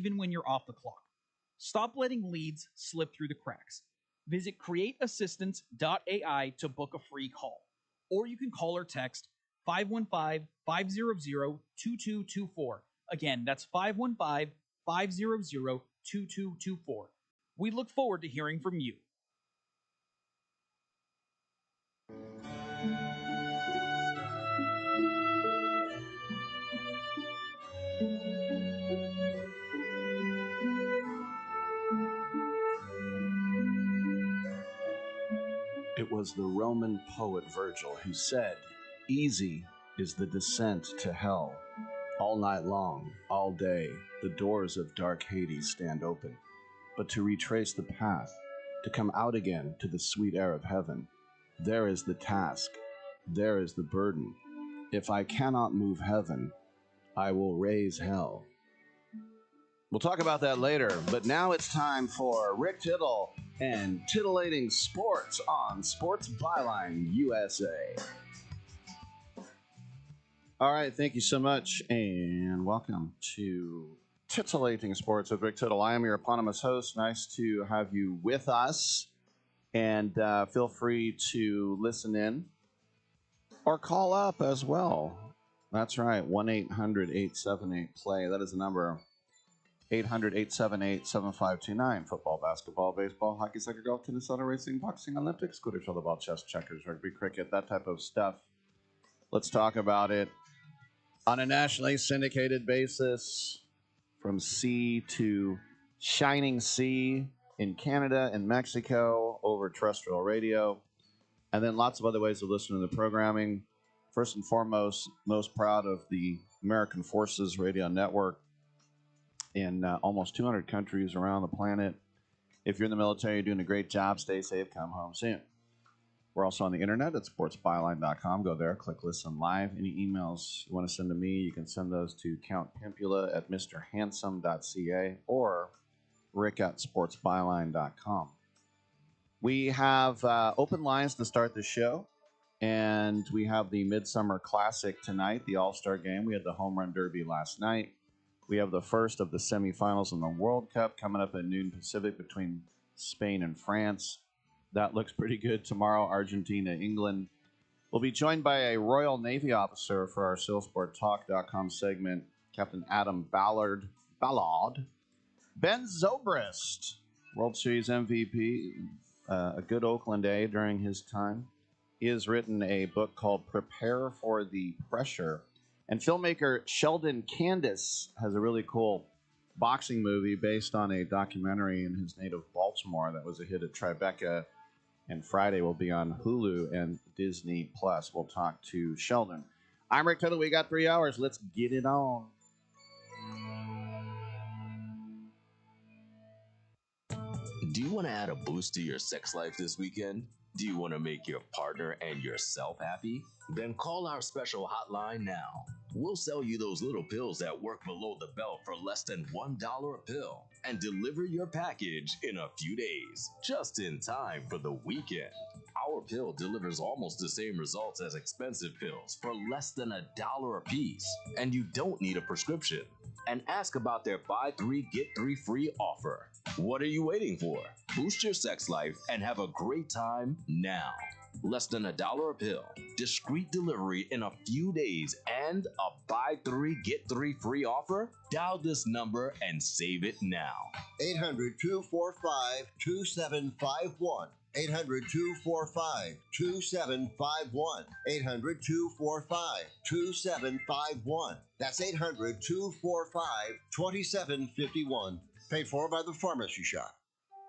even when you're off the clock. Stop letting leads slip through the cracks. Visit createassistance.ai to book a free call. Or you can call or text 515-500-2224. Again, that's 515-500-2224. We look forward to hearing from you. It was the Roman poet Virgil who said, "Easy is the descent to hell. All night long, all day, the doors of dark Hades stand open. But to retrace the path, to come out again to the sweet air of heaven, there is the task, there is the burden. If I cannot move heaven, I will raise hell." We'll talk about that later, but now it's time for Rick Tittle and Titillating Sports on Sports Byline USA. All right, thank you so much, and welcome to Titillating Sports with Rick Tittle. I am your eponymous host. Nice to have you with us, and feel free to listen in or call up as well. That's right, 1-800-878-PLAY. That is the number. 800-878-7529. Football, basketball, baseball, hockey, soccer, golf, tennis, auto racing, boxing, Olympics, scooter, shoulderball, chess, checkers, rugby, cricket, that type of stuff. Let's talk about it on a nationally syndicated basis from sea to shining sea in Canada and Mexico over terrestrial radio, and then lots of other ways to listen to the programming. First and foremost, most proud of the American Forces Radio Network in almost 200 countries around the planet. If you're in the military, you're doing a great job. Stay safe. Come home soon. We're also on the internet at sportsbyline.com. Go there, click listen live. Any emails you want to send to me, you can send those to Count Pimpula at mrhandsome.ca or rick at sportsbyline.com. We have open lines to start the show, and we have the Midsummer Classic tonight, the All-Star Game. We had the Home Run Derby last night. We have the first of the semifinals in the World Cup coming up at noon Pacific between Spain and France. That looks pretty good. Tomorrow, Argentina, England. We'll be joined by a Royal Navy officer for our SailSportTalk.com segment, Captain Adam Ballard. Ben Zobrist, World Series MVP, a good Oakland A during his time. He has written a book called Prepare for the Pressure. And filmmaker Sheldon Candis has a really cool boxing movie based on a documentary in his native Baltimore that was a hit at Tribeca, and Friday will be on Hulu and Disney+. We'll talk to Sheldon. I'm Rick Tittle. We got 3 hours. Let's get it on. Do you want to add a boost to your sex life this weekend? Do you want to make your partner and yourself happy? Then call our special hotline now. We'll sell you those little pills that work below the belt for less than $1 a pill and deliver your package in a few days, just in time for the weekend. Our pill delivers almost the same results as expensive pills for less than $1 a piece, and you don't need a prescription. And ask about their buy 3 get 3 free offer. What are you waiting for? Boost your sex life and have a great time now. Less than $1 a pill, discreet delivery in a few days, and a buy 3 get 3 free offer? Dial this number and save it now. 800-245-2751. 800-245-2751. 800-245-2751. That's 800-245-2751. Paid for by the Pharmacy Shop.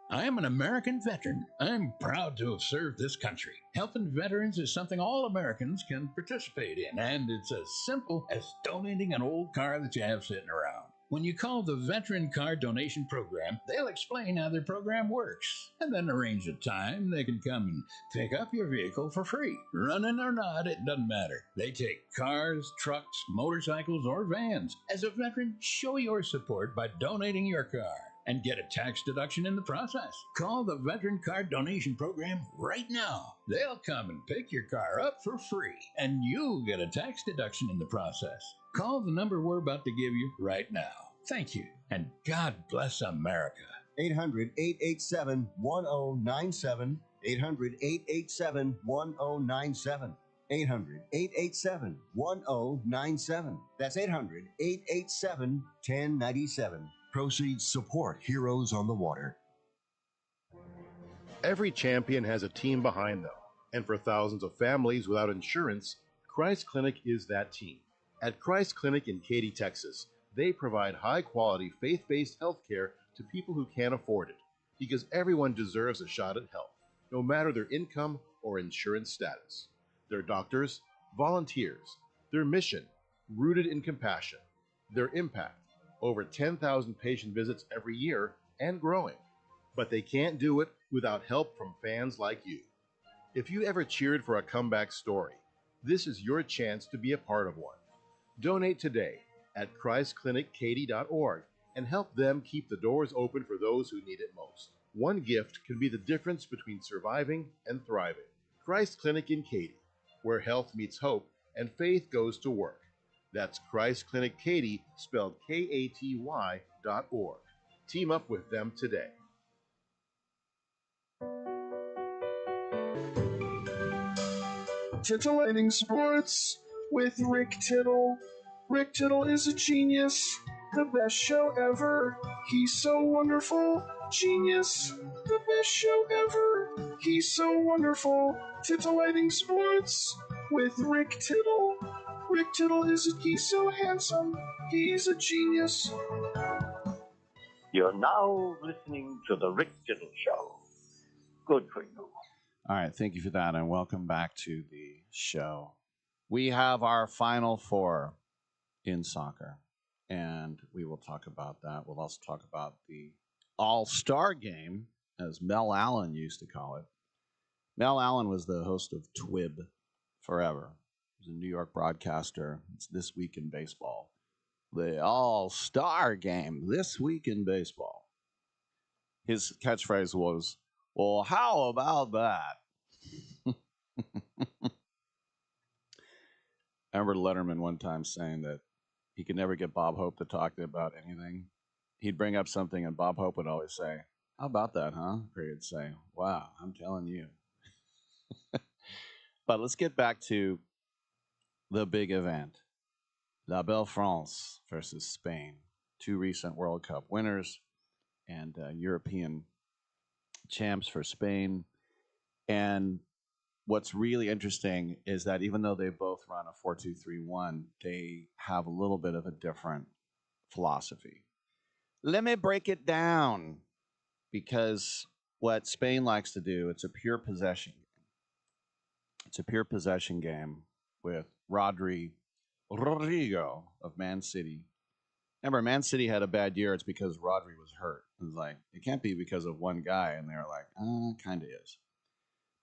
I am an American veteran. I'm proud to have served this country. Helping veterans is something all Americans can participate in, and it's as simple as donating an old car that you have sitting around. When you call the Veteran Car Donation Program, they'll explain how their program works, and then arrange a time they can come and pick up your vehicle for free. Running or not, it doesn't matter. They take cars, trucks, motorcycles, or vans. As a veteran, show your support by donating your car and get a tax deduction in the process. Call the Veteran Car Donation Program right now. They'll come and pick your car up for free, and you'll get a tax deduction in the process. Call the number we're about to give you right now. Thank you. And God bless America. 800 887 1097. 800 887 1097. 800 887 1097. That's 800 887 1097. Proceeds support Heroes on the Water. Every champion has a team behind them, and for thousands of families without insurance, Christ Clinic is that team. At Christ Clinic in Katy, Texas, they provide high-quality, faith-based health care to people who can't afford it, because everyone deserves a shot at health, no matter their income or insurance status. Their doctors, volunteers, their mission, rooted in compassion, their impact, over 10,000 patient visits every year and growing. But they can't do it without help from fans like you. If you ever cheered for a comeback story, this is your chance to be a part of one. Donate today at ChristClinicKaty.org and help them keep the doors open for those who need it most. One gift can be the difference between surviving and thriving. Christ Clinic in Katy, where health meets hope and faith goes to work. That's Christ Clinic Katy, spelled Katy.org. Team up with them today. Titillating Sports with Rick Tittle. Rick Tittle is a genius, the best show ever. He's so wonderful, genius, the best show ever. He's so wonderful. Titillating Sports with Rick Tittle. Rick Tittle he's so handsome, he's a genius. You're now listening to the Rick Tittle Show. Good for you. All right, thank you for that, and welcome back to the show. We have our Final Four in soccer, and we will talk about that. We'll also talk about the All-Star Game, as Mel Allen used to call it. Mel Allen was the host of TWIB forever. He was a New York broadcaster. It's This Week in Baseball. The All-Star Game, This Week in Baseball. His catchphrase was, well, how about that? I remember Letterman one time saying that he could never get Bob Hope to talk about anything. He'd bring up something, and Bob Hope would always say, how about that, huh? Or he'd say, wow, I'm telling you. But let's get back to the big event. La Belle France versus Spain. Two recent World Cup winners and European champs for Spain. And what's really interesting is that even though they both run a 4-2-3-1, they have a little bit of a different philosophy. Let me break it down, because what Spain likes to do, it's a pure possession game. It's a pure possession game with Rodrigo of Man City. Remember, Man City had a bad year. It's because Rodri was hurt. It was like, it can't be because of one guy. And they were like, kind of is.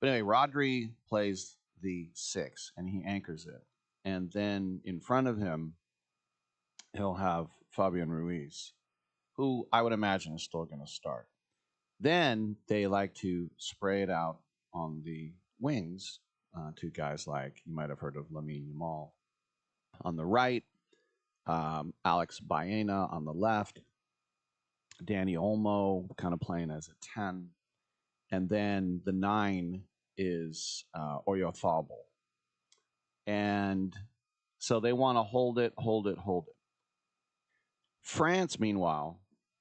But anyway, Rodri plays the 6, and he anchors it. And then in front of him, he'll have Fabian Ruiz, who I would imagine is still going to start. Then they like to spray it out on the wings to guys like, you might have heard of Lamine Yamal on the right, Alex Baena on the left, Danny Olmo kind of playing as a 10, and then the 9 is Oyarzabal. And so they want to hold it. France, meanwhile,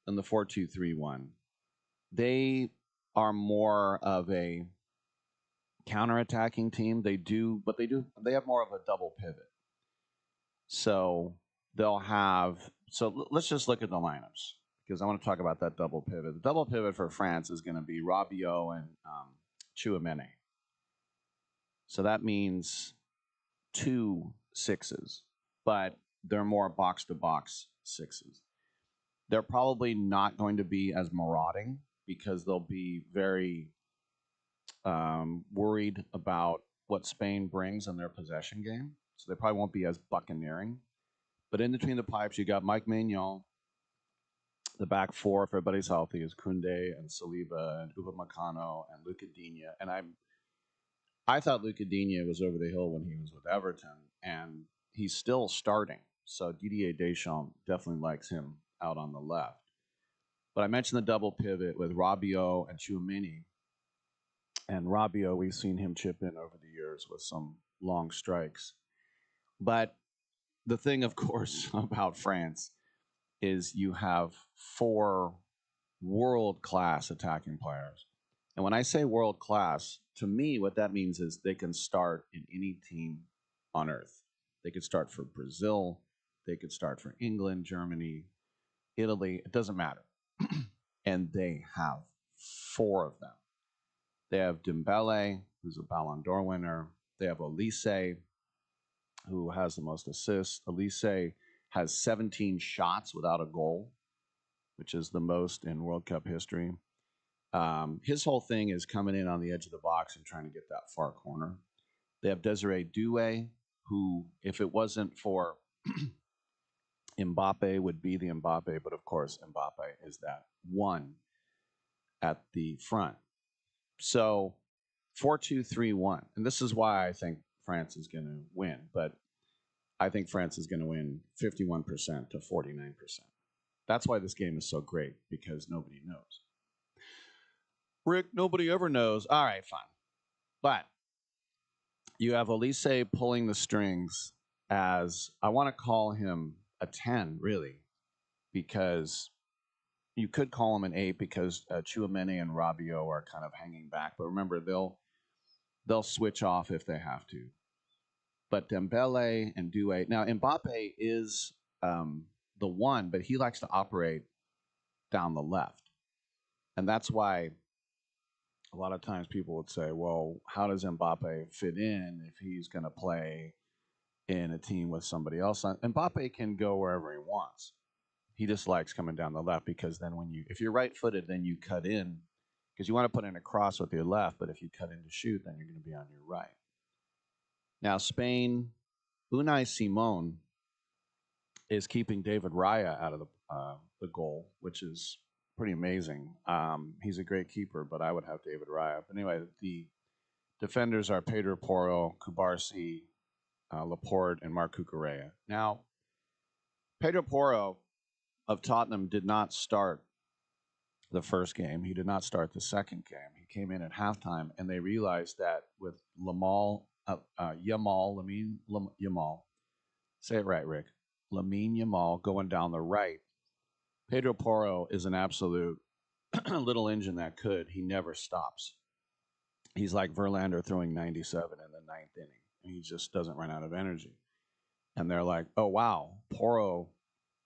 in the 4-2-3-1, they are more of a counterattacking team. They have more of a double pivot. So let's just look at the lineups, because I want to talk about that double pivot. The double pivot for France is going to be Rabiot and Tchouaméni. So that means 2 6s, but they're more box-to-box 6s. They're probably not going to be as marauding, because they'll be very worried about what Spain brings in their possession game. So they probably won't be as buccaneering. But in between the pipes, you got Mike Maignan. The back four, if everybody's healthy, is Koundé and Saliba and Upamecano and Luca Digne. And I thought Luca Digne was over the hill when he was with Everton, and he's still starting. So Didier Deschamps definitely likes him out on the left. But I mentioned the double pivot with Rabiot and Tchouaméni. And Rabiot, we've seen him chip in over the years with some long strikes. But the thing, of course, about France is you have 4 world-class attacking players. And when I say world-class, to me, what that means is they can start in any team on earth. They could start for Brazil. They could start for England, Germany, Italy. It doesn't matter. And they have 4 of them. They have Dembele, who's a Ballon d'Or winner. They have Olise, who has the most assists. Olise has 17 shots without a goal, which is the most in World Cup history. His whole thing is coming in on the edge of the box and trying to get that far corner. They have Desiree Doué, who, if it wasn't for Mbappe, would be the Mbappe, but of course Mbappe is that one at the front. So 4-2-3-1. And this is why I think France is going to win, but I think France is going to win 51% to 49%. That's why this game is so great, because nobody knows. Rick, nobody ever knows. All right, fine. But you have Olise pulling the strings as, I want to call him a 10, really, because you could call him an 8 because Tchouaméni and Rabiot are kind of hanging back. But remember, they'll switch off if they have to. But Dembele and Doué. Now, Mbappe is the one, but he likes to operate down the left. And that's why a lot of times people would say, well, how does Mbappe fit in if he's going to play in a team with somebody else? Mbappe can go wherever he wants. He just likes coming down the left because then if you're right-footed, then you cut in because you want to put in a cross with your left, but if you cut in to shoot, then you're going to be on your right. Now, Spain, Unai Simon is keeping David Raya out of the goal, which is pretty amazing. He's a great keeper, but I would have David Raya. But anyway, the defenders are Pedro Porro, Kubarsi, Laporte, and Marc Cucurella. Now, Pedro Porro of Tottenham did not start the first game. He did not start the second game. He came in at halftime, and they realized that with Lamine Yamal, say it right, Rick, Lamine Yamal going down the right, Pedro Porro is an absolute little engine that could. He never stops. He's like Verlander throwing 97 in the 9th inning. He just doesn't run out of energy. And they're like, oh, wow, Porro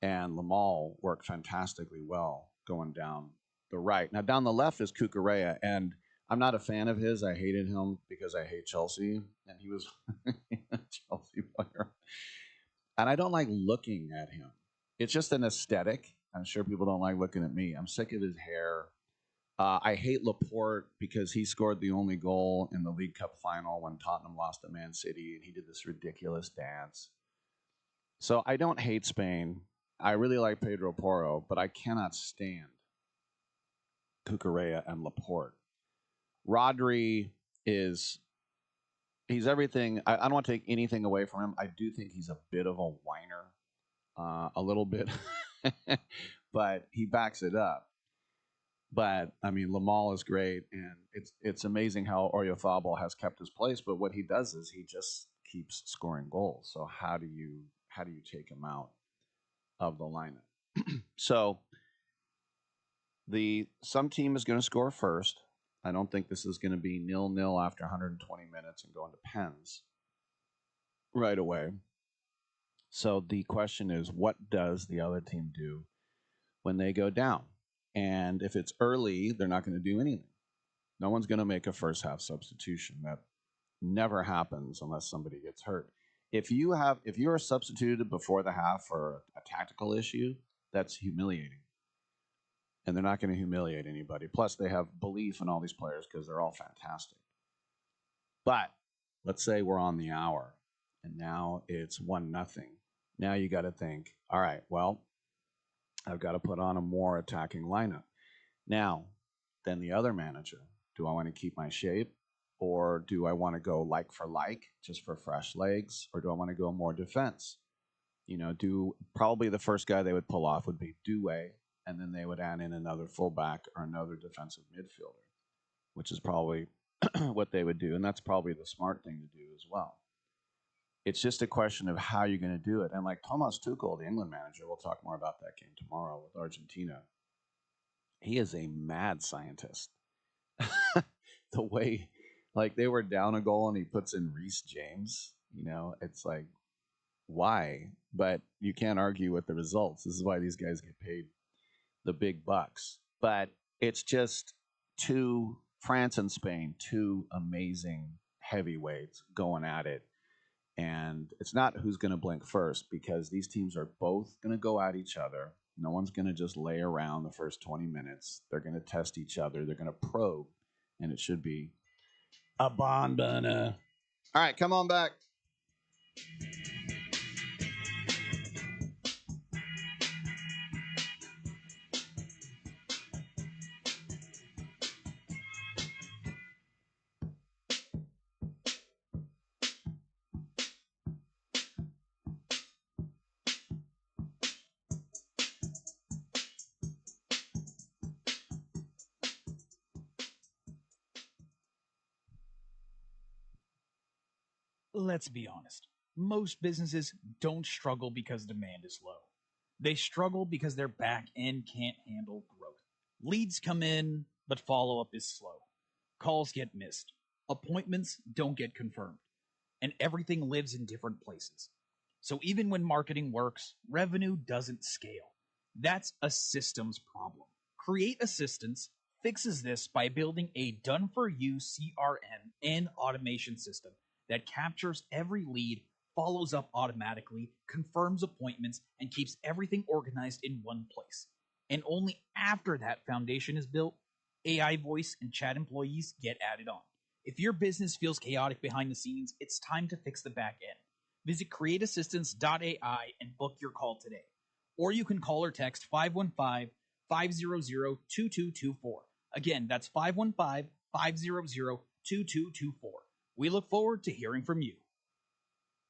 and Lamal work fantastically well going down the right. Now, down the left is Cucurella, and I'm not a fan of his. I hated him because I hate Chelsea, and he was a Chelsea player. And I don't like looking at him. It's just an aesthetic. I'm sure people don't like looking at me. I'm sick of his hair. I hate Laporte because he scored the only goal in the League Cup final when Tottenham lost to Man City, and he did this ridiculous dance. So I don't hate Spain. I really like Pedro Porro, but I cannot stand Cucurella and Laporte. Rodri he's everything. I don't want to take anything away from him. I do think he's a bit of a whiner, a little bit, but he backs it up. But, I mean, Lamal is great, and it's amazing how Oyarzabal has kept his place, but what he does is he just keeps scoring goals. So how do you take him out of the lineup? So some team is going to score first. I don't think this is going to be 0-0 after 120 minutes and go into pens right away. So the question is, what does the other team do when they go down? And if it's early, they're not going to do anything. No one's going to make a first half substitution. That never happens unless somebody gets hurt. If you are substituted before the half for a tactical issue, that's humiliating. And they're not going to humiliate anybody. Plus, they have belief in all these players because they're all fantastic. But let's say we're on the hour, and now it's 1-0. Now you got to think, all right, well, I've got to put on a more attacking lineup. Now, then the other manager, do I want to keep my shape? Or do I want to go like for like, just for fresh legs? Or do I want to go more defense? do probably the first guy they would pull off would be Dewey, and then they would add in another fullback or another defensive midfielder, which is probably what they would do, and that's probably the smart thing to do as well. It's just a question of how you're going to do it. And like Thomas Tuchel, the England manager, we'll talk more about that game tomorrow with Argentina. He is a mad scientist. The way, like, they were down a goal and he puts in Reece James, it's like, why? But you can't argue with the results. This is why these guys get paid the big bucks. But it's just France and Spain, two amazing heavyweights going at it. And it's not who's going to blink first, because these teams are both going to go at each other. No one's going to just lay around the first 20 minutes. They're going to test each other. They're going to probe, and it should be a barn burner. All right, come on back. Let's be honest. Most businesses don't struggle because demand is low. They struggle because their back end can't handle growth. Leads come in, but follow-up is slow. Calls get missed. Appointments don't get confirmed. And everything lives in different places. So even when marketing works, revenue doesn't scale. That's a systems problem. Create Assistance fixes this by building a done-for-you CRM and automation system that captures every lead, follows up automatically, confirms appointments, and keeps everything organized in one place. And only after that foundation is built, AI voice and chat employees get added on. If your business feels chaotic behind the scenes, it's time to fix the back end. Visit createassistance.ai and book your call today. Or you can call or text 515-500-2224. Again, that's 515-500-2224. We look forward to hearing from you.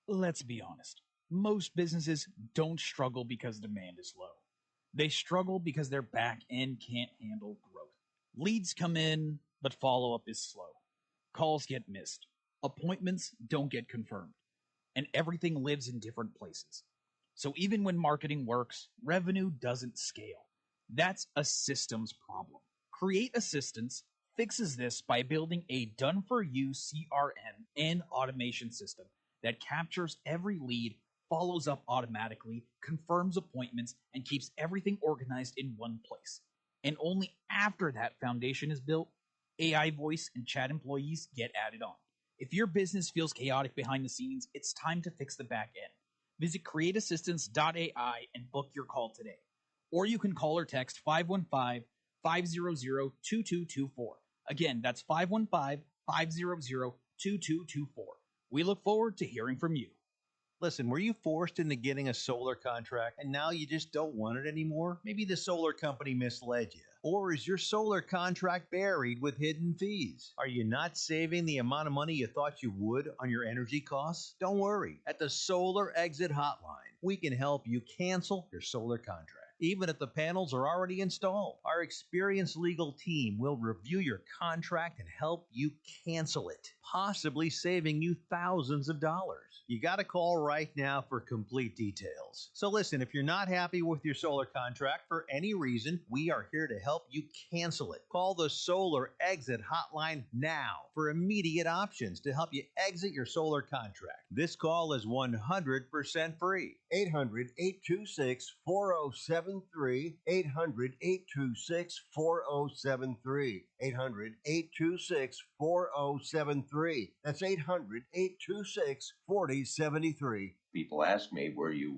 Let's be honest. Most businesses don't struggle because demand is low. They struggle because their back end can't handle growth. Leads come in, but follow-up is slow. Calls get missed. Appointments don't get confirmed. And everything lives in different places. So even when marketing works, revenue doesn't scale. That's a systems problem. Create Assistance fixes this by building a done-for-you CRM and automation system that captures every lead, follows up automatically, confirms appointments, and keeps everything organized in one place. And only after that foundation is built, AI voice and chat employees get added on. If your business feels chaotic behind the scenes, it's time to fix the back end. Visit createassistance.ai and book your call today. Or you can call or text 515-500-2224. Again, that's 515-500-2224. We look forward to hearing from you. Listen, were you forced into getting a solar contract and now you just don't want it anymore? Maybe the solar company misled you. Or is your solar contract buried with hidden fees? Are you not saving the amount of money you thought you would on your energy costs? Don't worry. At the Solar Exit Hotline, we can help you cancel your solar contract, even if the panels are already installed. Our experienced legal team will review your contract and help you cancel it, possibly saving you thousands of dollars. You got to call right now for complete details. So listen, if you're not happy with your solar contract for any reason, we are here to help you cancel it. Call the Solar Exit Hotline now for immediate options to help you exit your solar contract. This call is 100% free. 800-826-4073. 800-826-4073. 800-826-4073. That's 800-826-4073. People ask me, were you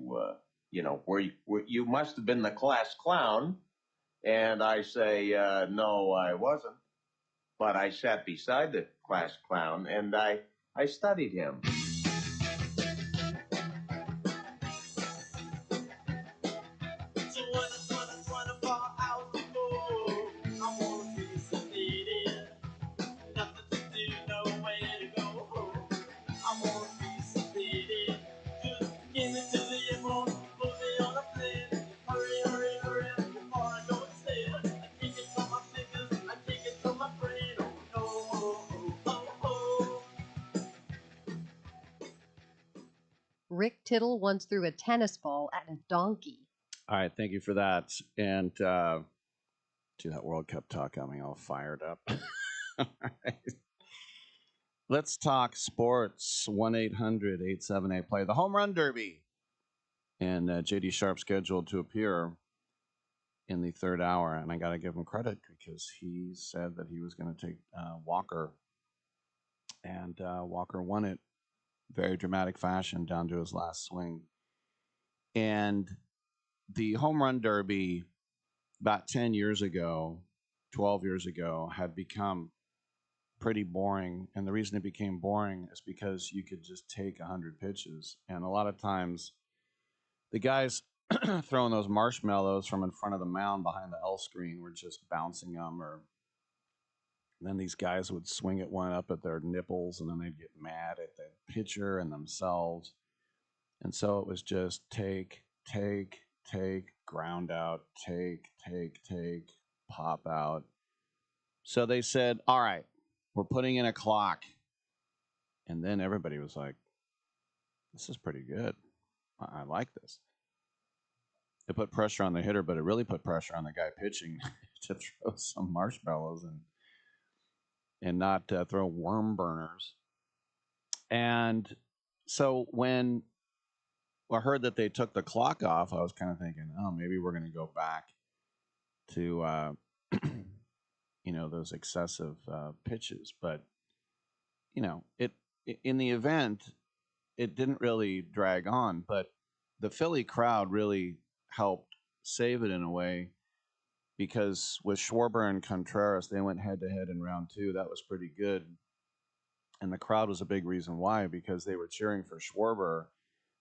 must have been the class clown. And I say, no, I wasn't. But I sat beside the class clown and I studied him. Rick Tittle once threw a tennis ball at a donkey. All right, thank you for that. And to that World Cup talk got me all fired up. All right. Let's talk sports. 1-800-878-PLAY. The Home Run Derby. And J.D. Sharp scheduled to appear in the third hour. And I got to give him credit because he said that he was going to take Walker. And Walker won it. Very dramatic fashion down to his last swing. And the Home Run Derby about 10 years ago, 12 years ago, had become pretty boring. And the reason it became boring is because you could just take 100 pitches. And a lot of times, the guys throwing those marshmallows from in front of the mound behind the L screen were just bouncing them. Or then these guys would swing it one up at their nipples, and then they'd get mad at the pitcher and themselves. And so it was just take, ground out, take, pop out. So they said, all right, we're putting in a clock. And then everybody was like, this is pretty good. I like this. It put pressure on the hitter, but it really put pressure on the guy pitching to throw some marshmallows and not throw worm burners. And so when I heard that they took the clock off, I was kind of thinking, oh, maybe we're going to go back to, those excessive pitches. But, it in the event, it didn't really drag on. But the Philly crowd really helped save it in a way, because with Schwarber and Contreras, they went head-to-head in round 2. That was pretty good. And the crowd was a big reason why, because they were cheering for Schwarber.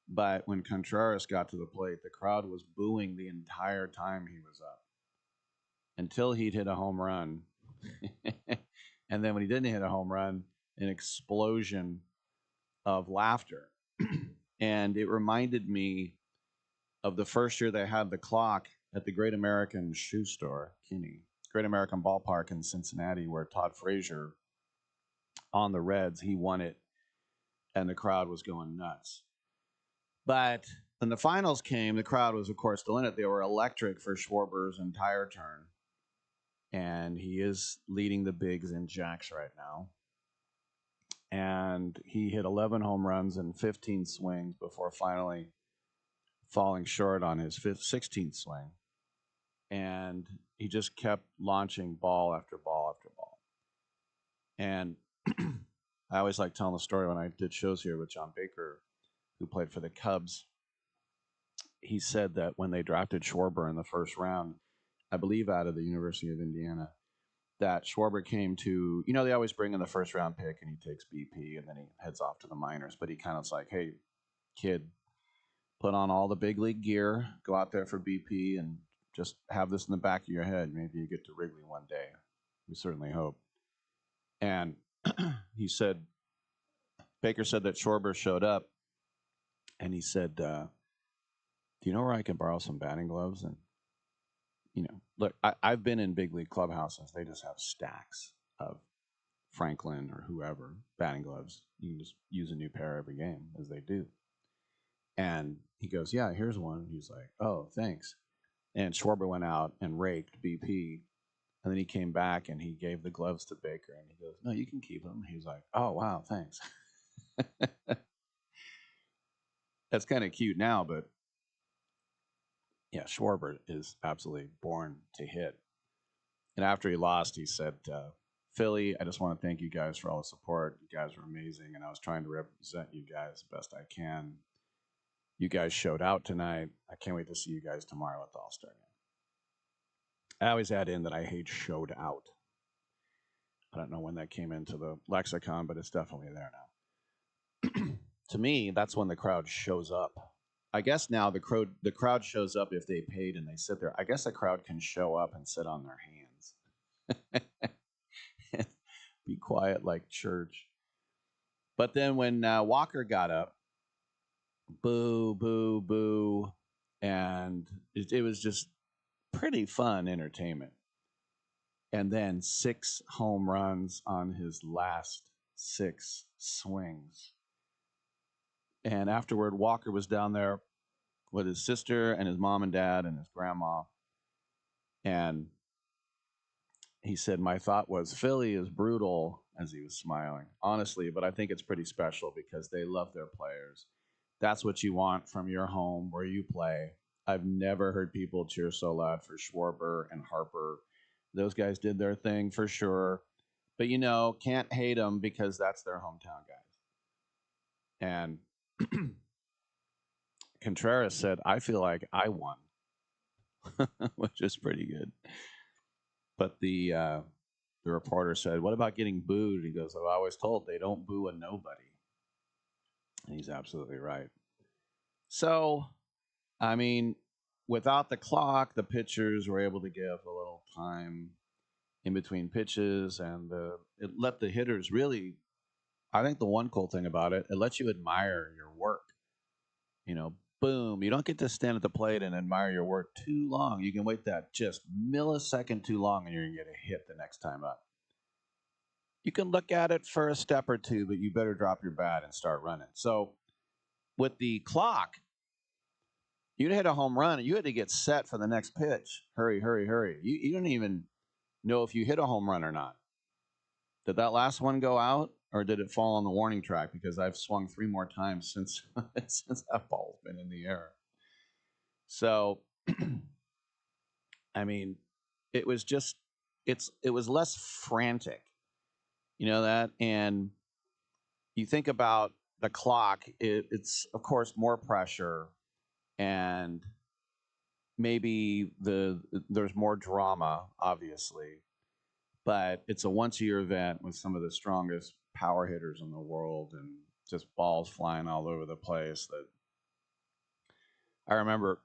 But when Contreras got to the plate, the crowd was booing the entire time he was up until he'd hit a home run. And then when he didn't hit a home run, an explosion of laughter. And it reminded me of the first year they had the clock at the Great American Shoe Store, Kinney, Great American Ballpark in Cincinnati, where Todd Frazier on the Reds, he won it, and the crowd was going nuts. But when the finals came, the crowd was, of course, still in it. They were electric for Schwarber's entire turn. And he is leading the bigs in jacks right now. And he hit 11 home runs and 15 swings before finally falling short on his 16th swing. And he just kept launching ball after ball after ball. And I always like telling the story when I did shows here with John Baker, who played for the Cubs. He said that when they drafted Schwarber in the first round, I believe out of the University of Indiana, that Schwarber came to, they always bring in the first round pick and he takes BP and then he heads off to the minors. But he kind of was like, hey, kid, put on all the big league gear, go out there for BP, and just have this in the back of your head. Maybe you get to Wrigley one day. We certainly hope. And he said, Baker said that Schwarber showed up and he said, do you know where I can borrow some batting gloves? And, look, I've been in big league clubhouses. They just have stacks of Franklin or whoever batting gloves. You can just use a new pair every game, as they do. And he goes, yeah, here's one. He's like, oh, thanks. And Schwarber went out and raked BP. And then he came back and he gave the gloves to Baker. And he goes, no, you can keep them. He was like, oh, wow, thanks. That's kind of cute now, but yeah, Schwarber is absolutely born to hit. And after he lost, he said, Philly, I just want to thank you guys for all the support. You guys were amazing. And I was trying to represent you guys the best I can. You guys showed out tonight. I can't wait to see you guys tomorrow at the All-Star game. I always add in that I hate showed out. I don't know when that came into the lexicon, but it's definitely there now. To me, that's when the crowd shows up. I guess now the crowd shows up if they paid and they sit there. I guess the crowd can show up and sit on their hands. Be quiet like church. But then when Walker got up, boo, boo, boo. And it was just pretty fun entertainment. And then 6 home runs on his last 6 swings. And afterward, Walker was down there with his sister and his mom and dad and his grandma. And he said, my thought was, Philly is brutal, as he was smiling, honestly, but I think it's pretty special because they love their players. That's what you want from your home where you play. I've never heard people cheer so loud for Schwarber and Harper. Those guys did their thing for sure. But, can't hate them because that's their hometown guys. And Contreras said, I feel like I won, which is pretty good. But the reporter said, what about getting booed? He goes, I was told they don't boo a nobody. And he's absolutely right. So, I mean, without the clock, the pitchers were able to give a little time in between pitches, and it let the hitters really, I think the one cool thing about it, it lets you admire your work. Boom, you don't get to stand at the plate and admire your work too long. You can wait that just millisecond too long and you're going to get a hit the next time up. You can look at it for a step or two, but you better drop your bat and start running. So with the clock, you'd hit a home run and you had to get set for the next pitch. Hurry, hurry, hurry. You don't even know if you hit a home run or not. Did that last one go out or did it fall on the warning track? Because I've swung 3 more times since that ball's been in the air. So, I mean, it was just, it was less frantic, that? And you think about the clock, it's of course more pressure and maybe there's more drama, obviously, but it's a once-a-year event with some of the strongest power hitters in the world and just balls flying all over the place. That I remember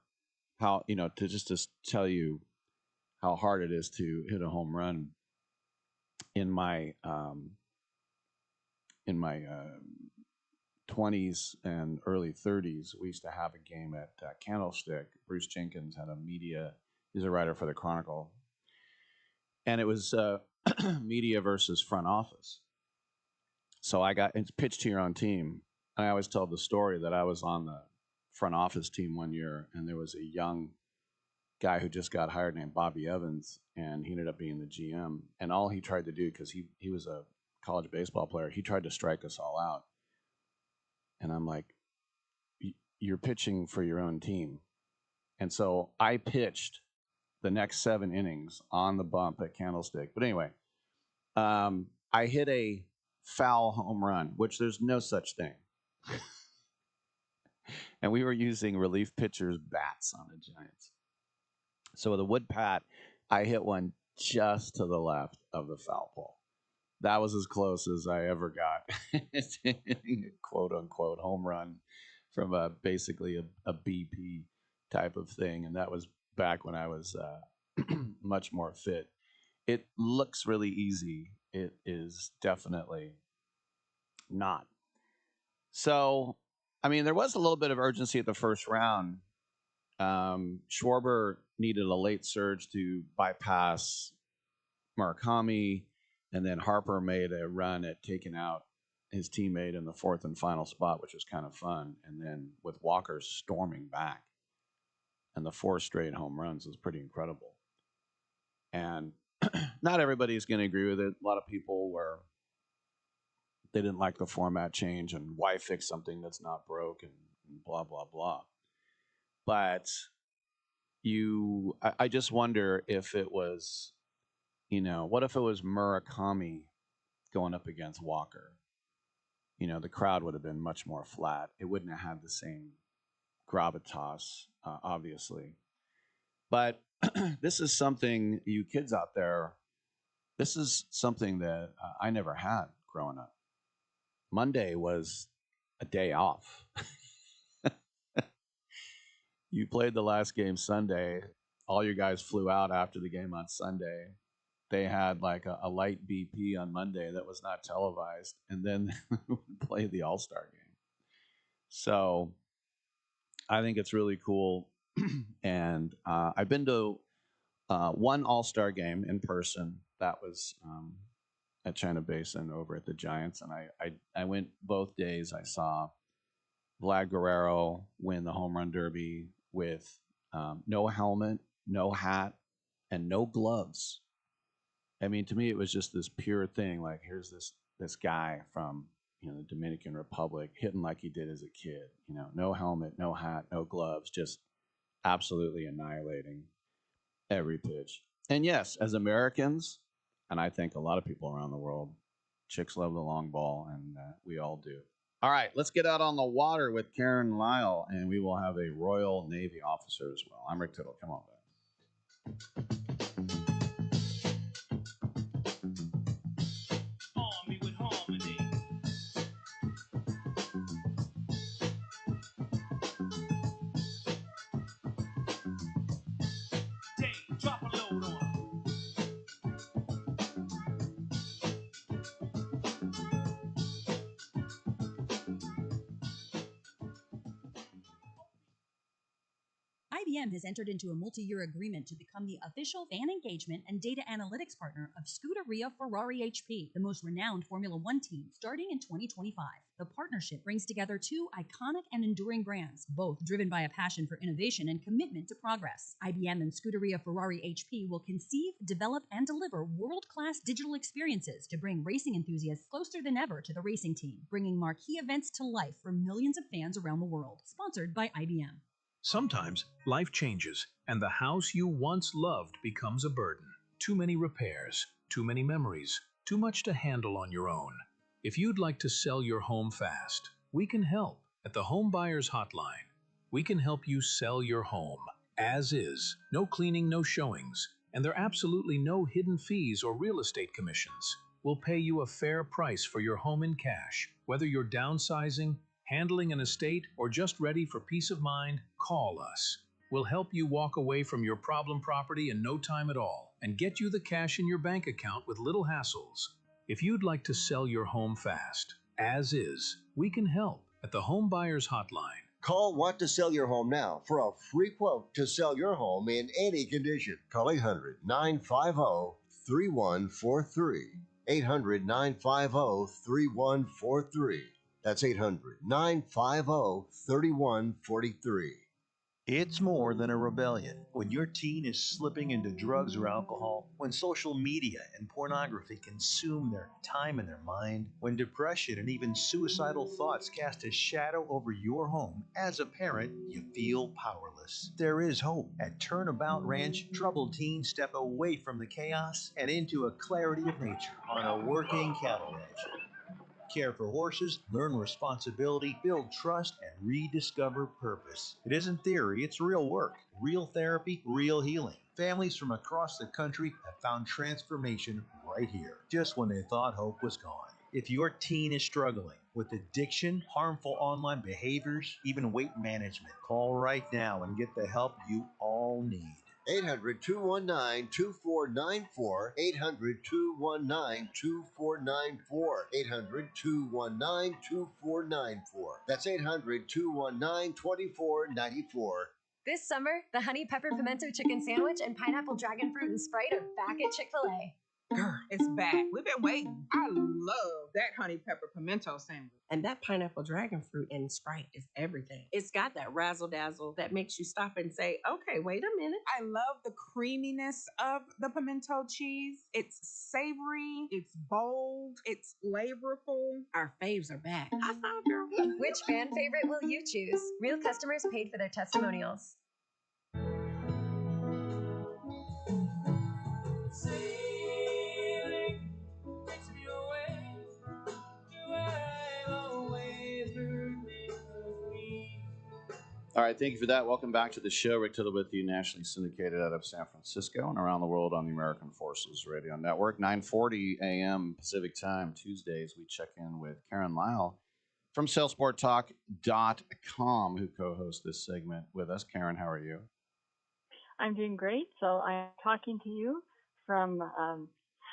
how, to tell you how hard it is to hit a home run. In my 20s and early 30s, we used to have a game at Candlestick. Bruce Jenkins had he's a writer for the Chronicle. And it was media versus front office. So it's pitched to your own team. I always tell the story that I was on the front office team one year, and there was a young guy who just got hired named Bobby Evans, and he ended up being the GM. And all he tried to do, because he was a college baseball player, he tried to strike us all out. And I'm like, you're pitching for your own team. And so I pitched the next 7 innings on the bump at Candlestick. But anyway, I hit a foul home run, which there's no such thing. And we were using relief pitchers' bats on the Giants. So with a wood pat, I hit one just to the left of the foul pole. That was as close as I ever got to hitting a quote-unquote home run from basically a BP type of thing. And that was back when I was much more fit. It looks really easy. It is definitely not. So, I mean, there was a little bit of urgency at the first round. Schwarber needed a late surge to bypass Murakami, and then Harper made a run at taking out his teammate in the 4th and final spot, which was kind of fun. And then with Walker storming back and the 4 straight home runs was pretty incredible. And not everybody's going to agree with it. A lot of people they didn't like the format change and why fix something that's not broke and blah, blah, blah. But I just wonder if it was, what if it was Murakami going up against Walker? The crowd would have been much more flat. It wouldn't have had the same gravitas, obviously. But this is something, you kids out there, this is something that I never had growing up. Monday was a day off. You played the last game Sunday. All your guys flew out after the game on Sunday. They had like a light BP on Monday that was not televised, and then play the All-Star game. So I think it's really cool. And I've been to one All-Star game in person. That was at China Basin over at the Giants, and I went both days. I saw Vlad Guerrero win the home run derby with no helmet, no hat, and no gloves. I mean, to me, it was just this pure thing. Like, here's this guy from the Dominican Republic hitting like he did as a kid. No helmet, no hat, no gloves, just absolutely annihilating every pitch. And yes, as Americans, and I think a lot of people around the world, chicks love the long ball, and we all do. All right, let's get out on the water with Karen Lyle, and we will have a Royal Navy officer as well. I'm Rick Tittle. Come on, back. IBM has entered into a multi-year agreement to become the official fan engagement and data analytics partner of Scuderia Ferrari HP, the most renowned Formula One team, starting in 2025. The partnership brings together two iconic and enduring brands, both driven by a passion for innovation and commitment to progress. IBM and Scuderia Ferrari HP will conceive, develop, and deliver world-class digital experiences to bring racing enthusiasts closer than ever to the racing team, bringing marquee events to life for millions of fans around the world. Sponsored by IBM. Sometimes life changes, and the house you once loved becomes a burden. Too many repairs, too many memories, too much to handle on your own. If you'd like to sell your home fast, we can help at the Home Buyers Hotline. We can help you sell your home as is, no cleaning, no showings, and there are absolutely no hidden fees or real estate commissions. We'll pay you a fair price for your home in cash, whether you're downsizing, handling an estate, or just ready for peace of mind. Call us. We'll help you walk away from your problem property in no time at all and get you the cash in your bank account with little hassles. If you'd like to sell your home fast, as is, we can help at the Home Buyers Hotline. Call Want to Sell Your Home now for a free quote to sell your home in any condition. Call 800-950-3143. 800-950-3143. That's 800-950-3143. It's more than a rebellion. When your teen is slipping into drugs or alcohol, when social media and pornography consume their time and their mind, when depression and even suicidal thoughts cast a shadow over your home, as a parent, you feel powerless. There is hope. At Turnabout Ranch, troubled teens step away from the chaos and into a clarity of nature on a working cattle ranch. Care for horses, learn responsibility, build trust, and rediscover purpose. It isn't theory, it's real work, real therapy, real healing. Families from across the country have found transformation right here, just when they thought hope was gone. If your teen is struggling with addiction, harmful online behaviors, even weight management, call right now and get the help you all need. 800-219-2494. 800-219-2494. 800-219-2494. That's 800-219-2494. This summer, the honey pepper pimento chicken sandwich and pineapple dragon fruit and Sprite are back at Chick-fil-A. Girl, it's back. We've been waiting. I love that honey pepper pimento sandwich. And that pineapple dragon fruit and Sprite is everything. It's got that razzle dazzle that makes you stop and say, okay, wait a minute. I love the creaminess of the pimento cheese. It's savory, it's bold, it's flavorful. Our faves are back. I saw, girl. Which fan favorite will you choose? Real customers paid for their testimonials. All right, thank you for that. Welcome back to the show. Rick Tittle with you, nationally syndicated out of San Francisco and around the world on the American Forces Radio Network. 9:40 a.m. Pacific Time, Tuesdays, we check in with Karen Lyle from SalesPortTalk.com, who co-hosts this segment with us. Karen, how are you? I'm doing great. So I'm talking to you from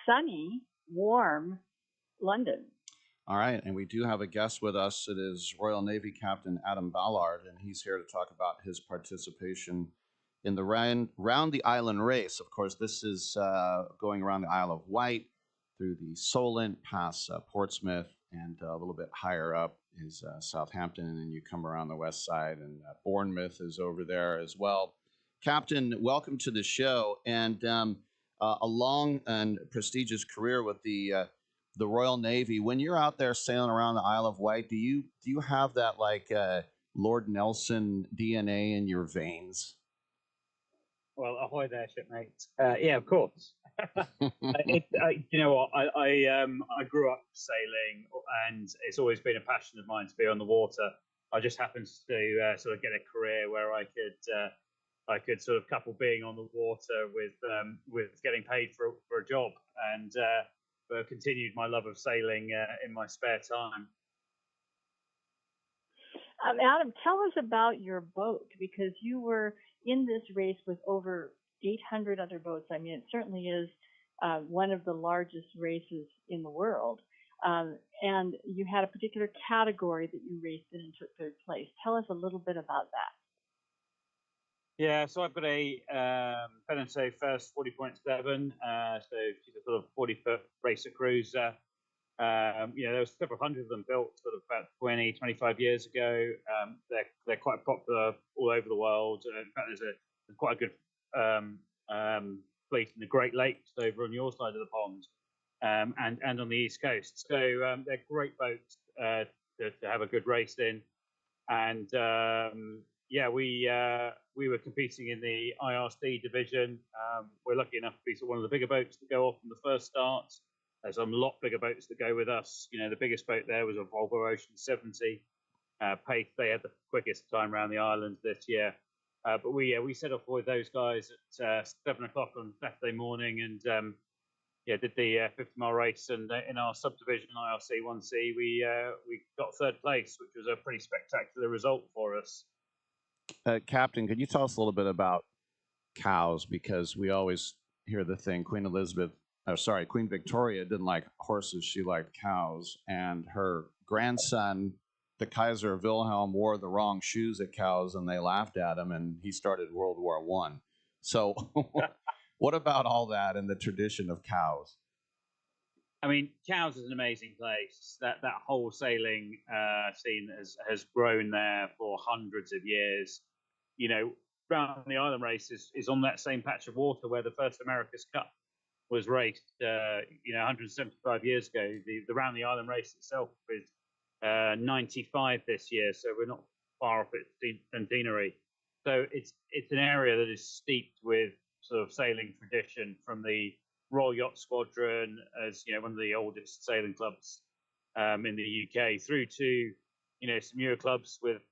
sunny, warm London. All right, and we do have a guest with us. It is Royal Navy Captain Adam Ballard, and he's here to talk about his participation in the Round the Island race. Of course, this is going around the Isle of Wight through the Solent, past Portsmouth, and a little bit higher up is Southampton, and then you come around the west side, and Bournemouth is over there as well. Captain, welcome to the show, and a long and prestigious career with the Royal Navy. When you're out there sailing around the Isle of Wight, do you have that like Lord Nelson DNA in your veins? Well, ahoy there, shipmates. Yeah, of course. You know what? I grew up sailing, and it's always been a passion of mine to be on the water. I just happened to sort of get a career where I could sort of couple being on the water with getting paid for a job, and continued my love of sailing in my spare time. Adam, tell us about your boat, because you were in this race with over 800 other boats. I mean, it certainly is one of the largest races in the world. And you had a particular category that you raced in and took third place. Tell us a little bit about that. Yeah, so I've got a Penance First 40.7, so she's a sort of 40-foot racer cruiser. There was several hundred of them built sort of about 20, 25 years ago. They're quite popular all over the world. In fact, there's quite a good fleet in the Great Lakes over on your side of the pond, and on the East Coast. So they're great boats to have a good race in. And we were competing in the IRC division. We're lucky enough to be one of the bigger boats that go off in the first start. There's a lot bigger boats that go with us. You know, the biggest boat there was a Volvo Ocean 70. Pace, they had the quickest time around the island this year. But we set off with those guys at 7 o'clock on Saturday morning, and did the 50-mile race. And in our subdivision IRC 1C, we got third place, which was a pretty spectacular result for us. Captain, could you tell us a little bit about cows? Because we always hear the thing, Queen Victoria didn't like horses, she liked cows. And her grandson, the Kaiser Wilhelm, wore the wrong shoes at cows, and they laughed at him, and he started World War I. So what about all that and the tradition of cows? I mean, Cowes is an amazing place. That whole sailing scene has grown there for hundreds of years. You know, Round the Island race is on that same patch of water where the first America's Cup was raced, 175 years ago. The Round the Island race itself is 95 this year, so we're not far off its centenary. So it's an area that is steeped with sort of sailing tradition, from the Royal Yacht Squadron, as one of the oldest sailing clubs in the UK, through to some newer clubs with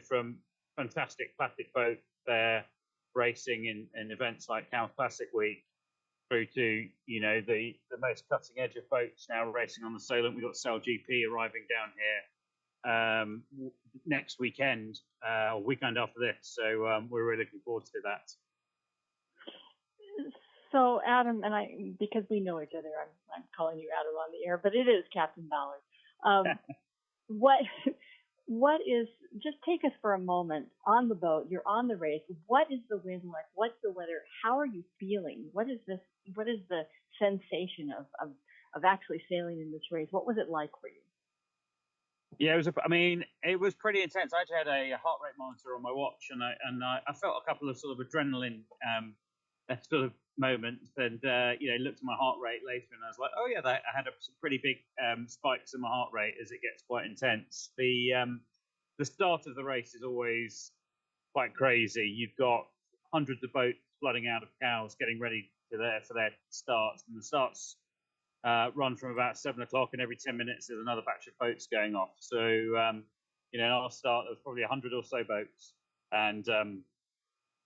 from fantastic classic boats there racing in events like Cowes Classic Week, through to the most cutting edge of boats now racing on the Salem. We've got Sail GP arriving down here next weekend, or weekend after this. So we're really looking forward to that. So Adam and because we know each other, I'm calling you Adam on the air, but it is Captain Ballard. What is, just take us for a moment on the boat. You're on the race. What is the wind like? What's the weather? How are you feeling? What is the sensation of actually sailing in this race? What was it like for you? Yeah, it was pretty intense. I actually had a heart rate monitor on my watch, and I felt a couple of sort of adrenaline sort of moments, and looked at my heart rate later, and I was like, oh yeah, I had some pretty big spikes in my heart rate as it gets quite intense. The start of the race is always quite crazy. You've got hundreds of boats flooding out of Cowes, getting ready for their starts, and the starts run from about 7 o'clock, and every 10 minutes there's another batch of boats going off. So in our start there was probably 100 or so boats, and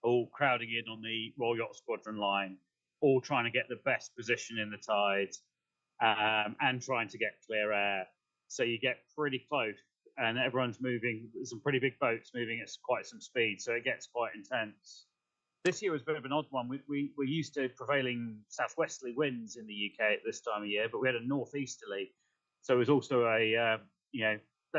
all crowding in on the Royal Yacht Squadron line, all trying to get the best position in the tide, and trying to get clear air. So you get pretty close, and everyone's moving, some pretty big boats moving at quite some speed, so it gets quite intense. This year was a bit of an odd one. We're used to prevailing southwesterly winds in the UK at this time of year, but we had a northeasterly. So it was also 30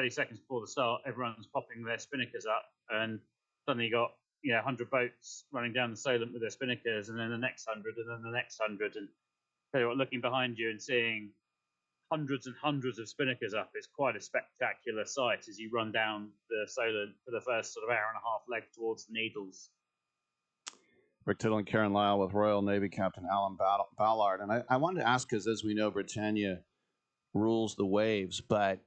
seconds before the start, everyone's popping their spinnakers up, and suddenly you got 100 boats running down the Solent with their spinnakers, and then the next 100, and then the next 100. And tell you what, looking behind you and seeing hundreds and hundreds of spinnakers up. It's quite a spectacular sight as you run down the Solent for the first sort of hour and a half leg towards the Needles. Rick Tittle and Karen Lyle with Royal Navy Captain Alan Ballard. And I wanted to ask, because as we know, Britannia rules the waves, but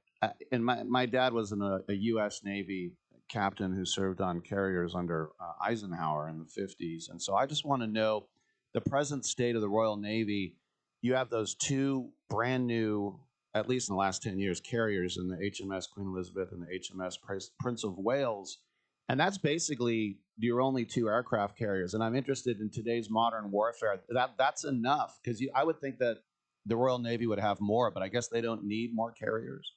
and my dad was a U.S. Navy captain who served on carriers under Eisenhower in the 50s. And so I just want to know the present state of the Royal Navy. You have those two brand new, at least in the last 10 years, carriers in the HMS Queen Elizabeth and the HMS Prince of Wales. And that's basically your only two aircraft carriers. And I'm interested in today's modern warfare. That's enough, because I would think that the Royal Navy would have more, but I guess they don't need more carriers.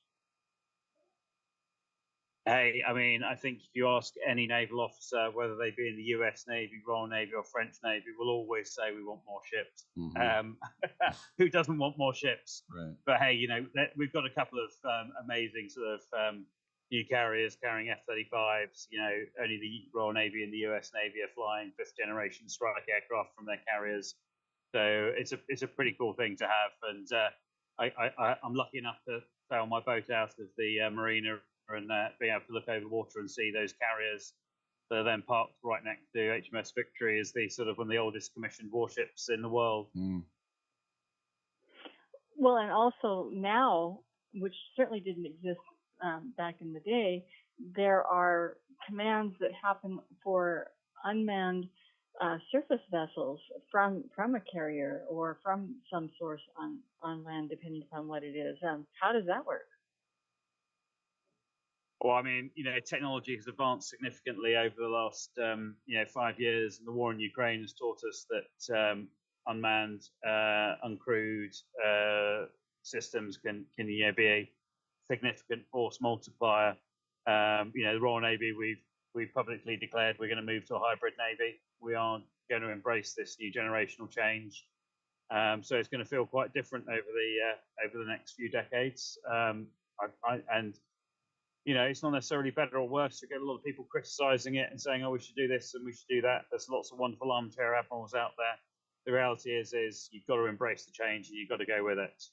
Hey, I mean, I think if you ask any naval officer, whether they be in the US Navy, Royal Navy, or French Navy, will always say we want more ships. Mm-hmm. Who doesn't want more ships? Right. But hey, we've got a couple of amazing sort of new carriers carrying F-35s. Only the Royal Navy and the US Navy are flying fifth generation strike aircraft from their carriers. So it's a pretty cool thing to have. And I'm lucky enough to sail my boat out of the marina and being able to look over the water and see those carriers that are then parked right next to HMS Victory as the sort of one of the oldest commissioned warships in the world. Mm. Well, and also now, which certainly didn't exist back in the day, there are commands that happen for unmanned surface vessels from a carrier or from some source on land, depending upon what it is. How does that work? Well, I mean, technology has advanced significantly over the last, 5 years, and the war in Ukraine has taught us that unmanned, uncrewed systems can be a significant force multiplier. The Royal Navy, we've publicly declared we're going to move to a hybrid navy. We are going to embrace this new generational change. So it's going to feel quite different over the next few decades. It's not necessarily better or worse. You get a lot of people criticizing it and saying, oh, we should do this and we should do that. There's lots of wonderful armchair admirals out there. The reality is you've got to embrace the change and you've got to go with it.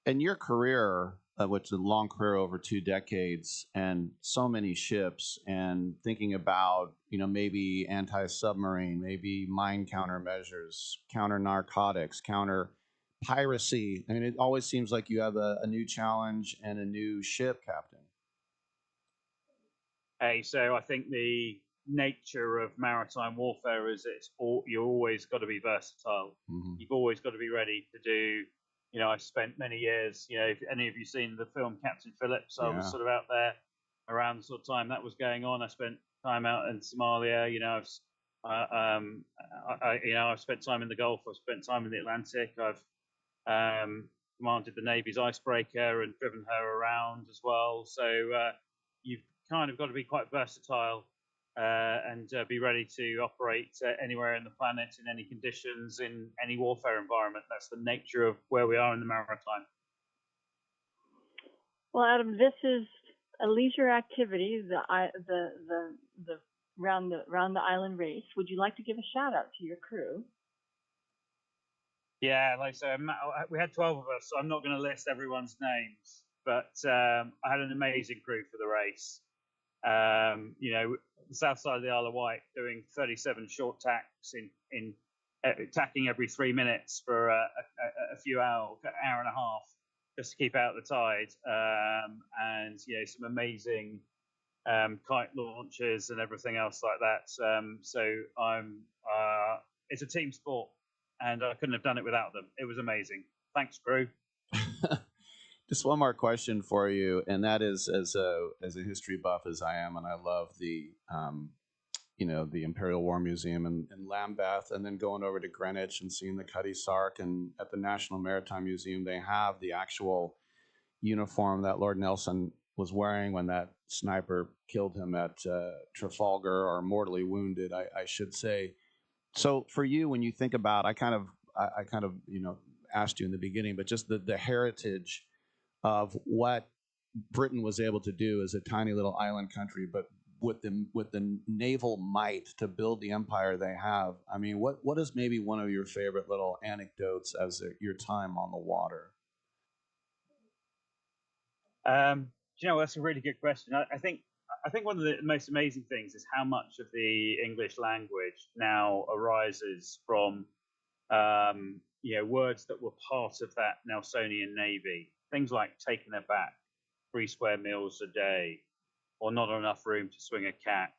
And your career, which is a long career over 2 decades and so many ships, and thinking about, maybe anti-submarine, maybe mine countermeasures, counter narcotics, counter piracy. I mean, it always seems like you have a new challenge and a new ship, Captain. Hey, so I think the nature of maritime warfare is you've always got to be versatile. Mm-hmm. You've always got to be ready to do. I spent many years. If any of you seen the film Captain Phillips, I was sort of out there around the sort of time that was going on. I spent time out in Somalia. I've spent time in the Gulf. I've spent time in the Atlantic. I've commanded the Navy's icebreaker and driven her around as well. So you've kind of got to be quite versatile and be ready to operate anywhere in the planet, in any conditions, in any warfare environment. That's the nature of where we are in the maritime. Well, Adam, this is a leisure activity, the round the island race. Would you like to give a shout out to your crew? Yeah, like I said, we had 12 of us, so I'm not going to list everyone's names, but I had an amazing crew for the race. The south side of the Isle of Wight doing 37 short tacks in tacking every 3 minutes for a few hour and a half just to keep out the tide, and some amazing kite launches and everything else like that. So it's a team sport, and I couldn't have done it without them. It was amazing. Thanks, crew. Just one more question for you, and that is, as a history buff as I am, and I love the Imperial War Museum in Lambeth, and then going over to Greenwich and seeing the Cutty Sark, and at the National Maritime Museum they have the actual uniform that Lord Nelson was wearing when that sniper killed him at Trafalgar, or mortally wounded, I should say. So for you, when you think about, I kind of asked you in the beginning, but just the heritage of what Britain was able to do as a tiny little island country, but with the naval might to build the empire they have. I mean, what is maybe one of your favorite little anecdotes as your time on the water? Do you know, that's a really good question. I think one of the most amazing things is how much of the English language now arises from words that were part of that Nelsonian navy. Things like taken aback, 3 square meals a day, or not enough room to swing a cat.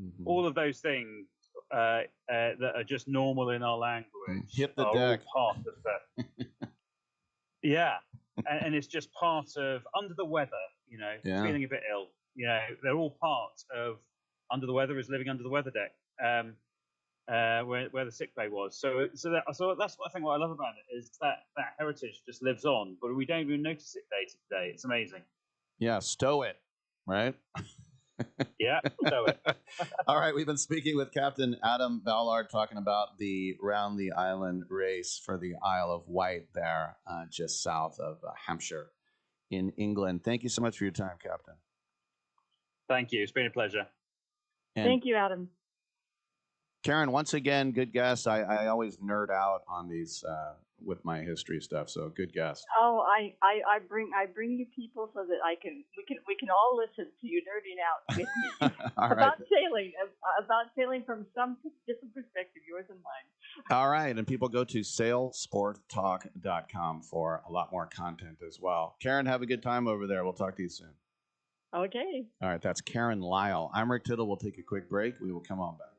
Mm-hmm. All of those things that are just normal in our language Hit the are deck. all part of that. Yeah, and it's just part of under the weather. Yeah. Feeling a bit ill. They're all part of under the weather is living under the weather deck. Where the sick bay was. So that's what I think. What I love about it is that heritage just lives on, but we don't even notice it day to day. It's amazing. Yeah, stow it, right? Yeah, stow it. All right, we've been speaking with Captain Adam Ballard, talking about the Round the Island race for the Isle of Wight there, just south of Hampshire in England. Thank you so much for your time, Captain. Thank you. It's been a pleasure. And Thank you, Adam. Karen, once again, good guess. I always nerd out on these with my history stuff, so good guess. Oh, I bring you people so that we can all listen to you nerding out with me about sailing from some different perspective, yours and mine. All right, and people go to sailsporttalk.com for a lot more content as well. Karen, have a good time over there. We'll talk to you soon. Okay. All right, that's Karen Lyle. I'm Rick Tittle. We'll take a quick break. We will come on back.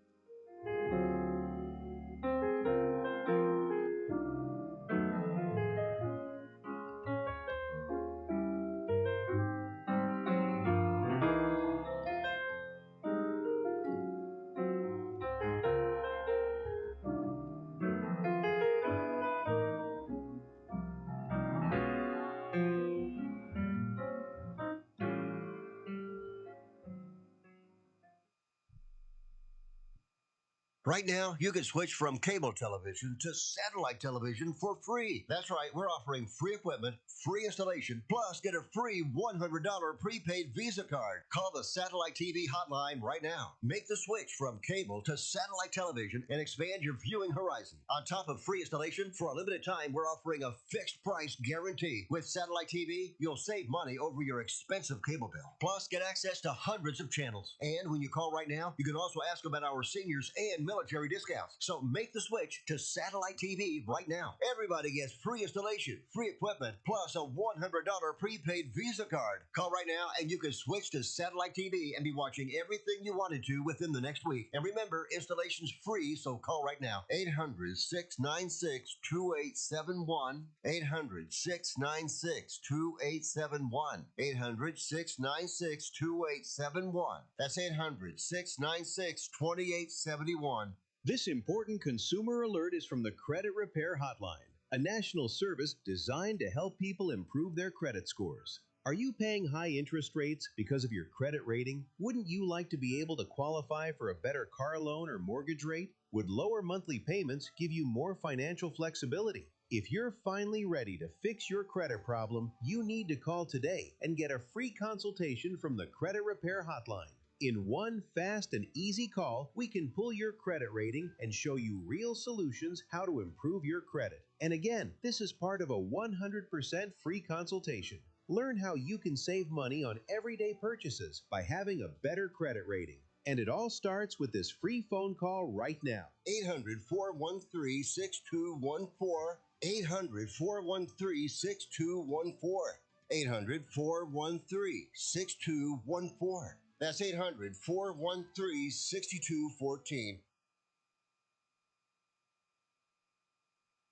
Right now, you can switch from cable television to satellite television for free. That's right, we're offering free equipment, free installation, plus get a free $100 prepaid Visa card. Call the Satellite TV hotline right now. Make the switch from cable to satellite television and expand your viewing horizon. On top of free installation, for a limited time, we're offering a fixed price guarantee. With Satellite TV, you'll save money over your expensive cable bill. Plus, get access to hundreds of channels. And when you call right now, you can also ask about our seniors and military discounts. So make the switch to Satellite TV right now. Everybody gets free installation, free equipment, plus a $100 prepaid Visa card. Call right now and you can switch to Satellite TV and be watching everything you wanted to within the next week. And remember, installation's free, so call right now. 800-696-2871. 800-696-2871. 800-696-2871. That's 800-696-2871. This important consumer alert is from the Credit Repair Hotline, a national service designed to help people improve their credit scores. Are you paying high interest rates because of your credit rating? Wouldn't you like to be able to qualify for a better car loan or mortgage rate? Would lower monthly payments give you more financial flexibility? If you're finally ready to fix your credit problem, you need to call today and get a free consultation from the Credit Repair Hotline. In one fast and easy call, we can pull your credit rating and show you real solutions how to improve your credit. And again, this is part of a 100% free consultation. Learn how you can save money on everyday purchases by having a better credit rating. And it all starts with this free phone call right now. 800-413-6214. 800-413-6214. 800-413-6214. That's 800-413-6214.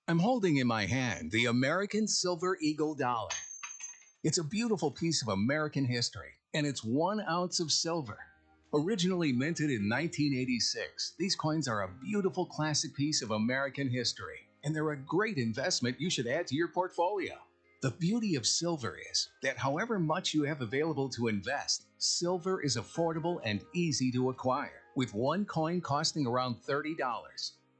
I'm holding in my hand the American Silver Eagle dollar. It's a beautiful piece of American history, and it's 1 ounce of silver. Originally minted in 1986, these coins are a beautiful classic piece of American history, and they're a great investment you should add to your portfolio. The beauty of silver is that however much you have available to invest, silver is affordable and easy to acquire, with one coin costing around $30.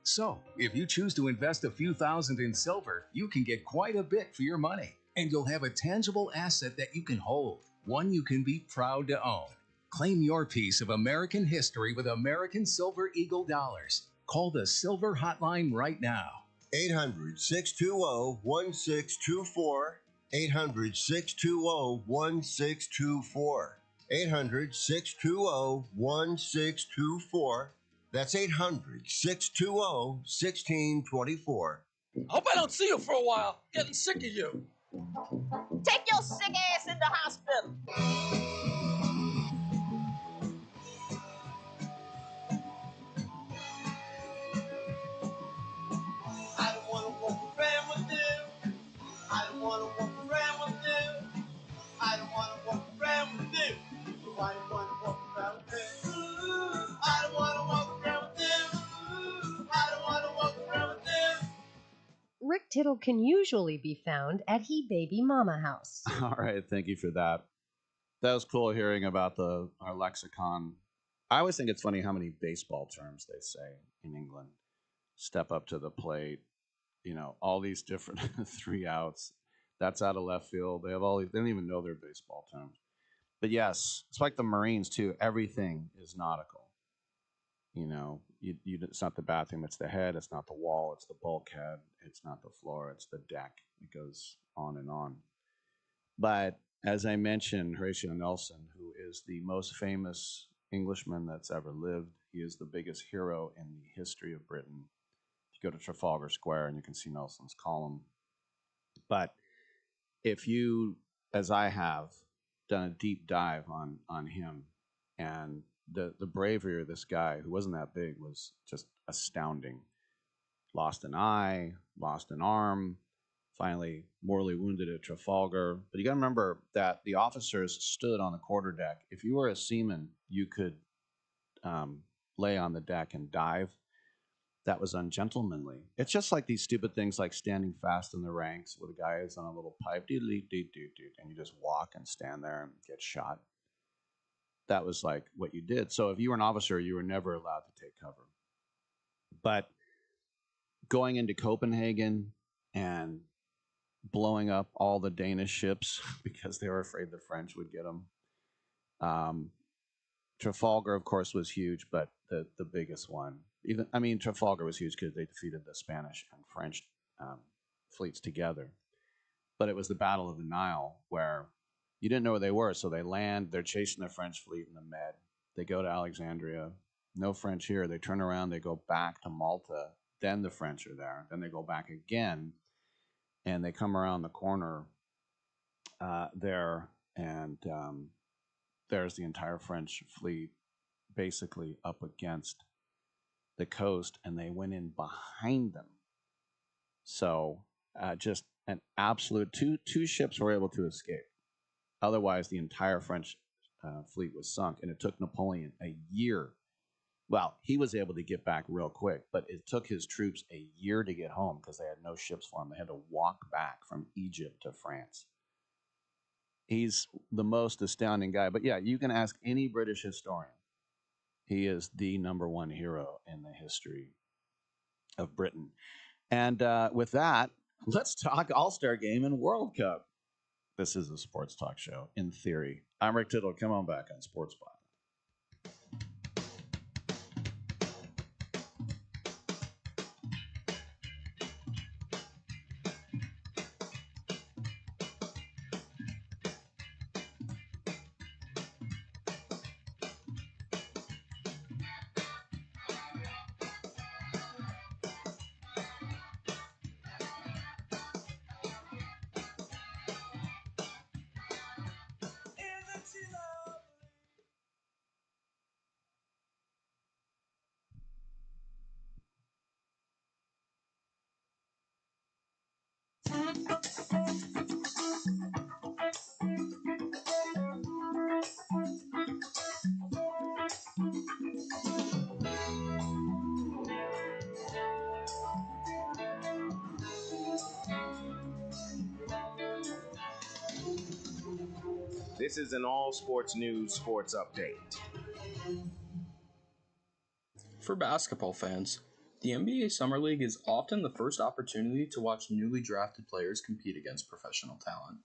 So, if you choose to invest a few thousand in silver, you can get quite a bit for your money, and you'll have a tangible asset that you can hold, one you can be proud to own. Claim your piece of American history with American Silver Eagle dollars. Call the Silver Hotline right now. 800-620-1624. 800-620-1624. 800-620-1624. That's 800-620-1624. Hope I don't see you for a while. Getting sick of you. Take your sick ass in the hospital. I don't want to walk around with them. I don't want to walk around with them. I don't want to walk around with them. I don't want to walk around with them. I don't want to walk around with them. I don't want to walk around with them. Rick Tittle can usually be found at He Baby Mama House. All right, thank you for that. That was cool hearing about our lexicon. I always think it's funny how many baseball terms they say in England. Step up to the plate, all these different 3 outs. That's out of left field. They have all these. They don't even know their baseball terms. But yes, it's like the Marines too. Everything is nautical. It's not the bathroom. It's the head. It's not the wall. It's the bulkhead. It's not the floor. It's the deck. It goes on and on. But as I mentioned, Horatio Nelson, who is the most famous Englishman that's ever lived, he is the biggest hero in the history of Britain. You go to Trafalgar Square and you can see Nelson's column. But if you, as I have, done a deep dive on him, and the bravery of this guy, who wasn't that big, was just astounding. Lost an eye, lost an arm, finally mortally wounded at Trafalgar. But you got to remember that the officers stood on the quarterdeck. If you were a seaman, you could lay on the deck and dive. That was ungentlemanly. It's just like these stupid things like standing fast in the ranks where the guy is on a little pipe, and you just walk and stand there and get shot. That was like what you did. So if you were an officer, you were never allowed to take cover. But going into Copenhagen and blowing up all the Danish ships because they were afraid the French would get them. Trafalgar, of course, was huge, but the biggest one. Trafalgar was huge because they defeated the Spanish and French fleets together. But it was the Battle of the Nile where you didn't know where they were, so they land. They're chasing the French fleet in the Med. They go to Alexandria. No French here. They turn around. They go back to Malta. Then the French are there. Then they go back again, and they come around the corner there, and there's the entire French fleet basically up against the coast, and they went in behind them. So just an absolute two ships were able to escape. Otherwise, the entire French fleet was sunk, and it took Napoleon a year. Well, he was able to get back real quick, but it took his troops a year to get home because they had no ships for him. They had to walk back from Egypt to France. He's the most astounding guy. But yeah, you can ask any British historian. He is the #1 hero in the history of Britain. And with that, let's talk All-Star Game and World Cup. This is a sports talk show, in theory. I'm Rick Tittle. Come on back on Sports Spot. This is an all sports news sports update. For basketball fans, the NBA Summer League is often the first opportunity to watch newly drafted players compete against professional talent.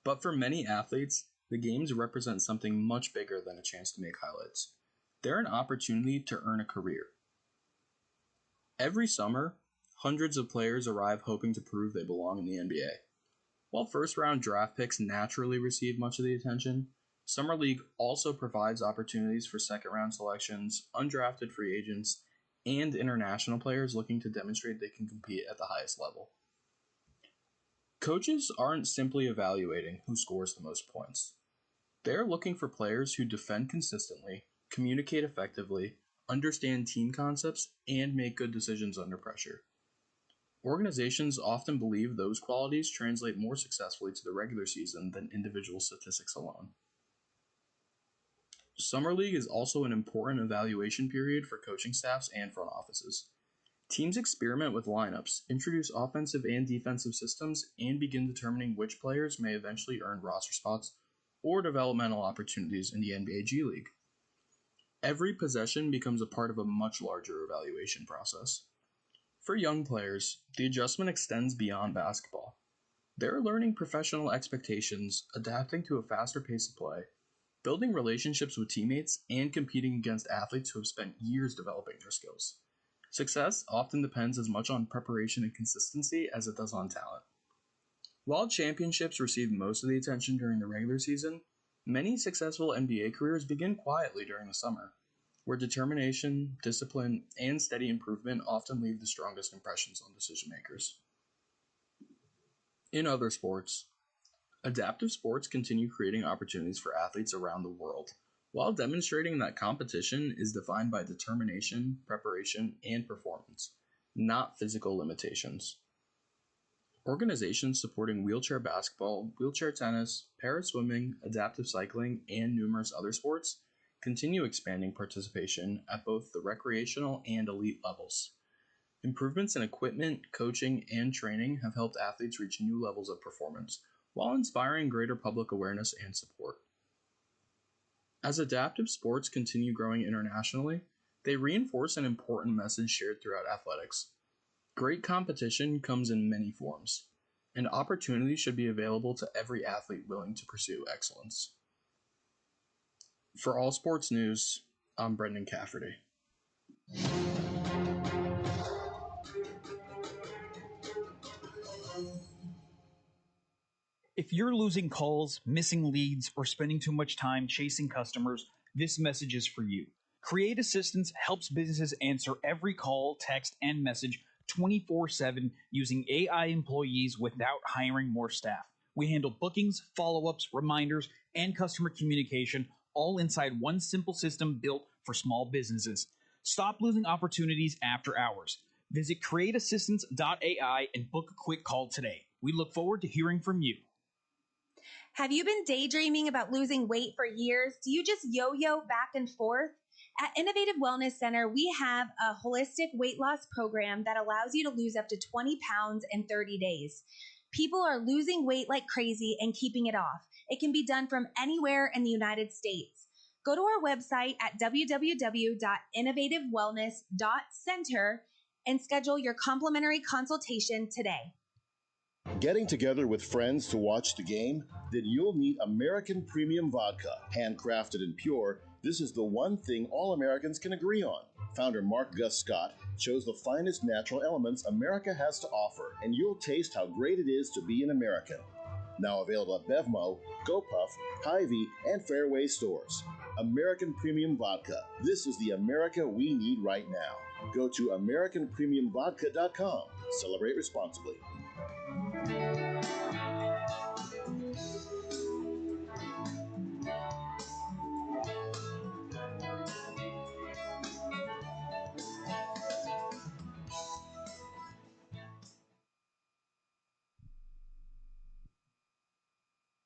But for many athletes, the games represent something much bigger than a chance to make highlights. They're an opportunity to earn a career. Every summer, hundreds of players arrive hoping to prove they belong in the NBA. While first-round draft picks naturally receive much of the attention, Summer League also provides opportunities for second-round selections, undrafted free agents, and international players looking to demonstrate they can compete at the highest level. Coaches aren't simply evaluating who scores the most points. They're looking for players who defend consistently, communicate effectively, understand team concepts, and make good decisions under pressure. Organizations often believe those qualities translate more successfully to the regular season than individual statistics alone. Summer League is also an important evaluation period for coaching staffs and front offices. Teams experiment with lineups, introduce offensive and defensive systems, and begin determining which players may eventually earn roster spots or developmental opportunities in the NBA G League. Every possession becomes a part of a much larger evaluation process. For young players, the adjustment extends beyond basketball. They're learning professional expectations, adapting to a faster pace of play, building relationships with teammates, and competing against athletes who have spent years developing their skills. Success often depends as much on preparation and consistency as it does on talent. While championships receive most of the attention during the regular season, many successful NBA careers begin quietly during the summer, where determination, discipline, and steady improvement often leave the strongest impressions on decision makers. In other sports, adaptive sports continue creating opportunities for athletes around the world, while demonstrating that competition is defined by determination, preparation, and performance, not physical limitations. Organizations supporting wheelchair basketball, wheelchair tennis, para-swimming, adaptive cycling, and numerous other sports continue expanding participation at both the recreational and elite levels. Improvements in equipment, coaching, and training have helped athletes reach new levels of performance, while inspiring greater public awareness and support. As adaptive sports continue growing internationally, they reinforce an important message shared throughout athletics. Great competition comes in many forms, and opportunity should be available to every athlete willing to pursue excellence. For All Sports News, I'm Brendan Cafferty. If you're losing calls, missing leads, or spending too much time chasing customers, this message is for you. Create Assistance helps businesses answer every call, text, and message 24/7 using AI employees without hiring more staff. We handle bookings, follow-ups, reminders, and customer communication all inside one simple system built for small businesses. Stop losing opportunities after hours. Visit createassistance.ai and book a quick call today. We look forward to hearing from you. Have you been daydreaming about losing weight for years? Do you just yo-yo back and forth? At Innovative Wellness Center, we have a holistic weight loss program that allows you to lose up to 20 pounds in 30 days. People are losing weight like crazy and keeping it off. It can be done from anywhere in the United States. Go to our website at www.innovativewellness.center and schedule your complimentary consultation today. Getting together with friends to watch the game? Then you'll need American Premium Vodka. Handcrafted and pure, this is the one thing all Americans can agree on. Founder Mark Gus Scott chose the finest natural elements America has to offer, and you'll taste how great it is to be an American. Now available at Bevmo, GoPuff, Hy-Vee, and Fairway stores. American Premium Vodka. This is the America we need right now. Go to AmericanPremiumVodka.com. Celebrate responsibly.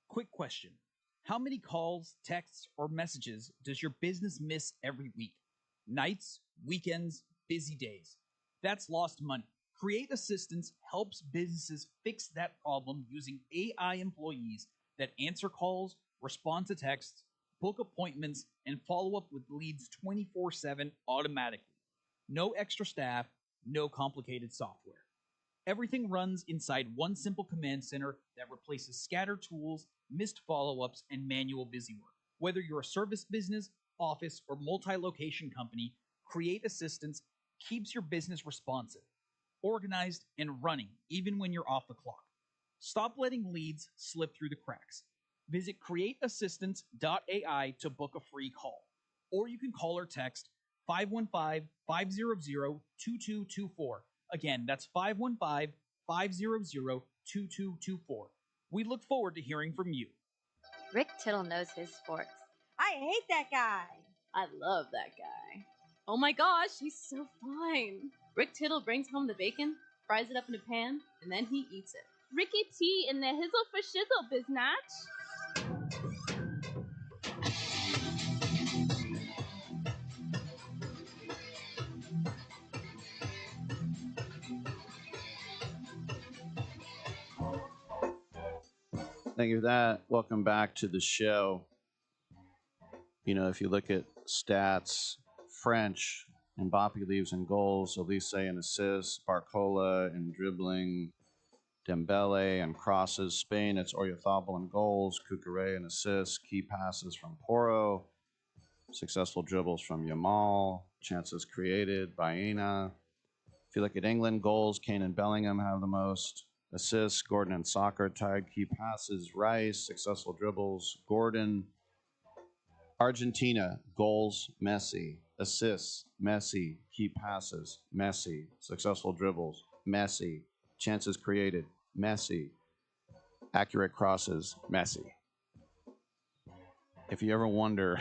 Quick question. How many calls, texts, or messages does your business miss every week? Nights, weekends, busy days. That's lost money. Create Assistance helps businesses fix that problem using AI employees that answer calls, respond to texts, book appointments, and follow up with leads 24/7 automatically. No extra staff, no complicated software. Everything runs inside one simple command center that replaces scattered tools, missed follow-ups, and manual busy work. Whether you're a service business, office, or multi-location company, Create Assistance keeps your business responsive, organized, and running even when you're off the clock. Stop letting leads slip through the cracks. Visit createassistance.ai to book a free call. Or you can call or text 515-500-2224. Again, that's 515-500-2224. We look forward to hearing from you. Rick Tittle knows his sports. I hate that guy. I love that guy. Oh my gosh, he's so fine. Rick Tittle brings home the bacon, fries it up in a pan, and then he eats it. Ricky T in the hizzle for shizzle, biznatch. Thank you for that. Welcome back to the show. You know, if you look at stats, French, Mbappe leaves in goals, Elise in assists, Barcola in dribbling, Dembele and crosses. Spain, it's Oyarzabal in goals, Cucurella in assists, key passes from Porro, successful dribbles from Yamal, chances created, Baena. If you look at England, goals, Kane and Bellingham have the most. Assists, Gordon and Soccer tied, key passes, Rice, successful dribbles, Gordon. Argentina, goals, Messi. Assists, Messi. Key passes, Messi. Successful dribbles, Messi. Chances created, Messi. Accurate crosses, Messi. If you ever wonder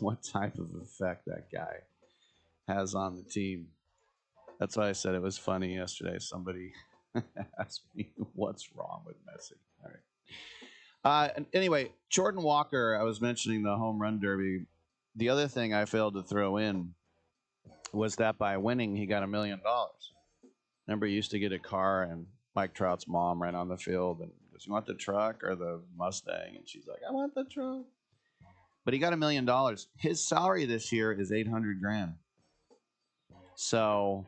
what type of effect that guy has on the team, that's why I said it was funny yesterday. Somebody asked me, what's wrong with Messi? All right. Anyway, Jordan Walker, I was mentioning the home run derby. The other thing I failed to throw in was that by winning, he got $1 million. Remember, he used to get a car, and Mike Trout's mom ran on the field and goes, "You want the truck or the Mustang?" And she's like, "I want the truck." But he got $1 million. His salary this year is $800,000. So,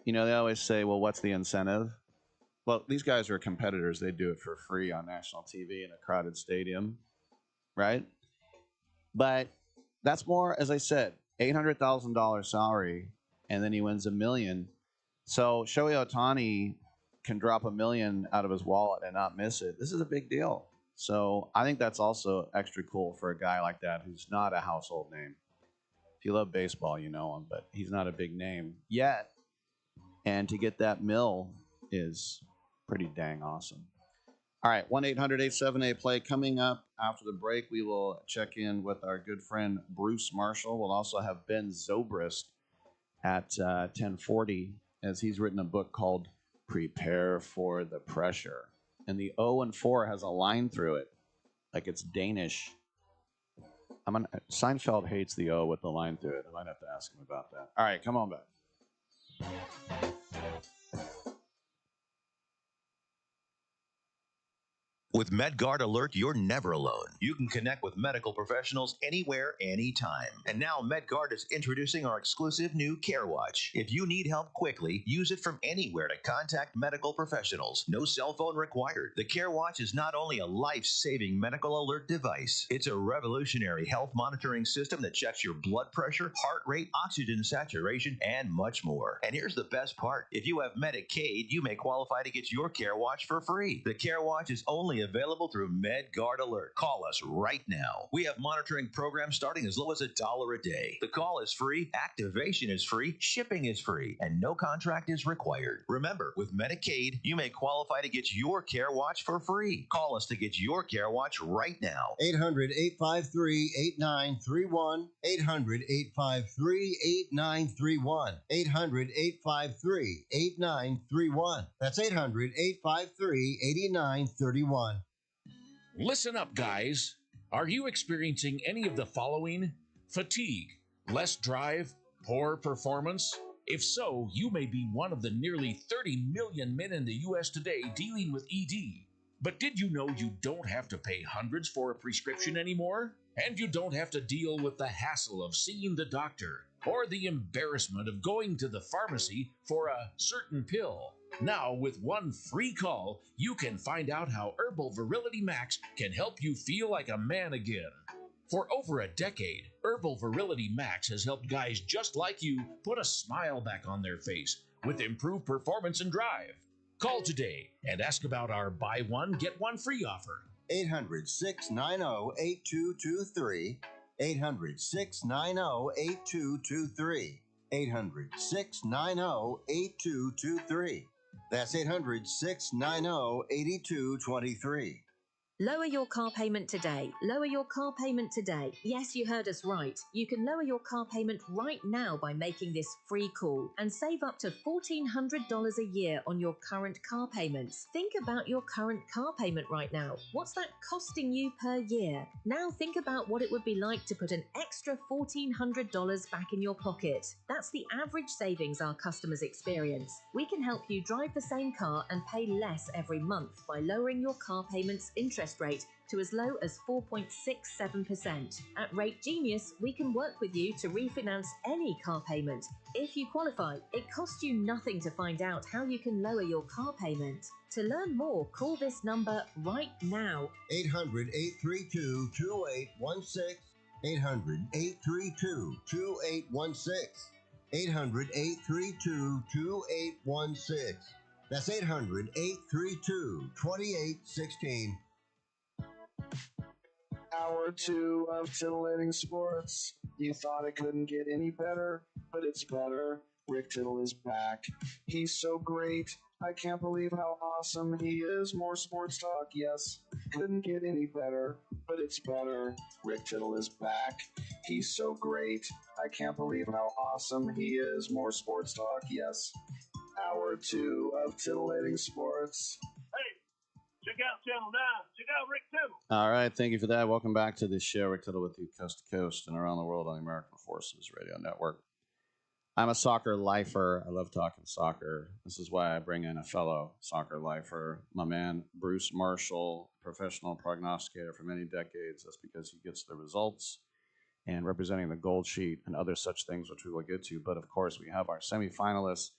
you know, they always say, well, what's the incentive? Well, these guys are competitors. They do it for free on national TV in a crowded stadium, right? But that's more, as I said, $800,000 salary, and then he wins $1 million. So Shohei Ohtani can drop $1 million out of his wallet and not miss it. This is a big deal. So I think that's also extra cool for a guy like that who's not a household name. If you love baseball, you know him, but he's not a big name yet. And to get that mill is pretty dang awesome. All right, 1-800-878-PLAY. Coming up after the break, we will check in with our good friend Bruce Marshall. We'll also have Ben Zobrist at 10:40, as he's written a book called Prepare for the Pressure. And the O and 4 has a line through it, like it's Danish. Seinfeld hates the O with the line through it. I might have to ask him about that. All right, come on back. With MedGuard Alert, you're never alone. You can connect with medical professionals anywhere, anytime. And now MedGuard is introducing our exclusive new Care Watch. If you need help quickly, use it from anywhere to contact medical professionals. No cell phone required. The Care Watch is not only a life-saving medical alert device, it's a revolutionary health monitoring system that checks your blood pressure, heart rate, oxygen saturation, and much more. And here's the best part. If you have Medicaid, you may qualify to get your Care Watch for free. The Care Watch is only available through MedGuard Alert. Call us right now. We have monitoring programs starting as low as $1 a day. The call is free, activation is free, shipping is free, and no contract is required. Remember, with Medicaid, you may qualify to get your Care Watch for free. Call us to get your Care Watch right now. 800-853-8931. 800-853-8931. 800-853-8931. That's 800-853-8931. Listen up, guys. Are you experiencing any of the following? Fatigue, less drive, poor performance? If so, you may be one of the nearly 30 million men in the U.S. today dealing with ED. But did you know you don't have to pay hundreds for a prescription anymore? And you don't have to deal with the hassle of seeing the doctor or the embarrassment of going to the pharmacy for a certain pill. Now, with one free call, you can find out how Herbal Virility Max can help you feel like a man again. For over a decade, Herbal Virility Max has helped guys just like you put a smile back on their face with improved performance and drive. Call today and ask about our buy one, get one free offer. 800-690-8223. 800-690-8223. 800-690-8223. That's 800-690-8223. Lower your car payment today. Lower your car payment today. Yes, you heard us right. You can lower your car payment right now by making this free call and save up to $1,400 a year on your current car payments. Think about your current car payment right now. What's that costing you per year? Now think about what it would be like to put an extra $1,400 back in your pocket. That's the average savings our customers experience. We can help you drive the same car and pay less every month by lowering your car payment's interest rate to as low as 4.67%. At Rate Genius, we can work with you to refinance any car payment. If you qualify, it costs you nothing to find out how you can lower your car payment. To learn more, call this number right now. 800-832-2816. 800-832-2816. 800-832-2816. That's 800-832-2816. Hour 2 of titillating sports. You thought it couldn't get any better, but it's better. Rick Tittle is back. He's so great. I can't believe how awesome he is. More sports talk, yes. Couldn't get any better, but it's better. Rick Tittle is back. He's so great. I can't believe how awesome he is. More sports talk, yes. Hour 2 of titillating sports. Check out Channel 9. Check out Rick Tittle. All right, thank you for that. Welcome back to the show. Rick Tittle with you coast to coast and around the world on the American Forces Radio Network. I'm a soccer lifer. I love talking soccer. This is why I bring in a fellow soccer lifer, my man Bruce Marshall, professional prognosticator for many decades. That's because he gets the results and representing the Gold Sheet and other such things, which we will get to. But of course, we have our semifinalists,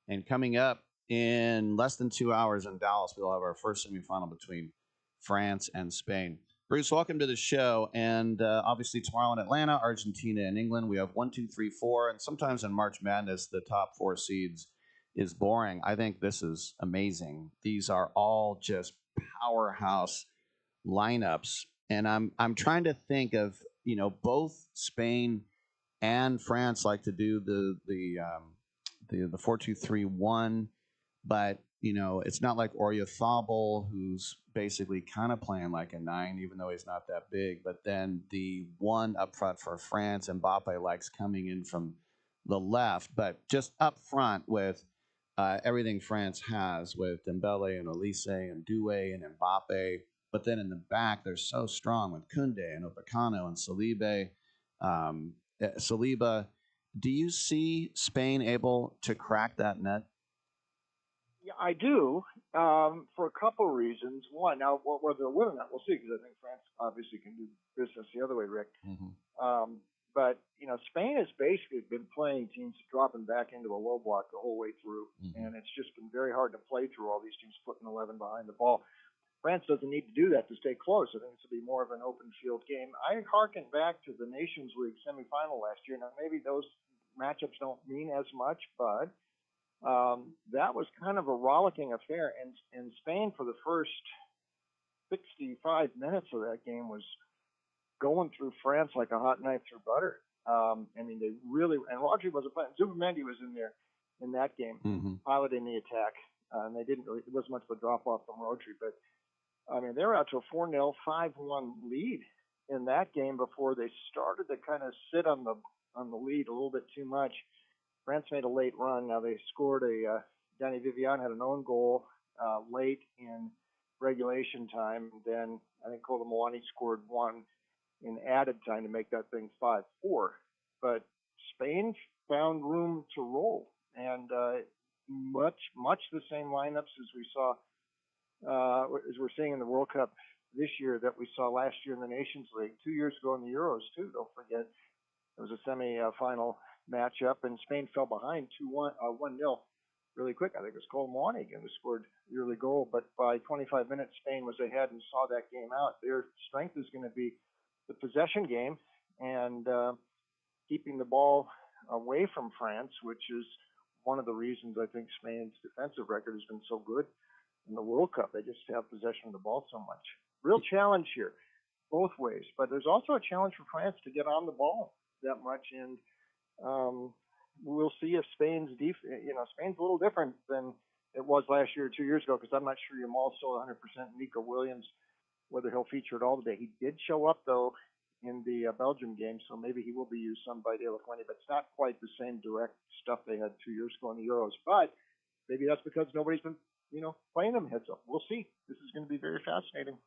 and coming up in less than 2 hours in Dallas, we'll have our first semifinal between France and Spain. Bruce, welcome to the show. And obviously tomorrow in Atlanta, Argentina and England, we have 1, 2, 3, 4. And sometimes in March Madness, the top 4 seeds is boring. I think this is amazing. These are all just powerhouse lineups. And I'm trying to think of, both Spain and France like to do the 4-2-3-1. But, it's not like Oyarzabal, who's basically kind of playing like a 9, even though he's not that big. But then the one up front for France, Mbappe likes coming in from the left. But just up front with everything France has with Dembele and Olise and Doué and Mbappe. But then in the back, they're so strong with Koundé and Upamecano and Saliba. Do you see Spain able to crack that net? Yeah, I do, for a couple of reasons. One, now whether they'll win or not, we'll see, because I think France obviously can do business the other way, Rick. But Spain has basically been playing teams dropping back into a low block the whole way through, and it's just been very hard to play through all these teams putting 11 behind the ball. France doesn't need to do that to stay close. I think this will be more of an open field game. I harken back to the Nations League semifinal last year. Now, maybe those matchups don't mean as much, but that was kind of a rollicking affair. And Spain, for the first 65 minutes of that game, was going through France like a hot knife through butter. They really, and Rodri wasn't playing. Zobrist was in there in that game, piloting the attack. And they didn't really, it wasn't much of a drop off from Rodri, but they were out to a 4-0, 5-1 lead in that game before they started to kind of sit on the lead a little bit too much. France made a late run. Now they scored Danny Vivian had an own goal late in regulation time. Then I think Colomboani scored one in added time to make that thing 5-4. But Spain found room to roll, and much the same lineups as we saw, as we're seeing in the World Cup this year that we saw last year in the Nations League, 2 years ago in the Euros too. Don't forget, it was a semi-final matchup, and Spain fell behind 1-0 really quick. I think it was Colomboani again who scored the early goal, but by 25 minutes, Spain was ahead and saw that game out. Their strength is going to be the possession game and keeping the ball away from France, which is one of the reasons I think Spain's defensive record has been so good in the World Cup. They just have possession of the ball so much. Real challenge here, both ways. But there's also a challenge for France to get on the ball that much, and we'll see if Spain's Spain's a little different than it was last year or 2 years ago, because I'm not sure Yamal's still 100%. Nico Williams, whether he'll feature at all today. He did show up, though, in the Belgium game, so maybe he will be used some by De La Fuente, but it's not quite the same direct stuff they had 2 years ago in the Euros. But maybe that's because nobody's been, playing them heads up. We'll see. This is going to be very fascinating.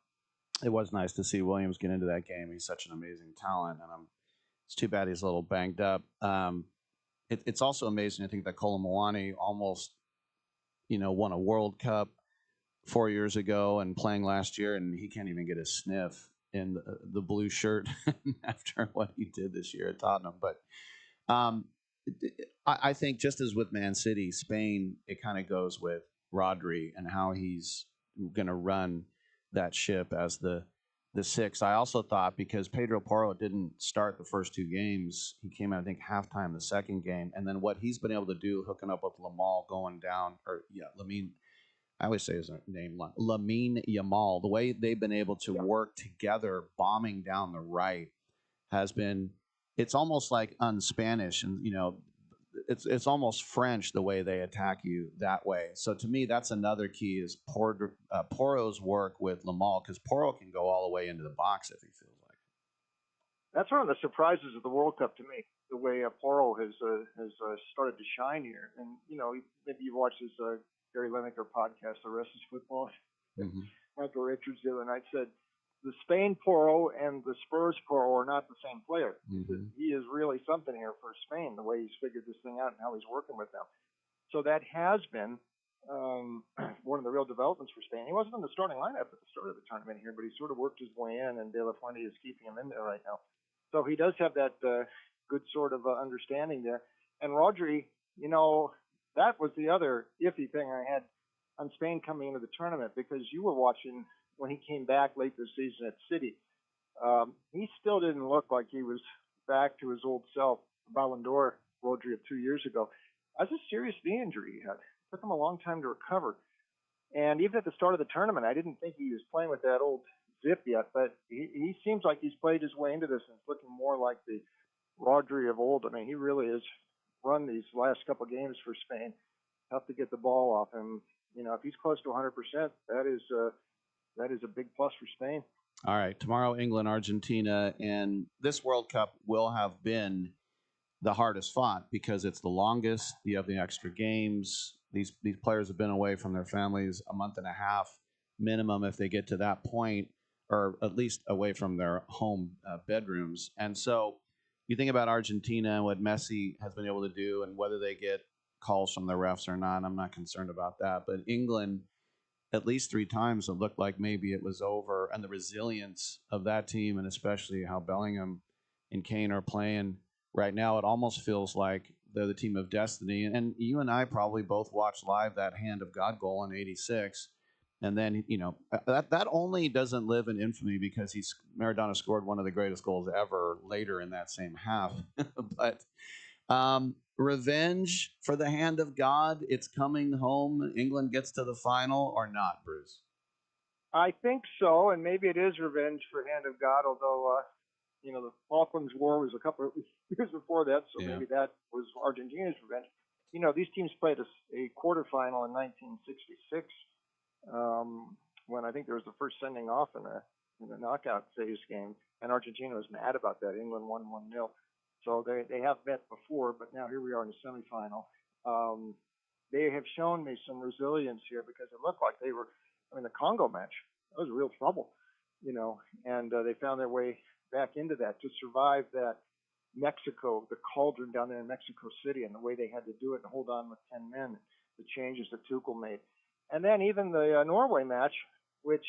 It was nice to see Williams get into that game. He's such an amazing talent, and it's too bad he's a little banged up. It's also amazing, I think, that Colomwani almost, won a World Cup 4 years ago and playing last year, and he can't even get a sniff in the blue shirt after what he did this year at Tottenham. But I think just as with Man City, Spain, it kind of goes with Rodri and how he's going to run that ship as the six. I also thought, because Pedro Porro didn't start the first two games, he came in, I think, halftime the second game, and then what he's been able to do, hooking up with Lamine going down, Lamine, I always say his name, Lamine Yamal, the way they've been able to work together, bombing down the right, has been, it's almost like un-Spanish, and, it's almost French the way they attack you that way. So to me, that's another key, is Porro's work with Lamine, because Porro can go all the way into the box if he feels like it. That's one of the surprises of the World Cup to me, the way Porro has started to shine here. And, maybe you've watched this Gary Lineker podcast, The Rest is Football. Mm-hmm. Michael Richards the other night said, the Spain Porro and the Spurs Porro are not the same player. Mm-hmm. He is really something here for Spain, the way he's figured this thing out and how he's working with them. So that has been one of the real developments for Spain. He wasn't in the starting lineup at the start of the tournament here, but he sort of worked his way in, and De La Fuente is keeping him in there right now. So he does have that good sort of understanding there. And Rodri, that was the other iffy thing I had on Spain coming into the tournament, because you were watching when he came back late this season at City. He still didn't look like he was back to his old self, Ballard Rodri of 2 years ago. That's a serious knee injury he had. It took him a long time to recover. And even at the start of the tournament, I didn't think he was playing with that old zip yet, but he seems like he's played his way into this and it's looking more like the Rodri of old. I mean, he really has run these last couple of games for Spain. Tough to get the ball off him. If he's close to 100%, that is a big plus for Spain. All right, tomorrow, England, Argentina, and this World Cup will have been the hardest fought because it's the longest. You have the extra games. These players have been away from their families a month and a half minimum if they get to that point, or at least away from their home bedrooms. And so you think about Argentina and what Messi has been able to do and whether they get calls from the refs or not. I'm not concerned about that. But England, at least 3 times, it looked like maybe it was over. And the resilience of that team, and especially how Bellingham and Kane are playing right now, it almost feels like they're the team of destiny. And you and I probably both watched live that Hand of God goal in '86. And then, that only doesn't live in infamy because Maradona scored one of the greatest goals ever later in that same half. But revenge for the Hand of God, it's coming home. England gets to the final or not, Bruce? I think so, and maybe it is revenge for Hand of God, although, the Falklands War was a couple of years before that, so maybe that was Argentina's revenge. These teams played a quarterfinal in 1966, when I think there was the first sending off in a knockout phase game, and Argentina was mad about that. England won 1-0. So they have met before, but now here we are in the semifinal. They have shown me some resilience here because it looked like the Congo match, that was real trouble, and they found their way back into that to survive that Mexico, the cauldron down there in Mexico City, and the way they had to do it and hold on with 10 men, the changes that Tuchel made. And then even the Norway match, which,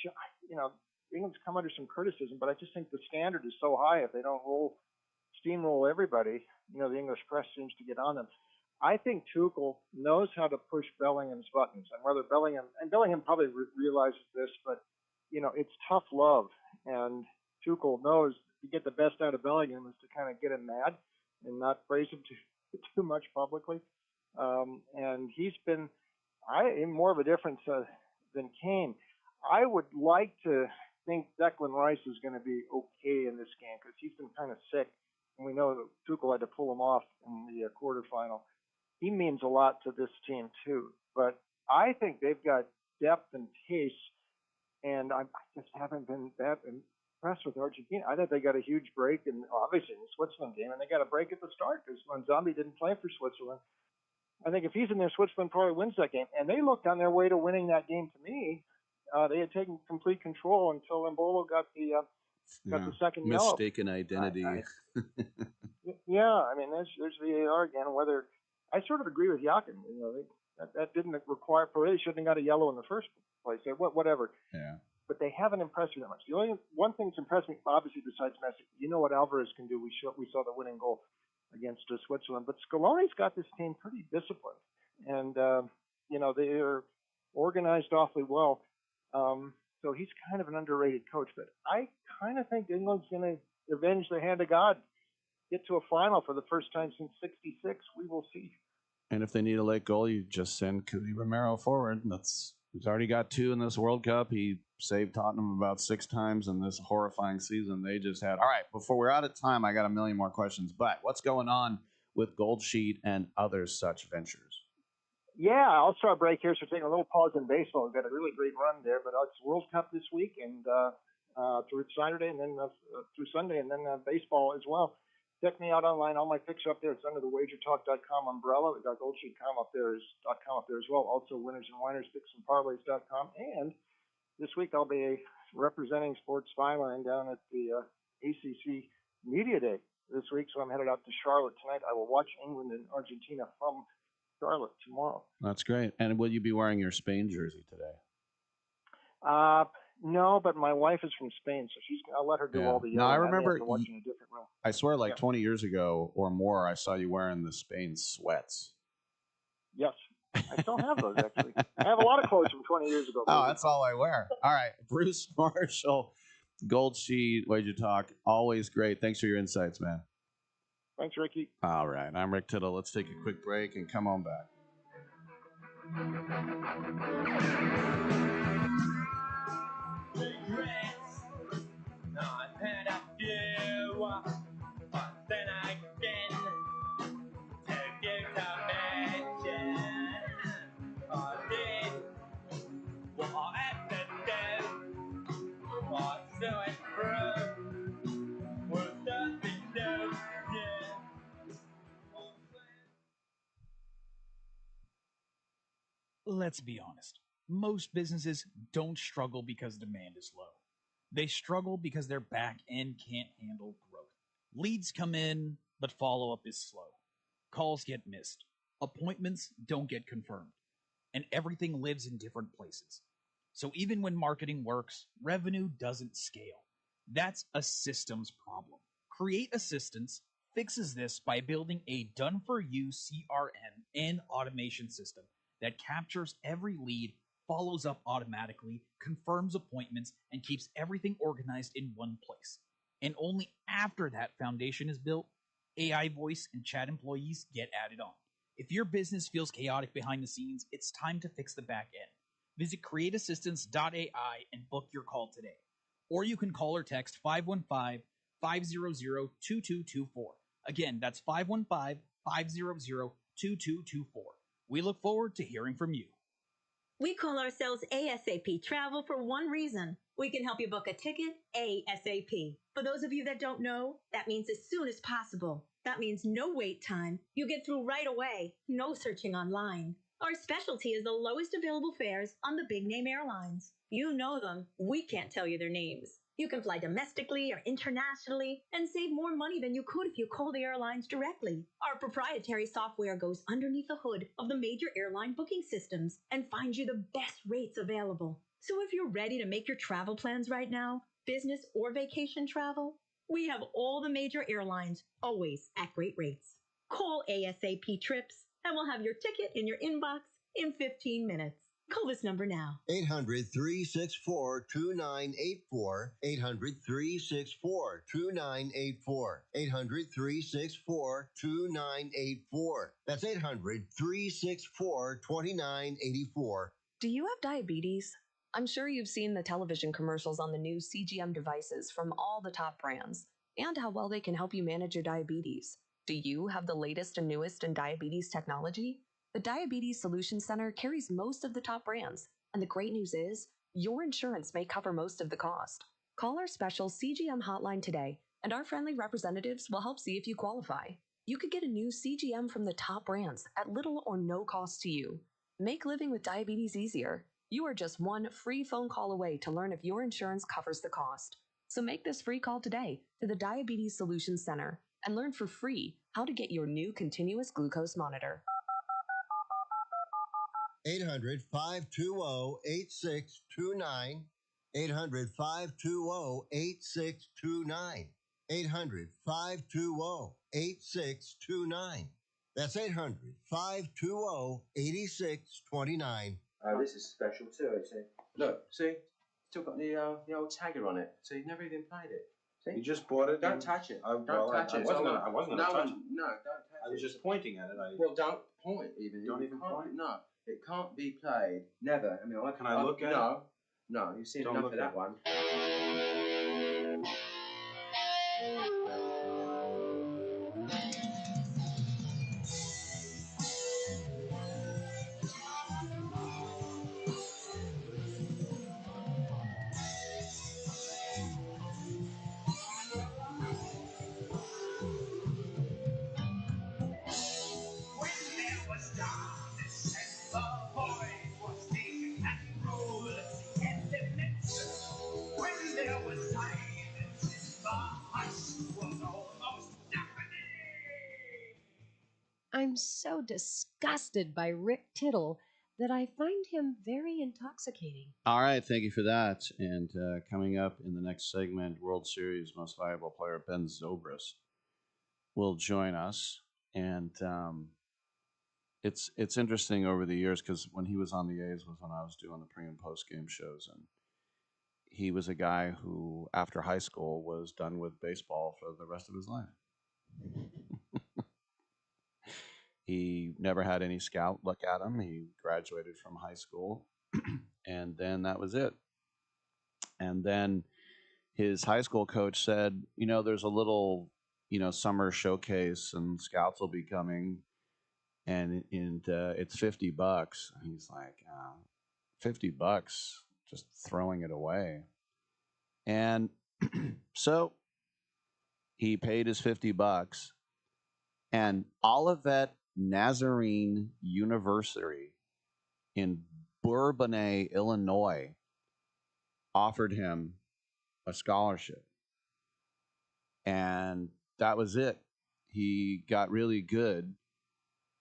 England's come under some criticism, but I just think the standard is so high if they don't steamroll everybody, the English press seems to get on them. I think Tuchel knows how to push Bellingham's buttons, and whether Bellingham probably realizes this, but, it's tough love, and Tuchel knows to get the best out of Bellingham is to kind of get him mad and not praise him too much publicly. And he's been more of a difference than Kane. I would like to think Declan Rice is going to be okay in this game because he's been kind of sick, and we know that Tuchel had to pull him off in the quarterfinal. He means a lot to this team too, but I think they've got depth and pace, and I just haven't been that impressed with Argentina. I think they got a huge break, and obviously in the Switzerland game, and they got a break at the start because Zombie didn't play for Switzerland. I think if he's in there, Switzerland probably wins that game. And they looked on their way to winning that game to me. They had taken complete control until Embolo got the second yellow. Mistaken identity. Yeah, I mean, there's VAR again. Whether I sort of agree with Yakin. You know, that didn't require. They shouldn't have got a yellow in the first place. Whatever. Yeah. But they haven't impressed me that much. The only one thing that's impressed me, obviously, besides Messi, you know what Alvarez can do. We saw the winning goal against Switzerland. But Scaloni's got this team pretty disciplined, and they are organized awfully well. So he's kind of an underrated coach. But I kind of think England's going to avenge the hand of God, get to a final for the first time since '66. We will see. And if they need a late goal, you just send Cudi Romero forward. He's already got 2 in this World Cup. He saved Tottenham about 6 times in this horrifying season they just had. All right, before we're out of time, I got a million more questions. But what's going on with Gold Sheet and other such ventures? Yeah, I'll start a break here. So taking a little pause in baseball. We've got a really great run there, but it's World Cup this week and through Saturday and then through Sunday, and then baseball as well. Check me out online. All my picks are up there. It's under the WagerTalk.com umbrella. We've got GoldSheet.com up there as well. Also Winners and Winers, PicksandParlays.com. And this week I'll be representing Sports Byline down at the ACC Media Day this week. So I'm headed out to Charlotte tonight. I will watch England and Argentina from Charlotte tomorrow. That's great. And will you be wearing your Spain jersey today? No, but my wife is from Spain, so I'll let her do all the yelling. No, I remember watching a different room. I swear 20 years ago or more, I saw you wearing the Spain sweats. Yes. I still have those, actually. I have a lot of clothes from 20 years ago. Oh, that's all I wear. All right. Bruce Marshall, Gold Sheet, Wager Talk. Always great. Thanks for your insights, man. Thanks, Ricky. All right. I'm Rick Tittle. Let's take a quick break and come on back. Regrets, I've had a few, but then again, to give to mention, I did what I had to do, I saw it through, was nothing new, yeah. Let's be honest. Most businesses don't struggle because demand is low. They struggle because their back end can't handle growth. Leads come in, but follow-up is slow. Calls get missed. Appointments don't get confirmed. And everything lives in different places. So even when marketing works, revenue doesn't scale. That's a systems problem. Create Assistance fixes this by building a done-for-you CRM and automation system that captures every lead, follows up automatically, confirms appointments, and keeps everything organized in one place. And only after that foundation is built, AI voice and chat employees get added on. If your business feels chaotic behind the scenes, it's time to fix the back end. Visit createassistance.ai and book your call today. Or you can call or text 515-500-2224. Again, that's 515-500-2224. We look forward to hearing from you. We call ourselves ASAP Travel for one reason. We can help you book a ticket ASAP. For those of you that don't know, that means as soon as possible. That means no wait time. You get through right away. No searching online. Our specialty is the lowest available fares on the big name airlines. You know them. We can't tell you their names. You can fly domestically or internationally and save more money than you could if you call the airlines directly. Our proprietary software goes underneath the hood of the major airline booking systems and finds you the best rates available. So if you're ready to make your travel plans right now, business or vacation travel, we have all the major airlines, always at great rates. Call ASAP Trips and we'll have your ticket in your inbox in 15 minutes. Call this number now. 800-364-2984. 800-364-2984. 800-364-2984. That's 800-364-2984. Do you have diabetes? I'm sure you've seen the television commercials on the new CGM devices from all the top brands and how well they can help you manage your diabetes. Do you have the latest and newest in diabetes technology? The Diabetes Solution Center carries most of the top brands, and the great news is your insurance may cover most of the cost. Call our special CGM hotline today, and our friendly representatives will help see if you qualify. You could get a new CGM from the top brands at little or no cost to you. Make living with diabetes easier. You are just one free phone call away to learn if your insurance covers the cost. So make this free call today to the Diabetes Solutions Center and learn for free how to get your new continuous glucose monitor. 800-520-8629. 800-520-8629. 800-520-8629. That's 800-520-8629. This is special too. See, look, see, still got the old tagger on it. So you've never even played it. See? You just bought it. Don't touch it. Don't touch it. I wasn't going to touch it. No, don't touch it. I was just pointing at it. Well, don't point even. Don't even point? No, it can't be played. Never. I mean, Can I look at it? No, you've seen Don't enough look of at that it. one. I'm so disgusted by Rick Tittle that I find him very intoxicating. All right, thank you for that. And coming up in the next segment, World Series most valuable player Ben Zobrist will join us. And it's interesting over the years because when he was on the A's was when I was doing the pre and post game shows, and he was a guy who after high school was done with baseball for the rest of his life. He never had any scout look at him. He graduated from high school, and then that was it. And then his high school coach said, there's a little, summer showcase, and scouts will be coming, and it's $50. And he's like, $50, just throwing it away. And so he paid his $50, and Olivet Nazarene University in Bourbonnais, Illinois, offered him a scholarship. And that was it. He got really good,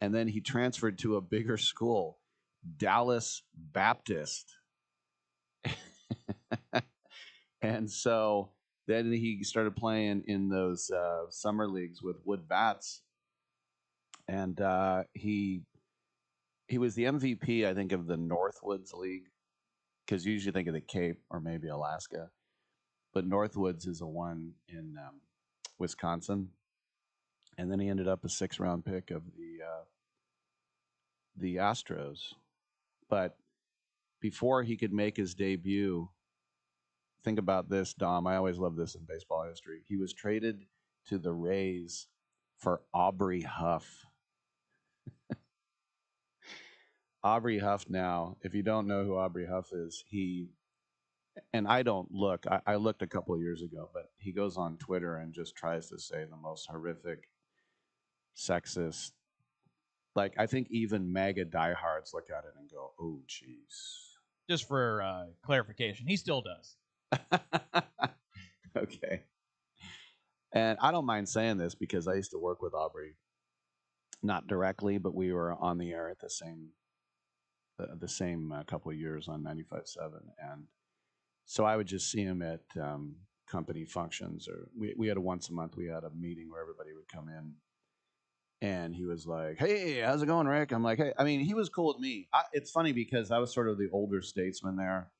and then he transferred to a bigger school, Dallas Baptist. And so then he started playing in those summer leagues with Wood Bats. And he was the MVP, I think, of the Northwoods League, because you usually think of the Cape or maybe Alaska. But Northwoods is a one in Wisconsin. And then he ended up a 6th-round pick of the Astros. But before he could make his debut, think about this, Dom. I always love this in baseball history. He was traded to the Rays for Aubrey Huff. Aubrey Huff now, if you don't know who Aubrey Huff is, and I don't look, I looked a couple of years ago, but he goes on Twitter and just tries to say the most horrific, sexist, like I think even MAGA diehards look at it and go, oh, jeez. Just for clarification, he still does. Okay. And I don't mind saying this because I used to work with Aubrey, not directly, but we were on the air at the same couple of years on 95.7, and so I would just see him at company functions, or we had a once a month we had a meeting where everybody would come in, And he was like, "Hey, how's it going, Rick?" I'm like, "Hey." I mean, he was cool with me. It's funny because I was sort of the older statesman there.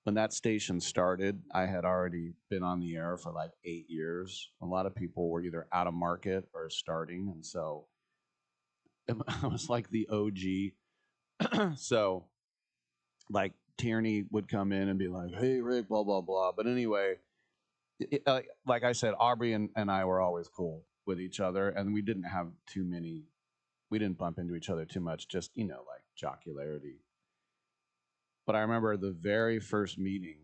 When that station started, I had already been on the air for like 8 years. A lot of people were either out of market or starting, and so I was like the OG. So, like Tierney would come in and be like, "Hey, Rick," blah blah blah. But anyway, like I said, Aubrey and I were always cool with each other, and we didn't have too many. We didn't bump into each other too much, just like jocularity. But I remember the very first meeting,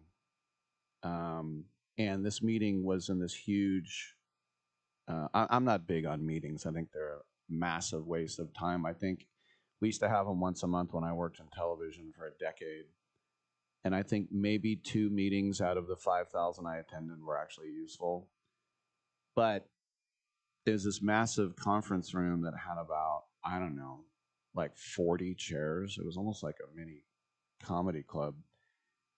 and this meeting was in this huge. I'm not big on meetings. I think they're a massive waste of time. I think we used to have them once a month when I worked in television for a decade. And I think maybe 2 meetings out of the 5,000 I attended were actually useful. But there's this massive conference room that had about, I don't know, like 40 chairs. It was almost like a mini comedy club.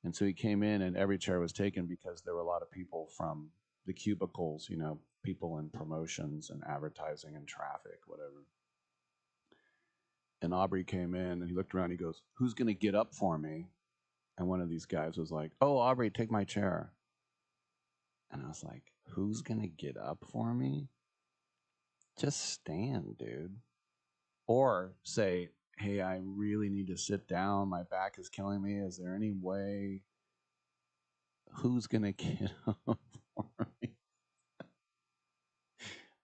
And so he came in and every chair was taken because there were a lot of people from the cubicles, people in promotions and advertising and traffic, whatever. And Aubrey came in and he looked around, he goes, "Who's going to get up for me?" And one of these guys was like, "Oh, Aubrey, take my chair." And I was like, "Who's going to get up for me?" Just stand, dude. Or say, "Hey, I really need to sit down. My back is killing me. Is there any way?" Who's going to get up for me?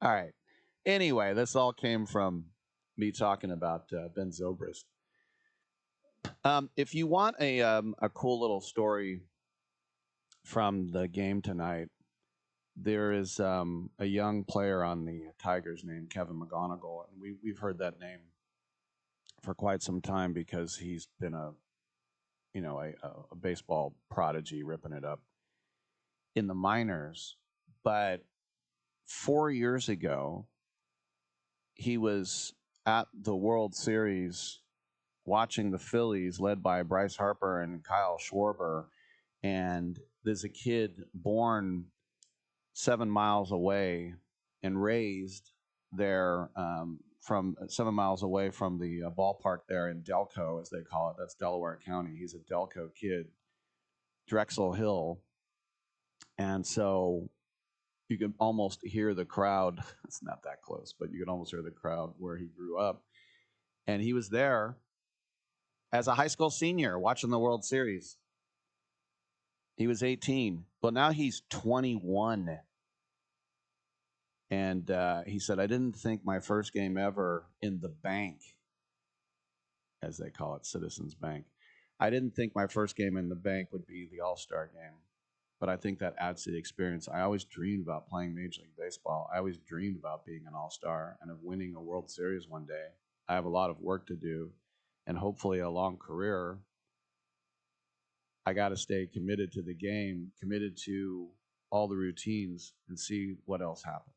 All right. Anyway, this all came from me talking about Ben Zobrist. If you want a cool little story from the game tonight, there is a young player on the Tigers named Kevin McGonigal, and we've heard that name for quite some time because he's been a baseball prodigy, ripping it up in the minors. But 4 years ago, he was at the World Series watching the Phillies, led by Bryce Harper and Kyle Schwarber, and there's a kid born 7 miles away and raised there from 7 miles away from the ballpark there in Delco, as they call it. That's Delaware County. He's a Delco kid, Drexel Hill. And so you can almost hear the crowd. It's not that close, but you can almost hear the crowd where he grew up. And he was there as a high school senior watching the World Series. He was 18, but now he's 21. And he said, "I didn't think my first game ever in the bank," as they call it, Citizens Bank. "I didn't think my first game in the bank would be the All-Star game, but I think that adds to the experience. I always dreamed about playing Major League Baseball. I always dreamed about being an All-Star and of winning a World Series one day. I have a lot of work to do and hopefully a long career. I got to stay committed to the game, committed to all the routines, and see what else happens."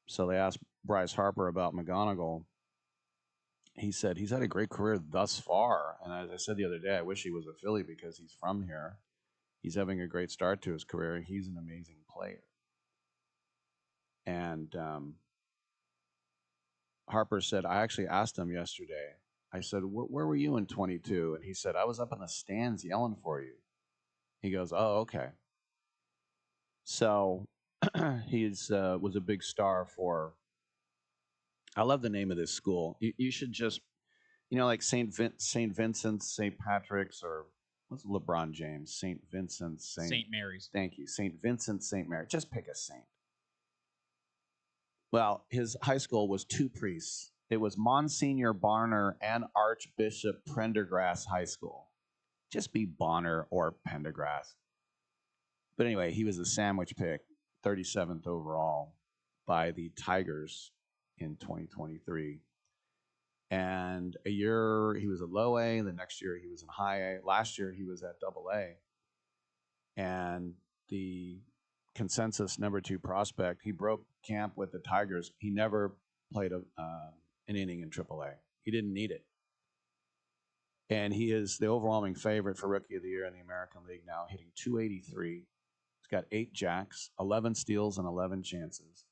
So they asked Bryce Harper about McGonigal. He said he's had a great career thus far. And as I said the other day, I wish he was a Philly because he's from here. He's having a great start to his career, and he's an amazing player. And Harper said, I actually asked him yesterday, I said, where were you in 22? And he said, I was up in the stands yelling for you. He goes, oh, okay. So he was a big star for, I love the name of this school. You should just, like St. Vincent's, St. Patrick's, or what's LeBron James? St. Vincent's, St. Mary's. Thank you. St. Vincent, St. Mary. Just pick a saint. Well, his high school was 2 priests. It was Monsignor Barner and Archbishop Prendergast High School. Just be Bonner or Pendergrass. But anyway, he was a sandwich pick, 37th overall by the Tigers in 2023. And a year he was a low A, the next year he was in high A. Last year he was at double A. And the consensus number 2 prospect, he broke camp with the Tigers. He never played an inning in AAA. He didn't need it. And he is the overwhelming favorite for Rookie of the Year in the American League now, hitting .283. He's got 8 jacks, 11 steals, and 11 chances.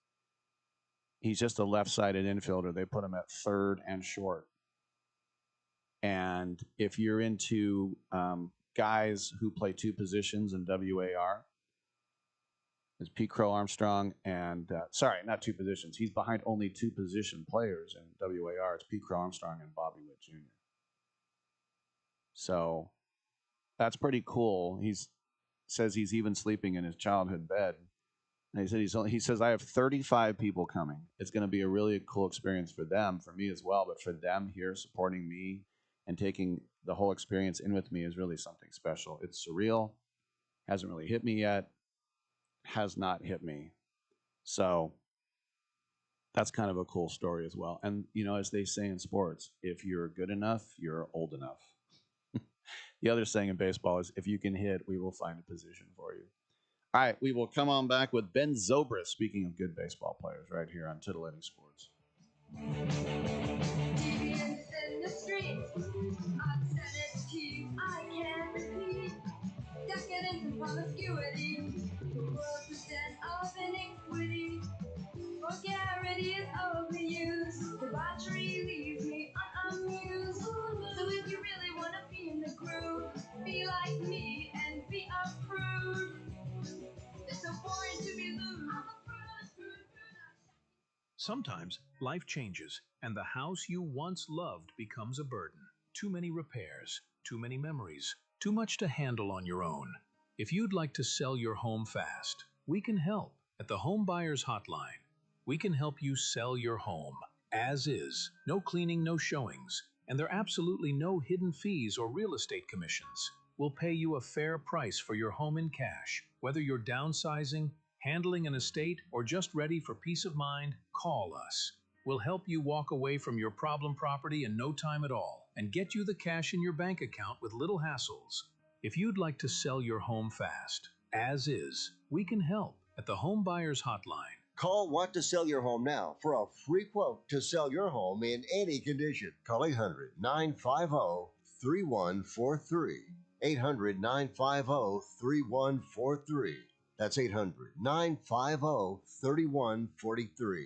He's just a left-sided infielder. They put him at third and short. And if you're into guys who play two positions in WAR, there's Pete Crow Armstrong and, sorry, not two positions. He's behind only two position players in WAR. It's Pete Crow Armstrong and Bobby Witt Jr. So that's pretty cool. He says he's even sleeping in his childhood bed. And he says, I have 35 people coming. It's going to be a really cool experience for them, for me as well, but for them here supporting me and taking the whole experience in with me is really something special. It's surreal. Hasn't really hit me yet. Has not hit me. So that's kind of a cool story as well. And, you know, as they say in sports, if you're good enough, you're old enough. The other saying in baseball is, if you can hit, we will find a position for you. All right, we will come on back with Ben Zobrist, speaking of good baseball players, right here on Titillating Sports. In the streets, I've said it to you, I can't repeat. Decadence and promiscuity, the world's instead of iniquity. Vulgarity is overused, debauchery leaves me unamused. So if you really want to be in the groove, be like me and be a prude. It's so boring to be loose. Sometimes life changes, and the house you once loved becomes a burden. Too many repairs, too many memories, too much to handle on your own. If you'd like to sell your home fast, we can help at the Home Buyers Hotline. We can help you sell your home as is, no cleaning, no showings, and there are absolutely no hidden fees or real estate commissions. We'll pay you a fair price for your home in cash. Whether you're downsizing, handling an estate, or just ready for peace of mind, call us. We'll help you walk away from your problem property in no time at all and get you the cash in your bank account with little hassles. If you'd like to sell your home fast, as is, we can help at the Home Buyers Hotline. Call Want to Sell Your Home now for a free quote to sell your home in any condition. Call 800-950-3143. 800-950-3143. That's 800-950-3143.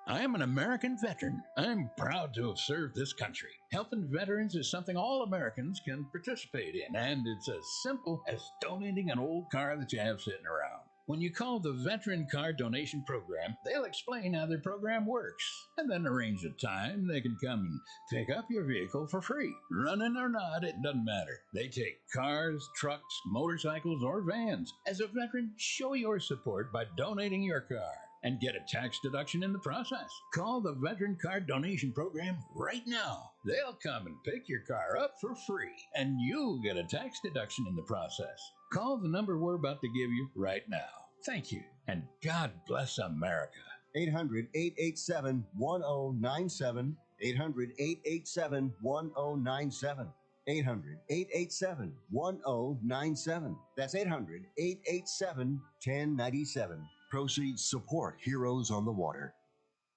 I am an American veteran. I'm proud to have served this country. Helping veterans is something all Americans can participate in, and it's as simple as donating an old car that you have sitting around. When you call the Veteran Car Donation Program, they'll explain how their program works, and then arrange a time they can come and pick up your vehicle for free. Running or not, it doesn't matter. They take cars, trucks, motorcycles, or vans. As a veteran, show your support by donating your car and get a tax deduction in the process. Call the Veteran Car Donation Program right now. They'll come and pick your car up for free, and you'll get a tax deduction in the process. Call the number we're about to give you right now. Thank you, and God bless America. 800-887-1097. 800-887-1097. 800-887-1097. That's 800-887-1097. Proceeds support Heroes on the Water.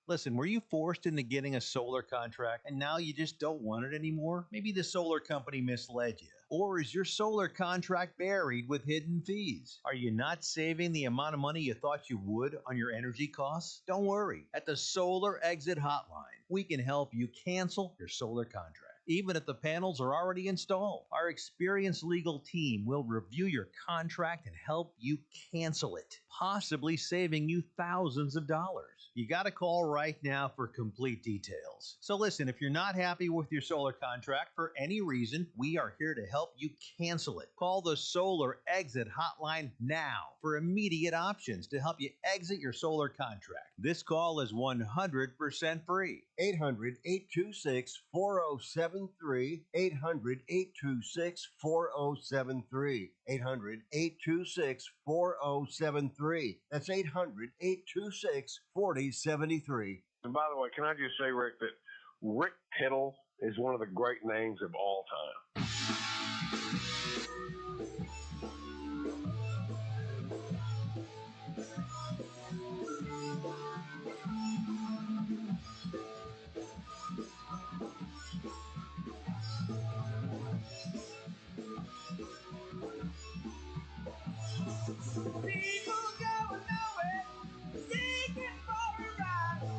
Listen, were you forced into getting a solar contract and now you just don't want it anymore? Maybe the solar company misled you. Or is your solar contract buried with hidden fees? Are you not saving the amount of money you thought you would on your energy costs? Don't worry. At the Solar Exit Hotline, we can help you cancel your solar contract. Even if the panels are already installed, our experienced legal team will review your contract and help you cancel it, possibly saving you thousands of dollars. You got to call right now for complete details. So listen, if you're not happy with your solar contract for any reason, we are here to help you cancel it. Call the Solar Exit Hotline now for immediate options to help you exit your solar contract. This call is 100% free. 800-826-4073. 800-826-4073. 800-826-4073. That's 800-826-4073. And by the way, can I just say, Rick, that Rick Tittle is one of the great names of all time. People go nowhere, seeking for a ride.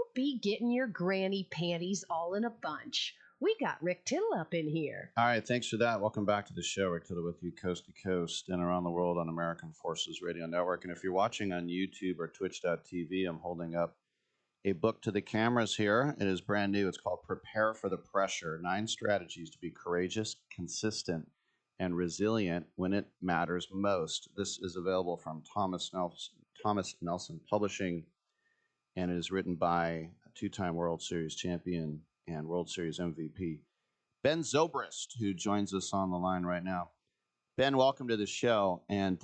Don't be getting your granny panties all in a bunch. We got Rick Tittle up in here. All right, thanks for that. Welcome back to the show. Rick Tittle with you coast to coast and around the world on American Forces Radio Network. And if you're watching on YouTube or twitch.tv, I'm holding up a book to the cameras here. It is brand new. It's called Prepare for the Pressure, 9 Strategies to be Courageous, Consistent, and Resilient when it matters most. This is available from Thomas Nelson Publishing, and it is written by a 2-time World Series champion and World Series MVP, Ben Zobrist, who joins us on the line right now. Ben, welcome to the show. And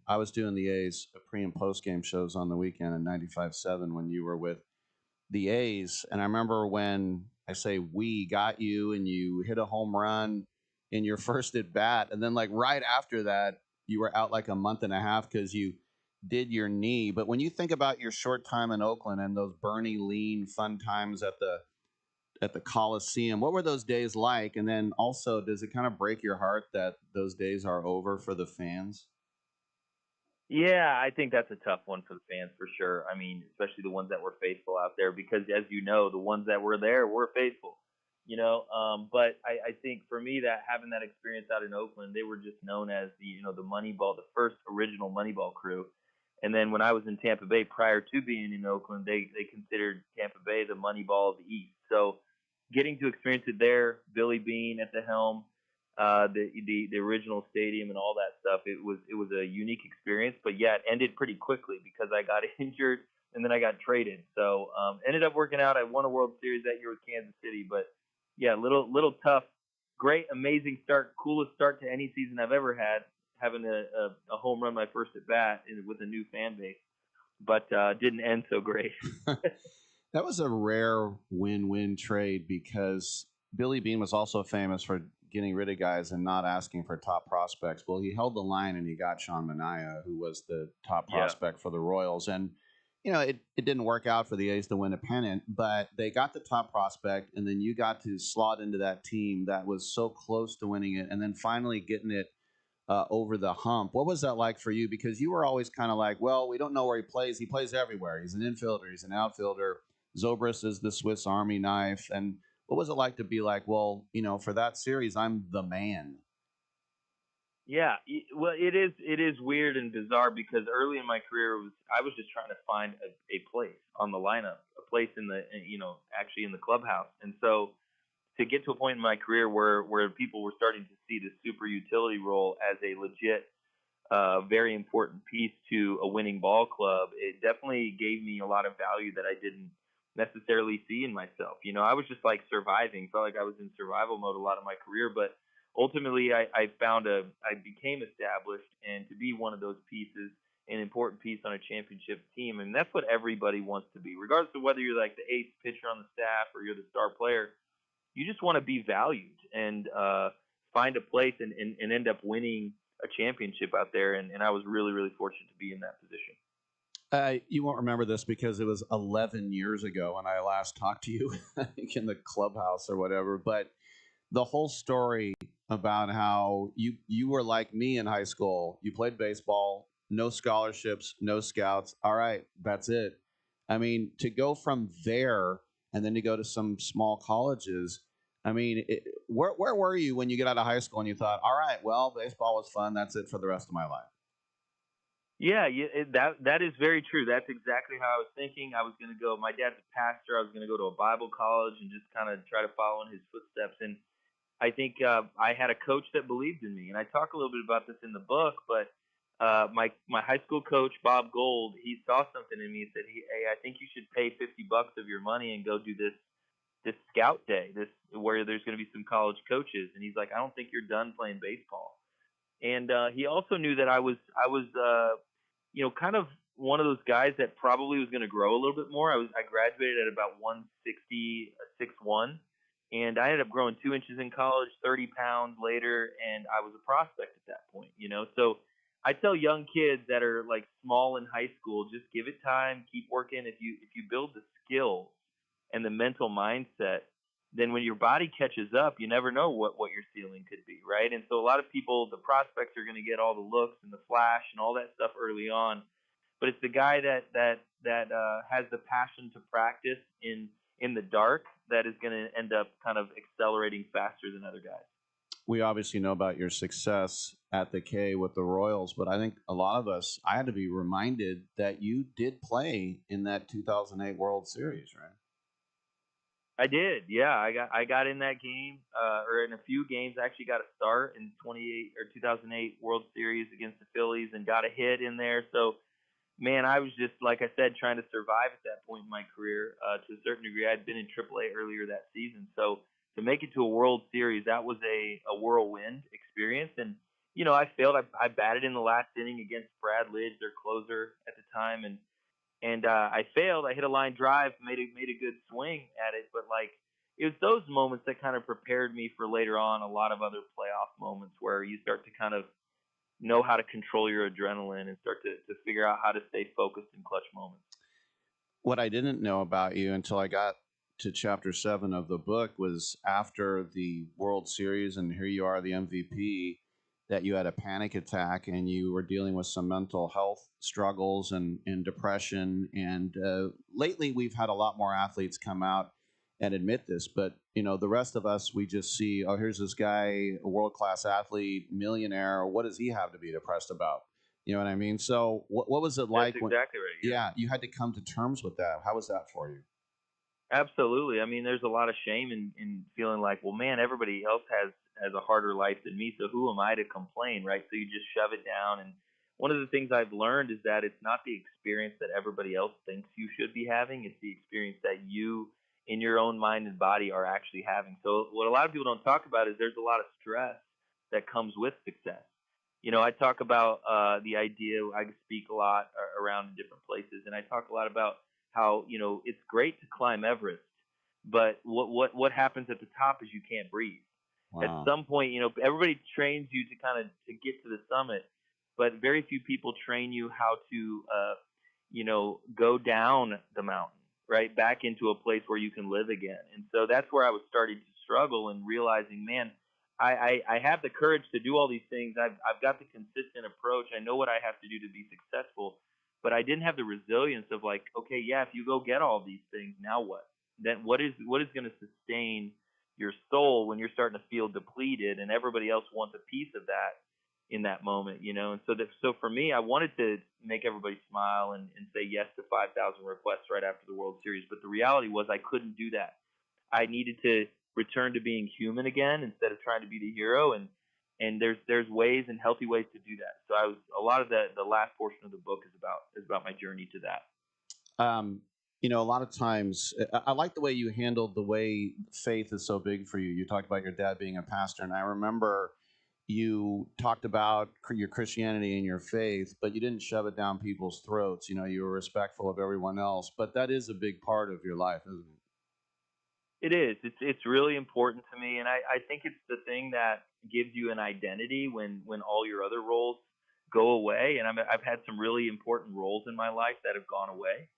I was doing the A's pre- and post-game shows on the weekend in 95.7 when you were with the A's. And I remember when I say we got you and you hit a home run in your first at-bat. And then, like, right after that, you were out like a month and a half because you did your knee. But when you think about your short time in Oakland and those Bernie lean fun times at the Coliseum, what were those days like? And then also, does it kind of break your heart that those days are over for the fans? Yeah, I think that's a tough one for the fans for sure. I mean, especially the ones that were faithful out there, because as you know, the ones that were there were faithful, but I think for me, that having that experience out in Oakland, they were just known as the Moneyball, the first original Moneyball crew. And then when I was in Tampa Bay prior to being in Oakland, they considered Tampa Bay the Moneyball of the East. So getting to experience it there, Billy Beane at the helm, the original stadium and all that stuff, it was a unique experience, but yeah, it ended pretty quickly because I got injured and then I got traded. So ended up working out. I won a World Series that year with Kansas City, but yeah, little tough. Great, amazing start, coolest start to any season I've ever had, having a home run my first at bat with a new fan base, but didn't end so great. That was a rare win-win trade because Billy Beane was also famous for getting rid of guys and not asking for top prospects. Well, he held the line and he got Sean Manaea, who was the top prospect for the Royals. And, it didn't work out for the A's to win a pennant, but they got the top prospect, and then you got to slot into that team that was so close to winning it and then finally getting it over the hump. What was that like for you? Because you were always kind of like, well, we don't know where he plays. He plays everywhere. He's an infielder. He's an outfielder. Zobrist is the Swiss Army knife. And what was it like to be like, well, for that series, I'm the man? Yeah, well, it is weird and bizarre because early in my career, I was just trying to find a place on the lineup, a place actually in the clubhouse. And so to get to a point in my career where people were starting to see the super utility role as a legit, very important piece to a winning ball club, it definitely gave me a lot of value that I didn't necessarily see in myself. I was just like surviving, felt like I was in survival mode a lot of my career, but ultimately I became established, and to be one of those pieces, an important piece on a championship team. And that's what everybody wants to be, regardless of whether you're like the eighth pitcher on the staff or you're the star player. You just want to be valued and find a place and end up winning a championship out there. And I was really, really fortunate to be in that position. You won't remember this because it was 11 years ago when I last talked to you, I think in the clubhouse or whatever. But the whole story about how you were like me in high school. You played baseball, no scholarships, no scouts. All right, that's it. I mean, to go from there and then to go to some small colleges. I mean, where were you when you get out of high school and you thought, all right, well, baseball was fun. That's it for the rest of my life? Yeah, that is very true. That's exactly how I was thinking. I was going to go. My dad's a pastor. I was going to go to a Bible college and just kind of try to follow in his footsteps. And I think I had a coach that believed in me. And I talk a little bit about this in the book, but my high school coach, Bob Gold, he saw something in me and said, hey, I think you should pay $50 of your money and go do this scout day, where there's going to be some college coaches. And he's like, I don't think you're done playing baseball. And he also knew that I was kind of one of those guys that probably was going to grow a little bit more. I graduated at about 160, 6'1", and I ended up growing 2 inches in college, 30 pounds later, and I was a prospect at that point, So I tell young kids that are like small in high school, just give it time, keep working. If you build the skills and the mental mindset, then when your body catches up, you never know what your ceiling could be, right? And so a lot of people, the prospects are going to get all the looks and the flash and all that stuff early on, but it's the guy that that has the passion to practice in the dark that is going to end up kind of accelerating faster than other guys. We obviously know about your success at the K with the Royals, but I think a lot of us, I had to be reminded that you did play in that 2008 World Series, right? I did, yeah. I got in that game, or in a few games. I actually got a start in 2008 World Series against the Phillies and got a hit in there. So, man, I was just, like I said, trying to survive at that point in my career. To a certain degree, I'd been in AAA earlier that season. So to make it to a World Series, that was a whirlwind experience. And, you know, I failed. I batted in the last inning against Brad Lidge, their closer at the time, and I failed. I hit a line drive, made a good swing at it, but like it was those moments that kind of prepared me for later on a lot of other playoff moments where you start to kind of know how to control your adrenaline and start to figure out how to stay focused in clutch moments. What I didn't know about you until I got to chapter 7 of the book was after the World Series, and here you are, the MVP, that you had a panic attack and you were dealing with some mental health struggles and depression. And lately we've had a lot more athletes come out and admit this, but you know, the rest of us, we just see, oh, here's this guy, a world-class athlete, millionaire. What does he have to be depressed about? You know what I mean? So what was it like? That's exactly right. Yeah, you had to come to terms with that. How was that for you? Absolutely. I mean, there's a lot of shame in feeling like, well, man, everybody else has a harder life than me, so who am I to complain, right? So you just shove it down. And one of the things I've learned is that it's not the experience that everybody else thinks you should be having. It's the experience that you, in your own mind and body, are actually having. So what a lot of people don't talk about is there's a lot of stress that comes with success. You know, I talk about the idea, I speak a lot around in different places, and I talk a lot about how, you know, it's great to climb Everest, but what happens at the top is you can't breathe. Wow. At some point, you know, everybody trains you to kind of to get to the summit, but very few people train you how to, you know, go down the mountain, right, back into a place where you can live again. And so that's where I was starting to struggle and realizing, man, I have the courage to do all these things. I've got the consistent approach. I know what I have to do to be successful, but I didn't have the resilience of like, okay, yeah, if you go get all these things, now what? Then what is going to sustain your soul when you're starting to feel depleted and everybody else wants a piece of that in that moment, you know? And so for me, I wanted to make everybody smile and say yes to 5,000 requests right after the World Series. But the reality was I couldn't do that. I needed to return to being human again instead of trying to be the hero. And there's ways and healthy ways to do that. So a lot of the last portion of the book is about my journey to that. You know, a lot of times, I like the way you handled the way faith is so big for you. You talked about your dad being a pastor, and I remember you talked about your Christianity and your faith, but you didn't shove it down people's throats. You know, you were respectful of everyone else, but that is a big part of your life, isn't it? It is. It's really important to me, and I think it's the thing that gives you an identity when all your other roles go away. And I've had some really important roles in my life that have gone away.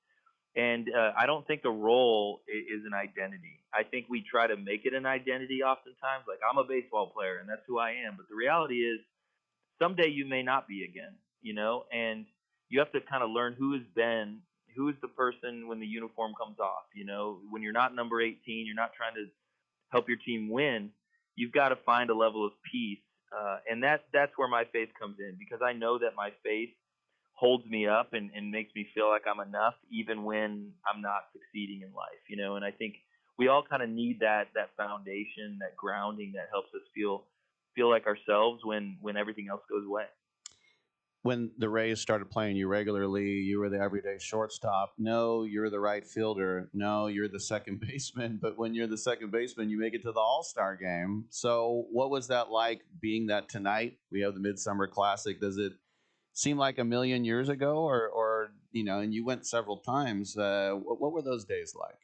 And I don't think a role is an identity. I think we try to make it an identity oftentimes, like I'm a baseball player and that's who I am. But the reality is someday you may not be again, you know, and you have to kind of learn who is the person when the uniform comes off, you know, when you're not number 18, you're not trying to help your team win. You've got to find a level of peace. And that's where my faith comes in, because I know that my faith holds me up and makes me feel like I'm enough even when I'm not succeeding in life, you know. And I think we all kind of need that foundation, that grounding that helps us feel like ourselves when everything else goes away. When the Rays started playing you regularly, you were the everyday shortstop. No, you're the right fielder. No, you're the second baseman. But when you're the second baseman, you make it to the All-Star game. So what was that like, being that tonight we have the Midsummer Classic? Does it seem like a million years ago, or you know, and you went several times? What were those days like?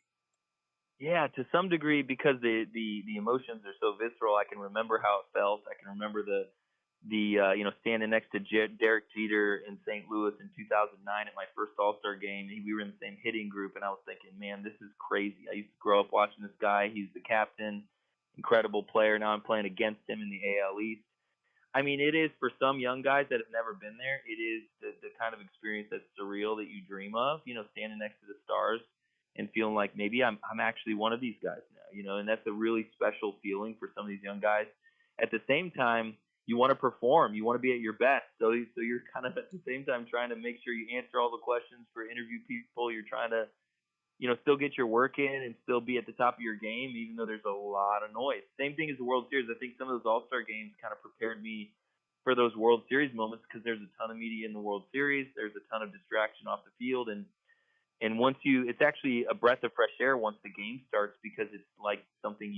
Yeah, to some degree, because the emotions are so visceral. I can remember how it felt. I can remember the you know, standing next to Derek Jeter in St. Louis in 2009 at my first All-Star game. We were in the same hitting group, and I was thinking, man, this is crazy. I used to grow up watching this guy. He's the captain, incredible player. Now I'm playing against him in the AL East. I mean, it is for some young guys that have never been there. It is the kind of experience that's surreal that you dream of. Standing next to the stars and feeling like maybe I'm actually one of these guys now. And that's a really special feeling for some of these young guys. At the same time, you want to perform. You want to be at your best. So you're kind of at the same time trying to make sure you answer all the questions for interview people. You're trying to still get your work in and still be at the top of your game, even though there's a lot of noise. Same thing as the World Series. I think some of those All-Star games kind of prepared me for those World Series moments because there's a ton of media in the World Series. There's a ton of distraction off the field. And once it's actually a breath of fresh air once the game starts because it's like something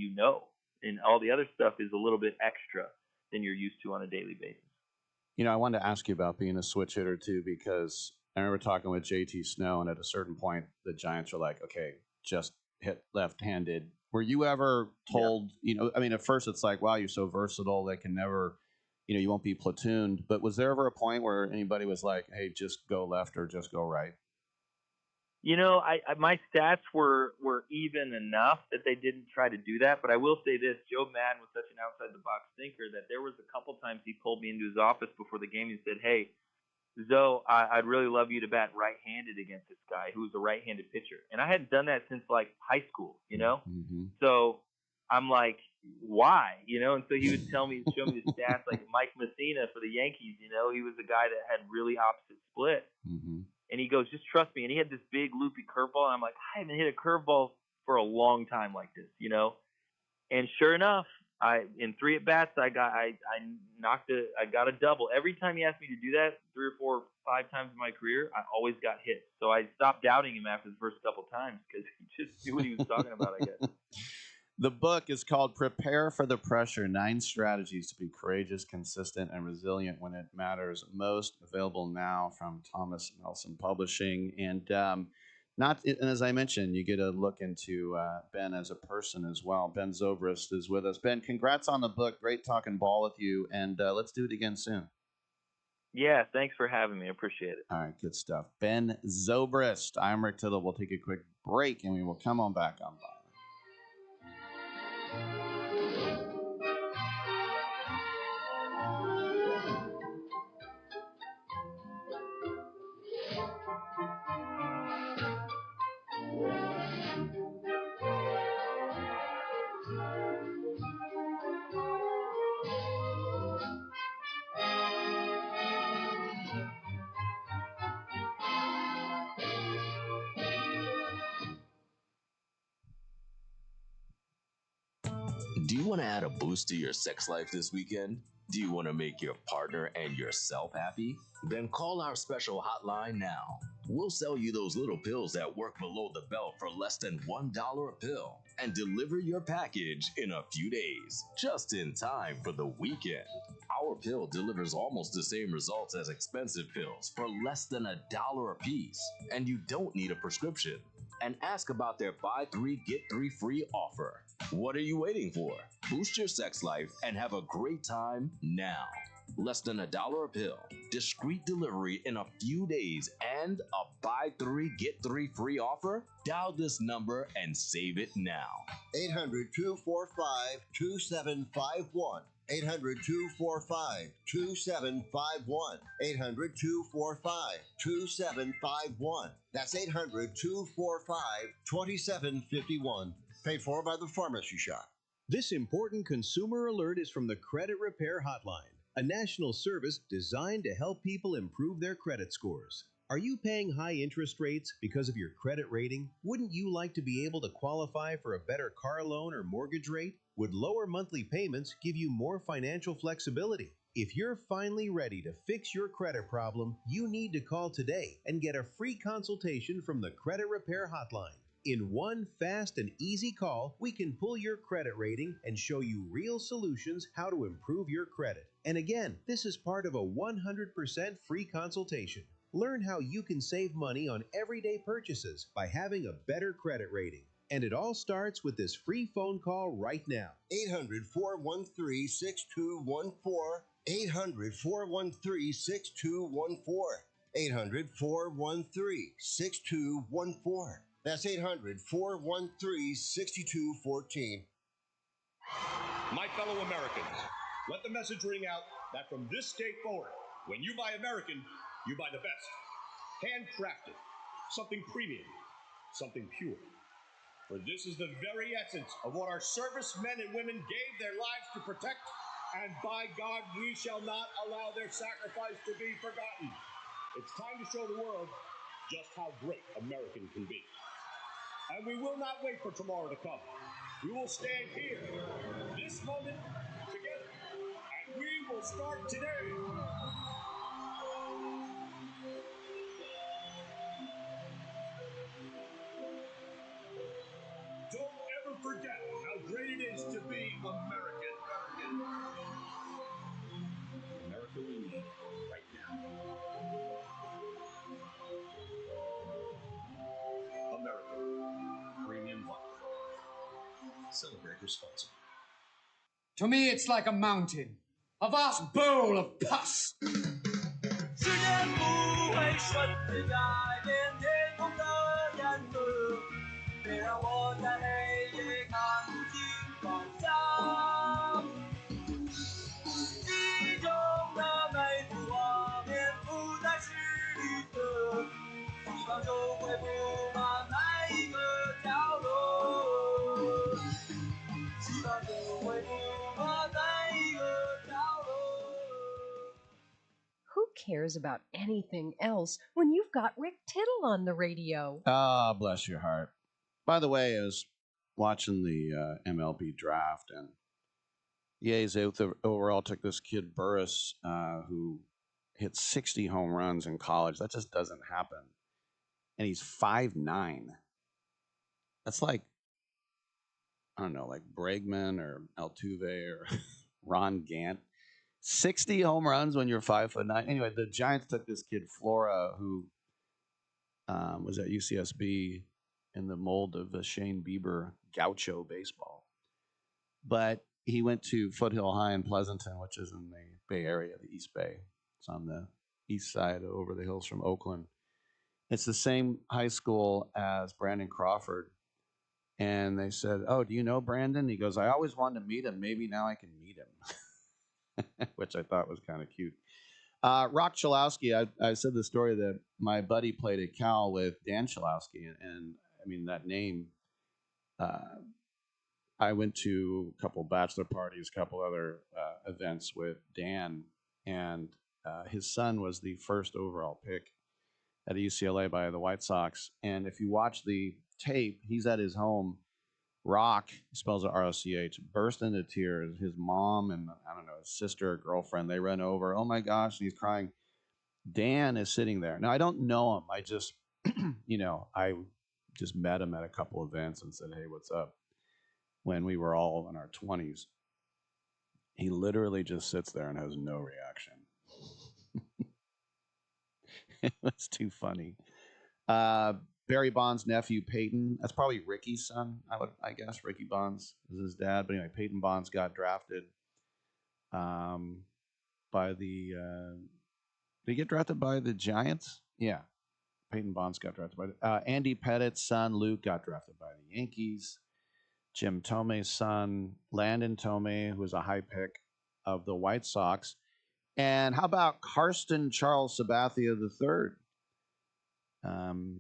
and all the other stuff is a little bit extra than you're used to on a daily basis. I wanted to ask you about being a switch hitter too, because I remember talking with JT Snow, and at a certain point, the Giants were like, okay, just hit left-handed. Were you ever told, at first it's like, wow, you're so versatile, they can never, you won't be platooned. But was there ever a point where anybody was like, hey, just go left or just go right? My stats were even enough that they didn't try to do that. But I will say this, Joe Madden was such an outside-the-box thinker that there was a couple times he pulled me into his office before the game and said, hey, Zoe, I'd really love you to bat right-handed against this guy who's a right-handed pitcher. And I hadn't done that since, high school, Mm-hmm. So I'm like, why? And so he would show me the stats, like Mike Messina for the Yankees, he was a guy that had really opposite split. Mm-hmm. And he goes, just trust me. And he had this big loopy curveball. And I'm like, I haven't hit a curveball for a long time like this, And sure enough, in 3 at bats, I got a double. Every time he asked me to do that, 3 or 4 or 5 times in my career, I always got hit. So I stopped doubting him after the first couple times because he just knew what he was talking about, I guess. The book is called Prepare for the Pressure, 9 Strategies to be Courageous, Consistent, and Resilient When It Matters Most. Available now from Thomas Nelson Publishing. And as I mentioned, you get a look into Ben as a person as well. Ben Zobrist is with us. Ben, congrats on the book. Great talking ball with you. And let's do it again soon. Yeah, thanks for having me. I appreciate it. All right, good stuff. Ben Zobrist. I'm Rick Tittle. We'll take a quick break, and we will come on back on Ballard. Do you want to add a boost to your sex life this weekend? Do you want to make your partner and yourself happy? Then call our special hotline now. We'll sell you those little pills that work below the belt for less than $1 a pill and deliver your package in a few days, just in time for the weekend. Our pill delivers almost the same results as expensive pills for less than $1 a piece, and you don't need a prescription. And ask about their buy 3 get 3 free offer. What are you waiting for? Boost your sex life and have a great time now. Less than $1 a pill, discreet delivery in a few days, and a buy 3 get 3 free offer? Dial this number and save it now. 800-245-2751. 800-245-2751. 800-245-2751. That's 800-245-2751. Paid for by the Pharmacy Shop. This important consumer alert is from the Credit Repair Hotline, a national service designed to help people improve their credit scores. Are you paying high interest rates because of your credit rating? Wouldn't you like to be able to qualify for a better car loan or mortgage rate? Would lower monthly payments give you more financial flexibility? If you're finally ready to fix your credit problem, you need to call today and get a free consultation from the Credit Repair Hotline. In one fast and easy call, we can pull your credit rating and show you real solutions how to improve your credit. And again, this is part of a 100% free consultation. Learn how you can save money on everyday purchases by having a better credit rating. And it all starts with this free phone call right now. 800-413-6214. 800-413-6214. 800-413-6214. That's 800-413-6214. My fellow Americans, let the message ring out. that from this day forward, when you buy American, you buy the best. Handcrafted, something premium, something pure. For this is the very essence of what our servicemen and women gave their lives to protect, and by God, we shall not allow their sacrifice to be forgotten. It's time to show the world just how great American can be. And we will not wait for tomorrow to come. We will stand here, this moment, together, and we will start today. Don't ever forget how great it is to be American. America we need right now. America. Premium vodka. Celebrate responsibly. To me, it's like a mountain, a vast bowl of pus. 时间不会瞬间改变天空的颜色，别让我在黑夜看不清方向。记忆中的每幅画面不再是绿色，希望就会布满每一个角落，希望就会布满每一个角落。 Who cares about anything else when you've got Rick Tittle on the radio? Ah, bless your heart. By the way, I was watching the MLB draft, and the A's overall took this kid Burris, who hit 60 home runs in college. That just doesn't happen. And he's 5'9". That's like, I don't know, like Bregman or Altuve or Ron Gant. 60 home runs when you're 5'9". Anyway, the Giants took this kid Flora, who was at UCSB in the mold of the Shane Bieber Gaucho baseball. But he went to Foothill High in Pleasanton, which is in the Bay Area, the East Bay. It's on the east side over the hills from Oakland. It's the same high school as Brandon Crawford. And they said, "Oh, do you know Brandon?" He goes, "I always wanted to meet him. Maybe now I can meet him." Which I thought was kind of cute. Rock Chalowski, I said the story that my buddy played at Cal with Dan Chalowski, and I mean, that name, I went to a couple bachelor parties, a couple other events with Dan, and his son was the first overall pick at UCLA by the White Sox. And if you watch the tape, he's at his home. Rock, spells it R-O-C-H, burst into tears. His mom and, I don't know, his sister or girlfriend, they run over. Oh, my gosh, and he's crying. Dan is sitting there. Now, I don't know him. I just, I just met him at a couple events and said, "Hey, what's up?" When we were all in our 20s. He literally just sits there and has no reaction. It was too funny. Barry Bonds' nephew, Peyton. That's probably Ricky's son, I guess. Ricky Bonds is his dad. But anyway, Peyton Bonds got drafted by the... did he get drafted by the Giants? Yeah. Peyton Bonds got drafted by... Andy Pettit's son, Luke, got drafted by the Yankees. Jim Tome's son, Landon Tome, who was a high pick of the White Sox. And how about Karsten Charles Sabathia III?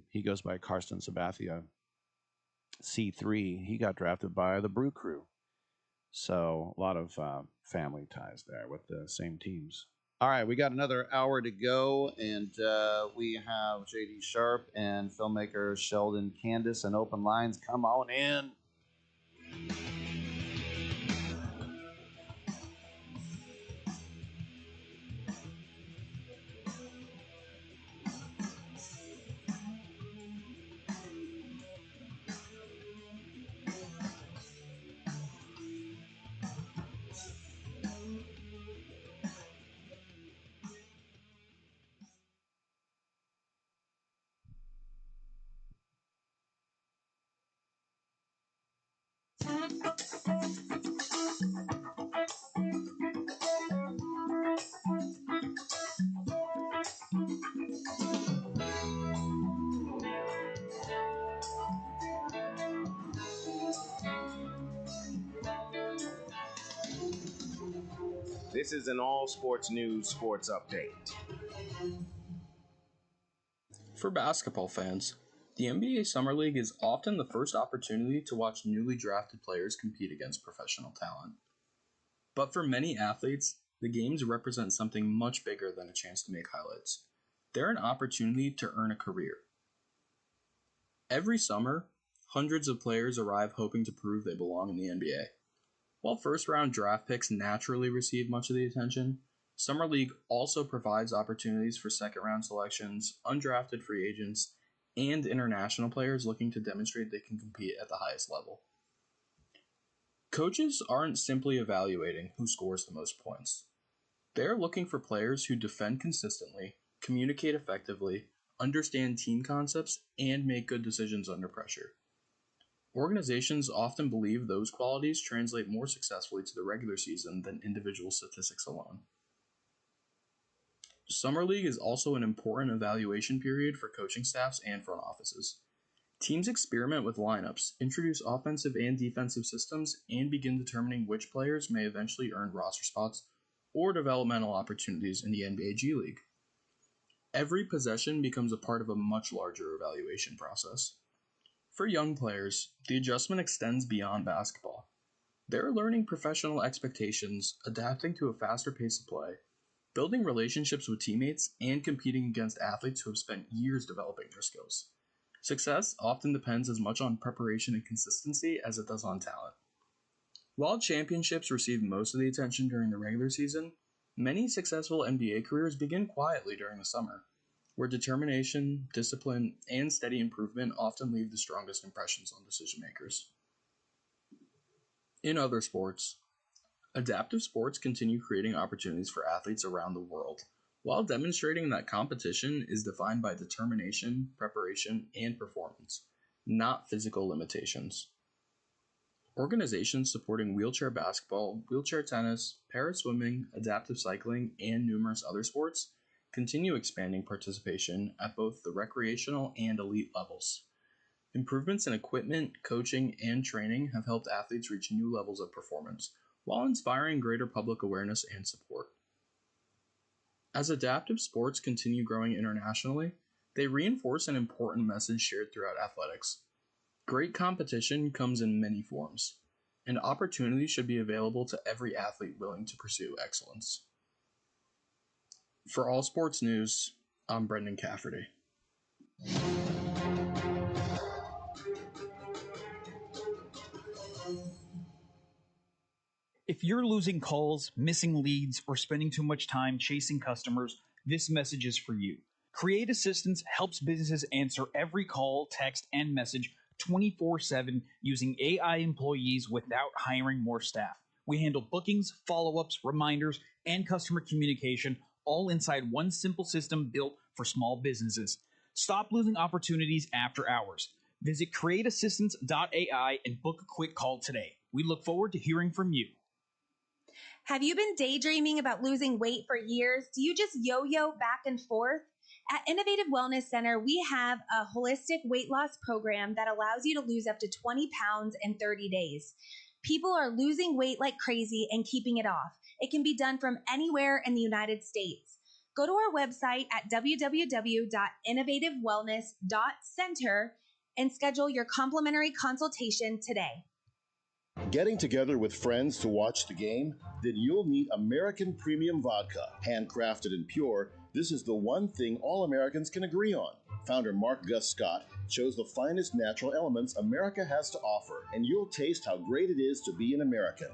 He goes by Karsten Sabathia C3. He got drafted by the Brew Crew. So a lot of family ties there with the same teams. All right, we got another hour to go, and we have J.D. Sharp and filmmaker Sheldon Candis and Open Lines. Come on in. This is an all sports news sports update. For basketball fans, the NBA Summer League is often the first opportunity to watch newly drafted players compete against professional talent. But for many athletes, the games represent something much bigger than a chance to make highlights. They're an opportunity to earn a career. Every summer, hundreds of players arrive hoping to prove they belong in the NBA. While first-round draft picks naturally receive much of the attention, Summer League also provides opportunities for second-round selections, undrafted free agents, and international players looking to demonstrate they can compete at the highest level. Coaches aren't simply evaluating who scores the most points. They're looking for players who defend consistently, communicate effectively, understand team concepts, and make good decisions under pressure. Organizations often believe those qualities translate more successfully to the regular season than individual statistics alone. Summer League is also an important evaluation period for coaching staffs and front offices. Teams experiment with lineups, introduce offensive and defensive systems, and begin determining which players may eventually earn roster spots or developmental opportunities in the NBA G League. Every possession becomes a part of a much larger evaluation process. For young players, the adjustment extends beyond basketball. They're learning professional expectations, adapting to a faster pace of play, building relationships with teammates, and competing against athletes who have spent years developing their skills. Success often depends as much on preparation and consistency as it does on talent. While championships receive most of the attention during the regular season, many successful NBA careers begin quietly during the summer, where determination, discipline, and steady improvement often leave the strongest impressions on decision makers. In other sports, adaptive sports continue creating opportunities for athletes around the world, while demonstrating that competition is defined by determination, preparation, and performance, not physical limitations. Organizations supporting wheelchair basketball, wheelchair tennis, para swimming, adaptive cycling, and numerous other sports continue expanding participation at both the recreational and elite levels. Improvements in equipment, coaching, and training have helped athletes reach new levels of performance, while inspiring greater public awareness and support. As adaptive sports continue growing internationally, they reinforce an important message shared throughout athletics. Great competition comes in many forms, and opportunities should be available to every athlete willing to pursue excellence. For All Sports News, I'm Brendan Cafferty. If you're losing calls, missing leads, or spending too much time chasing customers, this message is for you. Create Assistance helps businesses answer every call, text, and message 24/7 using AI employees without hiring more staff. We handle bookings, follow-ups, reminders, and customer communication all inside one simple system built for small businesses. Stop losing opportunities after hours. Visit createassistance.ai and book a quick call today. We look forward to hearing from you. Have you been daydreaming about losing weight for years? Do you just yo-yo back and forth? At Innovative Wellness Center, we have a holistic weight loss program that allows you to lose up to 20 pounds in 30 days. People are losing weight like crazy and keeping it off. It can be done from anywhere in the United States. Go to our website at www.innovativewellness.center and schedule your complimentary consultation today. Getting together with friends to watch the game? Then you'll need American Premium Vodka. Handcrafted and pure, this is the one thing all Americans can agree on. Founder Mark Gus Scott chose the finest natural elements America has to offer, and you'll taste how great it is to be an American.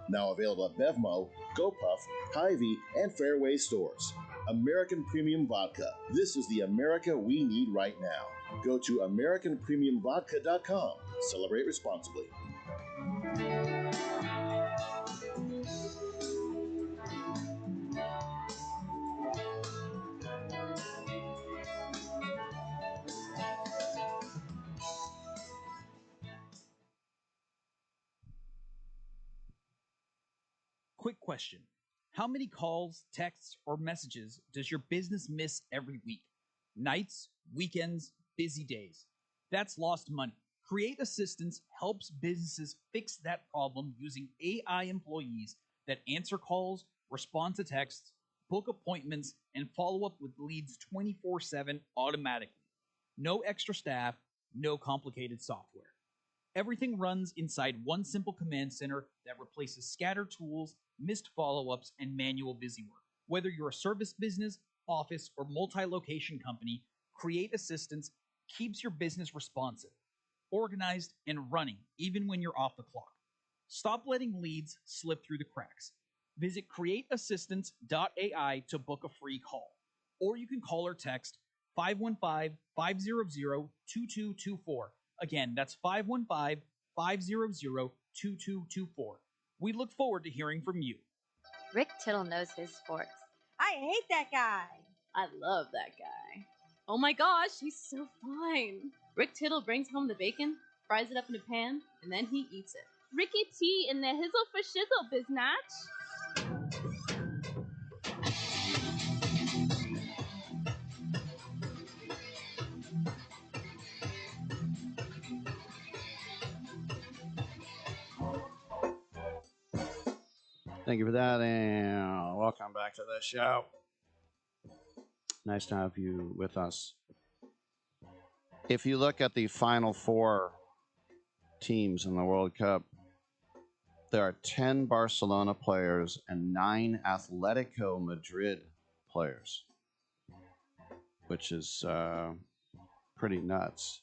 Now available at Bevmo, GoPuff, Hy-Vee, and Fairway stores. American Premium Vodka. This is the America we need right now. Go to AmericanPremiumVodka.com. Celebrate responsibly. Quick question. How many calls, texts, or messages does your business miss every week? Nights, weekends, busy days. That's lost money. Create Assistance helps businesses fix that problem using AI employees that answer calls, respond to texts, book appointments, and follow up with leads 24/7 automatically. No extra staff, no complicated software. Everything runs inside one simple command center that replaces scattered tools, missed follow-ups, and manual busy work. Whether you're a service business, office, or multi-location company, Create Assistance keeps your business responsive, organized, and running even when you're off the clock. Stop letting leads slip through the cracks. Visit createassistance.ai to book a free call, or you can call or text 515-500-2224. Again, that's 515-500-2224. We look forward to hearing from you. Rick Tittle knows his sports. I hate that guy. I love that guy. Oh my gosh, he's so fine. Rick Tittle brings home the bacon, fries it up in a pan, and then he eats it. Ricky T in the hizzle for shizzle, biznatch. Thank you for that, and welcome back to the show. Nice to have you with us. If you look at the final four teams in the World Cup, there are 10 Barcelona players and 9 Atletico Madrid players, which is pretty nuts.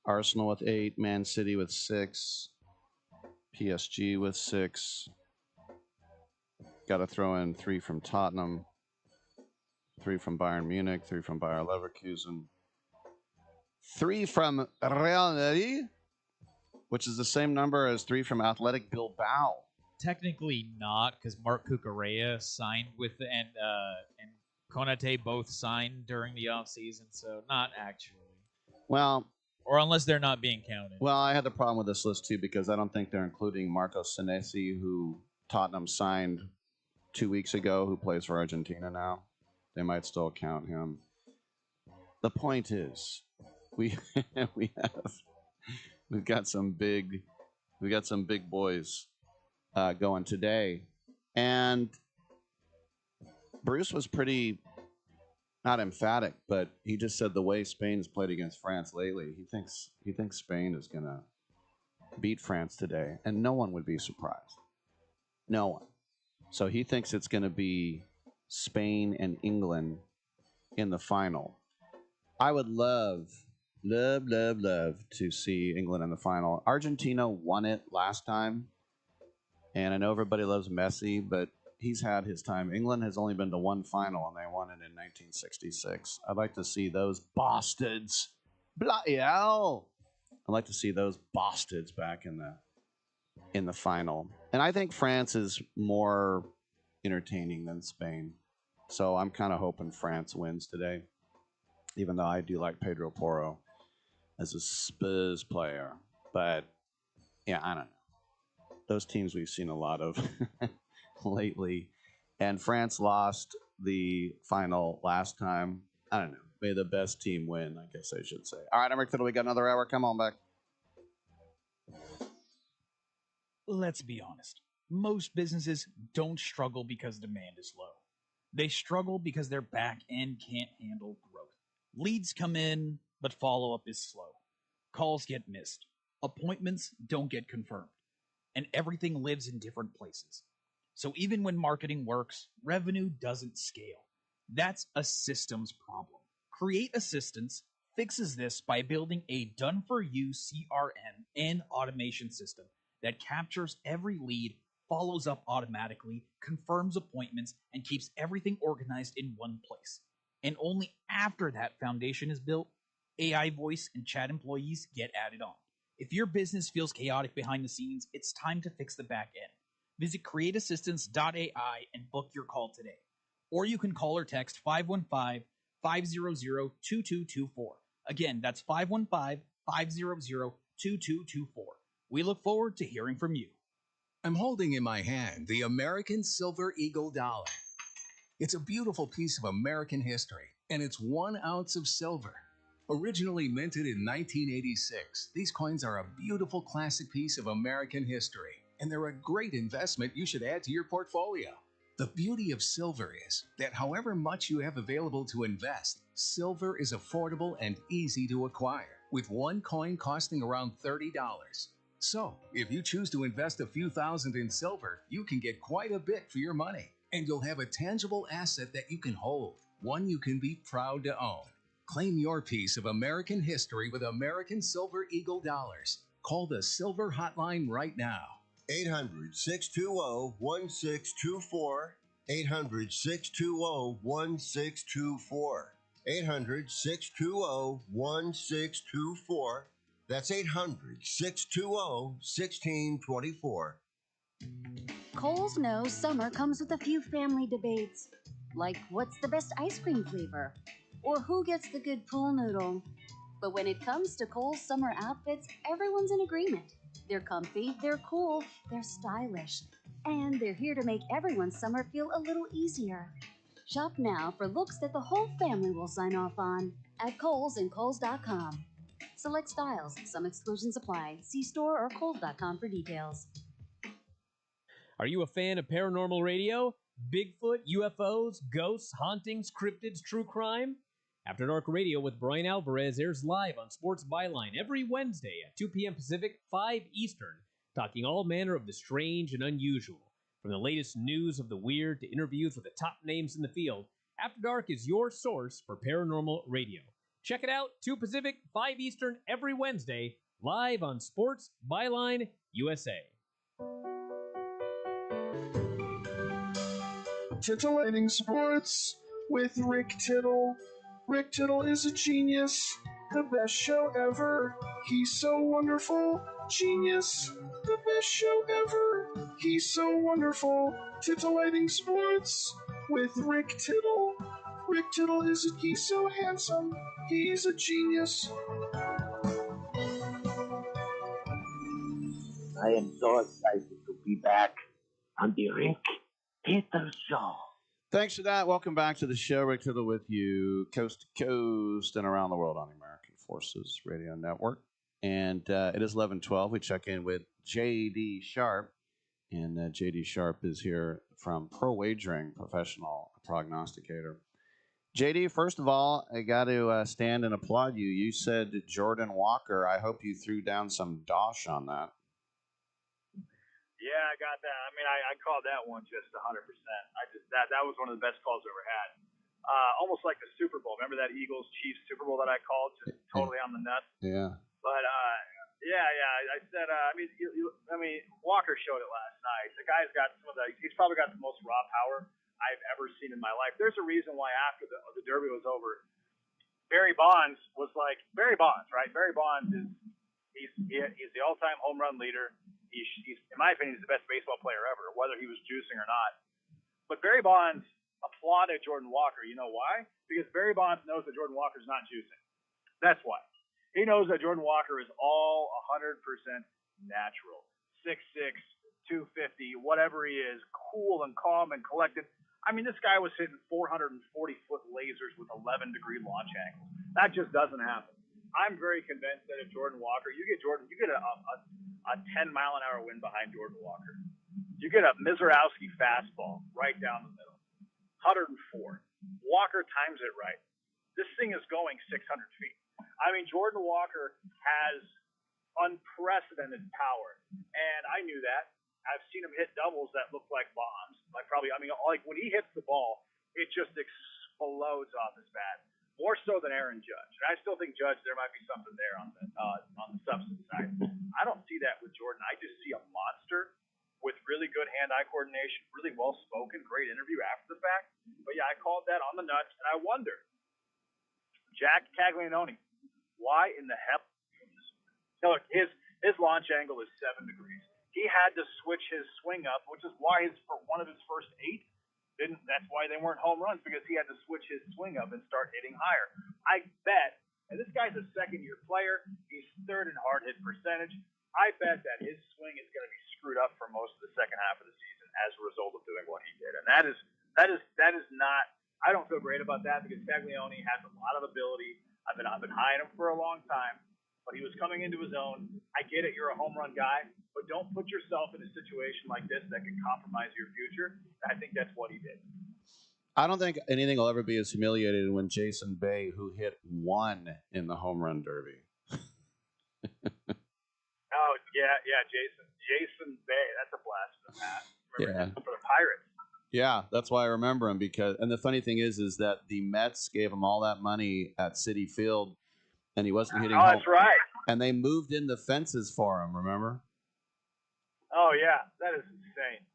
Arsenal with 8, Man City with 6, PSG with 6. Got to throw in 3 from Tottenham, 3 from Bayern Munich, 3 from Bayer Leverkusen, 3 from Real Madrid, which is the same number as 3 from Athletic Bilbao. Technically not, because Mark Cucurella signed with and Konate both signed during the offseason, so not actually. Well, or unless they're not being counted. Well, I had the problem with this list too because I don't think they're including Marco Senesi, who Tottenham signed 2 weeks ago, who plays for Argentina now. They might still count him. The point is, we've got some big boys going today, and Bruce was pretty not emphatic, but he just said the way Spain's played against France lately, he thinks Spain is gonna beat France today, and no one would be surprised. No one. So he thinks it's going to be Spain and England in the final. I would love to see England in the final. Argentina won it last time, and I know everybody loves Messi, but he's had his time. England has only been to one final, and they won it in 1966. I'd like to see those bastards. Bloody hell! I'd like to see those bastards back in the final. And I think France is more entertaining than Spain. So I'm kind of hoping France wins today, even though I do like Pedro Porro as a Spurs player. But, yeah, I don't know. Those teams we've seen a lot of lately. And France lost the final last time. I don't know. May the best team win, I guess I should say. All right, I'm Rick Tittle. We got another hour. Come on back. Let's be honest. Most businesses don't struggle because demand is low. They struggle because their back end can't handle growth. Leads come in, but follow-up is slow. Calls get missed. Appointments don't get confirmed. And everything lives in different places. So even when marketing works, revenue doesn't scale. That's a systems problem. Create Assistance fixes this by building a done-for-you CRM and automation system that captures every lead, follows up automatically, confirms appointments, and keeps everything organized in one place. And only after that foundation is built, AI voice and chat employees get added on. If your business feels chaotic behind the scenes, it's time to fix the back end. Visit createassistance.ai and book your call today. Or you can call or text 515-500-2224. Again, that's 515-500-2224. We look forward to hearing from you. I'm holding in my hand the American Silver Eagle dollar. It's a beautiful piece of American history, and it's 1 ounce of silver. Originally minted in 1986, these coins are a beautiful classic piece of American history, and they're a great investment you should add to your portfolio. The beauty of silver is that however much you have available to invest, silver is affordable and easy to acquire, with one coin costing around $30. So, if you choose to invest a few thousand in silver, you can get quite a bit for your money, and you'll have a tangible asset that you can hold, one you can be proud to own. Claim your piece of American history with American Silver Eagle dollars. Call the Silver Hotline right now. 800-620-1624. 800-620-1624. 800-620-1624. That's 800-620-1624. Kohl's knows summer comes with a few family debates, like what's the best ice cream flavor, or who gets the good pool noodle. But when it comes to Kohl's summer outfits, everyone's in agreement. They're comfy, they're cool, they're stylish, and they're here to make everyone's summer feel a little easier. Shop now for looks that the whole family will sign off on at Kohl's and Kohl's.com. Select styles, some exclusions apply. See store or Kohl's.com for details. Are you a fan of paranormal radio? Bigfoot, UFOs, ghosts, hauntings, cryptids, true crime? After Dark Radio with Brian Alvarez airs live on Sports Byline every Wednesday at 2 p.m. Pacific, 5 Eastern, talking all manner of the strange and unusual. From the latest news of the weird to interviews with the top names in the field, After Dark is your source for paranormal radio. Check it out, 2 Pacific, 5 Eastern, every Wednesday, live on Sports Byline USA. Titillating Sports with Rick Tittle. Rick Tittle is a genius, the best show ever. He's so wonderful, genius, the best show ever. He's so wonderful. Titillating Sports with Rick Tittle. Rick Tittle he's so handsome, he's a genius. I am so excited to be back on the Rick Tittle Show. Thanks for that. Welcome back to the show. Rick Tittle with you, coast to coast and around the world on the American Forces Radio Network. And it is 11:12. We check in with J.D. Sharp. And J.D. Sharp is here from Pro Wagering, professional prognosticator. J.D., first of all, I got to stand and applaud you. You said Jordan Walker. I hope you threw down some dosh on that. Yeah, I got that. I mean, I called that one just 100%. That was one of the best calls I ever had. Almost like the Super Bowl. Remember that Eagles-Chiefs Super Bowl that I called? Just totally on the nuts. Yeah. But I said. I mean, Walker showed it last night. The guy's got he's probably got the most raw power I've ever seen in my life. There's a reason why after the Derby was over, Barry Bonds was like Barry Bonds, right? Barry Bonds he's the all-time home run leader. He's, in my opinion, he's the best baseball player ever, whether he was juicing or not. But Barry Bonds applauded Jordan Walker. You know why? Because Barry Bonds knows that Jordan Walker's not juicing. That's why. He knows that Jordan Walker is all 100% natural. 6'6", 250, whatever he is, cool and calm and collected. I mean, this guy was hitting 440-foot lasers with 11-degree launch angles. That just doesn't happen. I'm very convinced that if Jordan Walker, you get a 10-mile-an-hour wind behind Jordan Walker. You get a Mizorowski fastball right down the middle. 104. Walker times it right. This thing is going 600 feet. I mean, Jordan Walker has unprecedented power, and I knew that. I've seen him hit doubles that look like bombs. Like when he hits the ball, it just explodes off his bat. More so than Aaron Judge. And I still think Judge, there might be something there on the substance side. I don't see that with Jordan. I just see a monster with really good hand-eye coordination, really well-spoken, great interview after the fact. But yeah, I called that on the nuts, and I wonder, Jack Caglianone, why in the hell? Look, his launch angle is 7 degrees. He had to switch his swing up, which is why one of his first 8 didn't. That's why they weren't home runs, because he had to switch his swing up and start hitting higher. I bet, and this guy's a second-year player. He's third in hard hit percentage. I bet that his swing is going to be screwed up for most of the second half of the season as a result of doing what he did, and that is not. I don't feel great about that because Caglianone has a lot of ability. I've been high on him for a long time. but he was coming into his own. I get it, you're a home run guy, but don't put yourself in a situation like this that can compromise your future. And I think that's what he did. I don't think anything will ever be as humiliated when Jason Bay, who hit 1 in the home run derby. Oh, yeah, Jason Bay. That's a blast from the past. Remember him for the Pirates. Yeah, that's why I remember him and the funny thing is that the Mets gave him all that money at Citi Field and he wasn't hitting home. That's right. And they moved in the fences for him, remember? Oh, yeah, that is insane.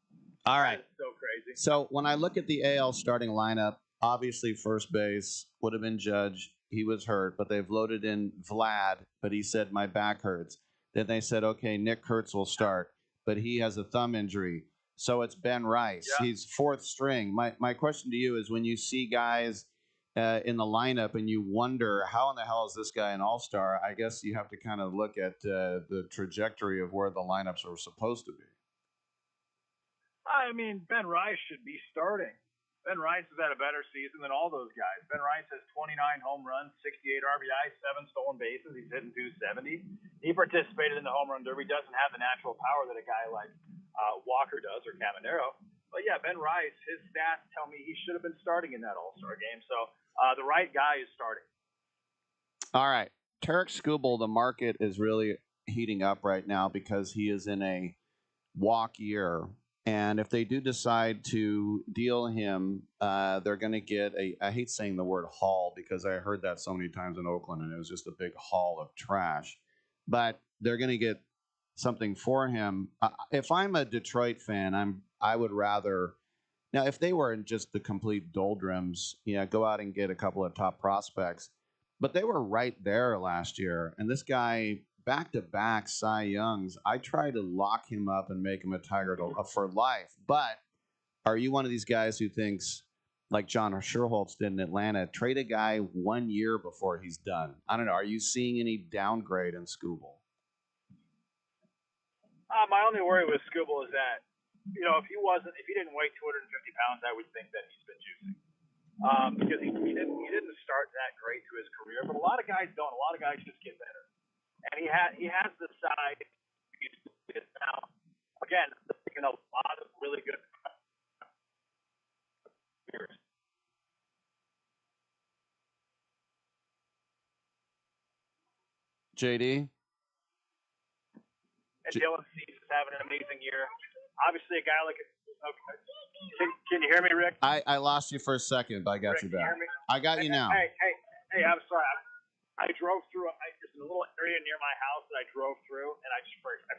All right. That is so crazy. So when I look at the AL starting lineup, obviously first base would have been Judge. He was hurt, but they've loaded in Vlad, but he said, my back hurts. Then they said, okay, Nick Kurtz will start, but he has a thumb injury. So it's Ben Rice. Yeah. He's fourth string. My question to you is when you see guys in the lineup and you wonder, how in the hell is this guy an all-star? I guess you have to kind of look at the trajectory of where the lineups are supposed to be. I mean, Ben Rice should be starting. Ben Rice has had a better season than all those guys. Ben Rice has 29 home runs, 68 RBIs, 7 stolen bases. He's hitting 270. He participated in the home run derby. Doesn't have the natural power that a guy like Walker does or Caminero. But yeah, Ben Rice, his stats tell me he should have been starting in that All-Star game. So the right guy is starting. All right. Tarek Skubal, the market is really heating up right now because he is in a walk year. And if they do decide to deal him, they're going to get I hate saying the word haul because I heard that so many times in Oakland and it was just a big haul of trash. But they're going to get something for him. If I'm a Detroit fan, I would rather, now if they were in just the complete doldrums, go out and get a couple of top prospects. But they were right there last year. And this guy, back-to-back Cy Youngs, I try to lock him up and make him a Tiger for life. But are you one of these guys who thinks, like John Sherholtz did in Atlanta, trade a guy 1 year before he's done? I don't know. Are you seeing any downgrade in Skubal? My only worry with Skubal is that, if he didn't weigh 250 pounds, I would think that he's been juicing. Because he didn't start that great to his career, but a lot of guys don't. A lot of guys just get better. And he has the size. Now, again, taking a lot of really good years. JD? And Dylan Cease is having an amazing year. Obviously, a guy like okay. Can you hear me, Rick? I lost you for a second, but I got Rick, you back. Can you hear me? I got you now. Hey, I'm sorry. I drove through just a little area near my house that I drove through, and I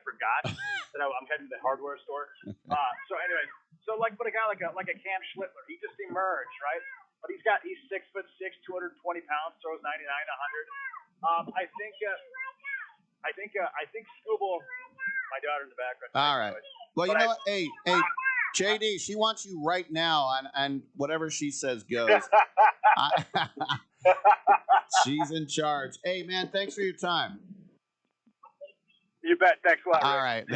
forgot that I'm heading to the hardware store. So anyway, but a guy like a Cam Schlittler, he just emerged, right? But he's 6'6", 220 pounds, throws 99, 100. I think Skubal. My daughter in the background. All right. Well, you know what? Hey, JD, she wants you right now, and whatever she says goes. She's in charge. Hey, man, thanks for your time. You bet. Thanks a lot, Rick. All right.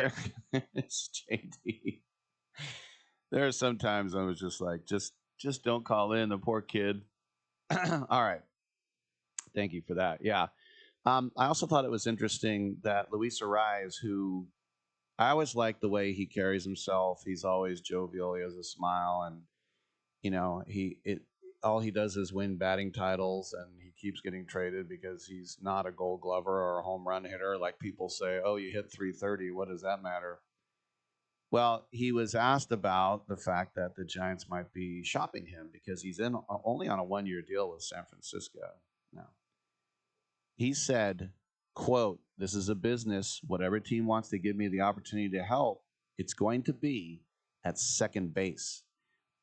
There's JD. There are some times I was just like, just don't call in, the poor kid. All right. Thank you for that. Yeah. I also thought it was interesting that Luis Arraez, who I always like the way he carries himself. He's always jovial. He has a smile, and all he does is win batting titles, and he keeps getting traded because he's not a Gold Glover or a home run hitter. Like people say, oh, you hit 330. What does that matter? Well, he was asked about the fact that the Giants might be shopping him because he's only on a 1-year deal with San Francisco now. He said, quote, "This is a business. Whatever team wants to give me the opportunity to help, it's going to be at second base.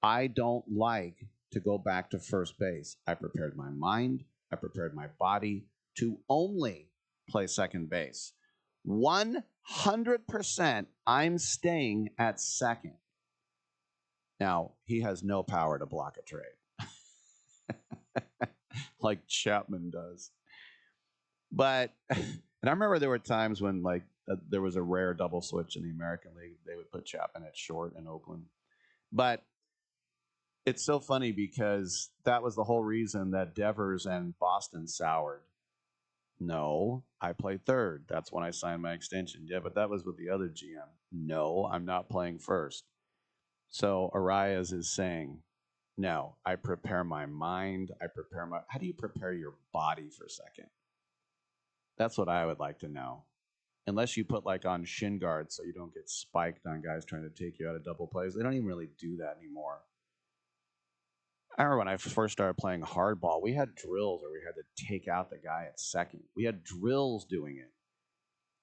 I don't like to go back to first base. I prepared my mind. I prepared my body to only play second base. 100% I'm staying at second." Now, he has no power to block a trade like Chapman does. But, and I remember there were times when there was a rare double switch in the American League. They would put Chapman at short in Oakland. But it's so funny because that was the whole reason that Devers and Boston soured. No, I played third. That's when I signed my extension. Yeah, but that was with the other GM. No, I'm not playing first. So Arias is saying, no, I prepare my mind. How do you prepare your body for second? That's what I would like to know. Unless you put like on shin guards so you don't get spiked on guys trying to take you out of double plays. They don't even really do that anymore. I remember when I first started playing hardball, we had drills where we had to take out the guy at second. We had drills doing it.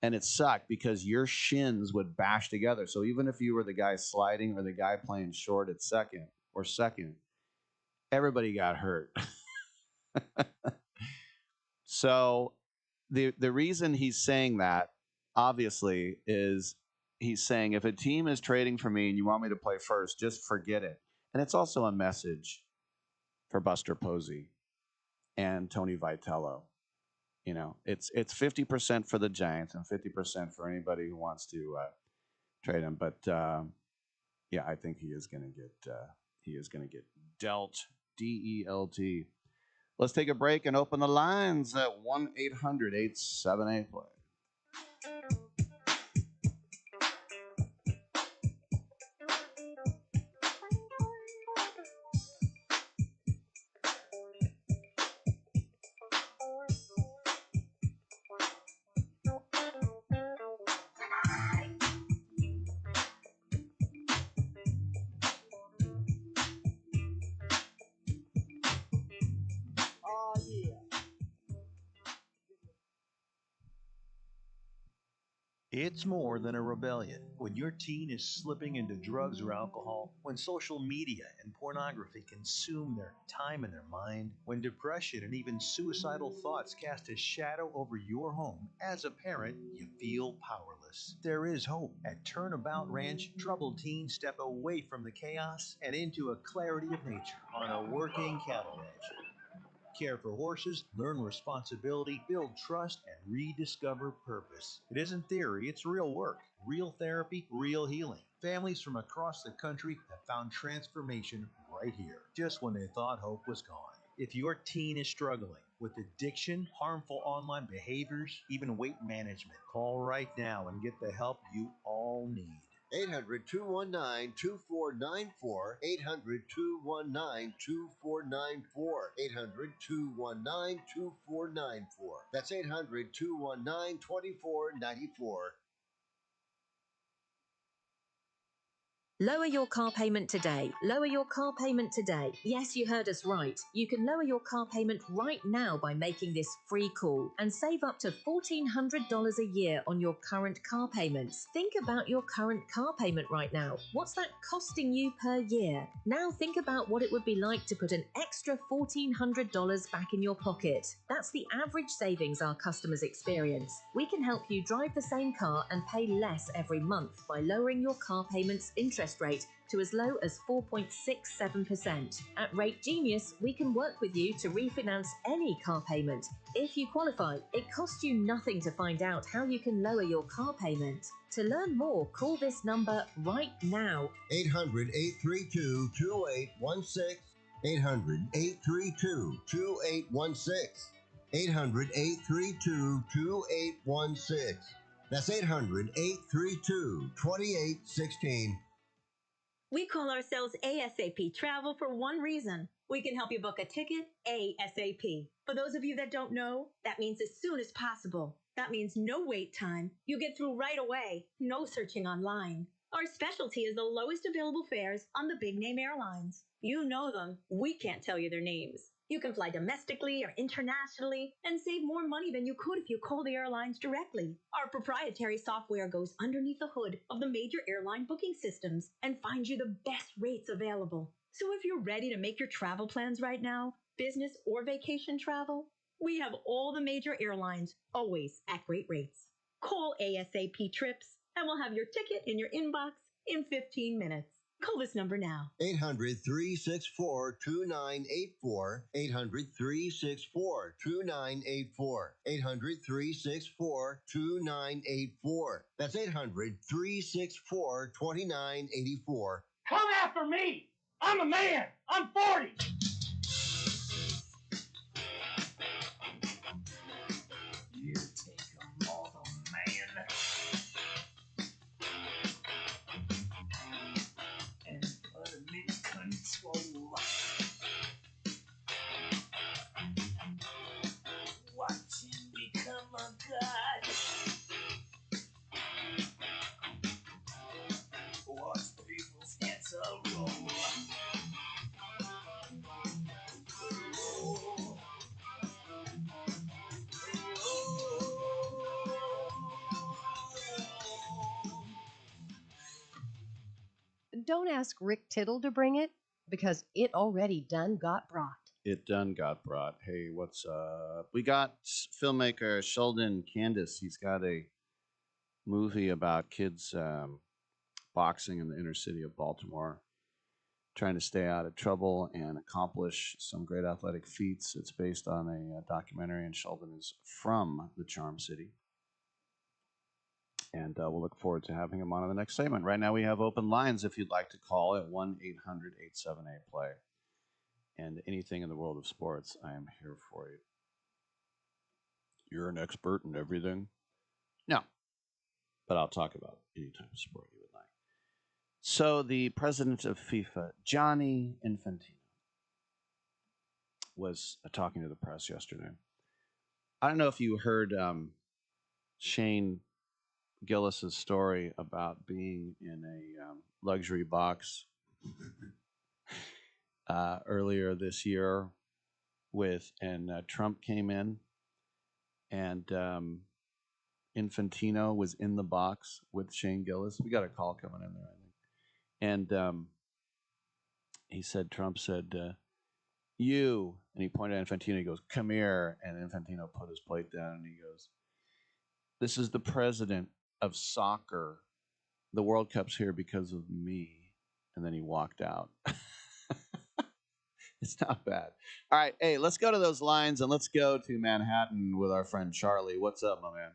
And it sucked because your shins would bash together. So even if you were the guy sliding or the guy playing short at second, everybody got hurt. So the reason he's saying that, obviously, is he's saying if a team is trading for me and you want me to play first, just forget it. And it's also a message for Buster Posey and Tony Vitello. You know, it's 50% for the Giants and 50% for anybody who wants to trade him. But yeah, I think he is going to get dealt, DELT. Let's take a break and open the lines at 1-800-878-PLAY. It's more than a rebellion. When your teen is slipping into drugs or alcohol, when social media and pornography consume their time and their mind, when depression and even suicidal thoughts cast a shadow over your home, as a parent, you feel powerless. There is hope. At Turnabout Ranch, troubled teens step away from the chaos and into a clarity of nature on a working cattle ranch. Care for horses, learn responsibility, build trust, and rediscover purpose. It isn't theory, it's real work. Real therapy, real healing. Families from across the country have found transformation right here, just when they thought hope was gone. If your teen is struggling with addiction, harmful online behaviors, even weight management, call right now and get the help you all need. 800-219-2494. 800-219-2494. 800-219-2494. That's 800-219-2494. Lower your car payment today. Lower your car payment today. Yes, you heard us right. You can lower your car payment right now by making this free call and save up to $1,400 a year on your current car payments. Think about your current car payment right now. What's that costing you per year? Now think about what it would be like to put an extra $1,400 back in your pocket. That's the average savings our customers experience. We can help you drive the same car and pay less every month by lowering your car payment's interest rate to as low as 4.67%. At Rate Genius, we can work with you to refinance any car payment. If you qualify, it costs you nothing to find out how you can lower your car payment. To learn more, call this number right now. 800-832-2816. 800-832-2816. 800-832-2816. That's 800-832-2816. We call ourselves ASAP Travel for one reason. We can help you book a ticket ASAP. For those of you that don't know, that means as soon as possible. That means no wait time. You get through right away. No searching online. Our specialty is the lowest available fares on the big name airlines. You know them. We can't tell you their names. You can fly domestically or internationally and save more money than you could if you call the airlines directly. Our proprietary software goes underneath the hood of the major airline booking systems and finds you the best rates available. So if you're ready to make your travel plans right now, business or vacation travel, we have all the major airlines always at great rates. Call ASAP Trips and we'll have your ticket in your inbox in 15 minutes. Call this number now. 800-364-2984. 800-364-2984. 800-364-2984. That's 800-364-2984. Come after me! I'm a man! I'm 40! But don't ask Rick Tittle to bring it, because it already done got brought. It done got brought. Hey, what's up? We got filmmaker Sheldon Candis. He's got a movie about kids boxing in the inner city of Baltimore, trying to stay out of trouble and accomplish some great athletic feats. It's based on a documentary, and Sheldon is from the Charm City. And we'll look forward to having him on in the next segment. Right now we have open lines if you'd like to call at 1-800-878-PLAY. And anything in the world of sports, I am here for you. You're an expert in everything? No. But I'll talk about any type of sport you would like. So the president of FIFA, Gianni Infantino, was talking to the press yesterday. I don't know if you heard Shane Gillis's story about being in a luxury box earlier this year and Trump came in, and Infantino was in the box with Shane Gillis. We got a call coming in there, I think. And he said, Trump said, you, and he pointed at Infantino, he goes, come here. And Infantino put his plate down and he goes, this is the president of soccer. The World Cup's here because of me. And then he walked out. It's not bad. All right, hey, let's go to those lines and let's go to Manhattan with our friend Charlie. What's up, my man?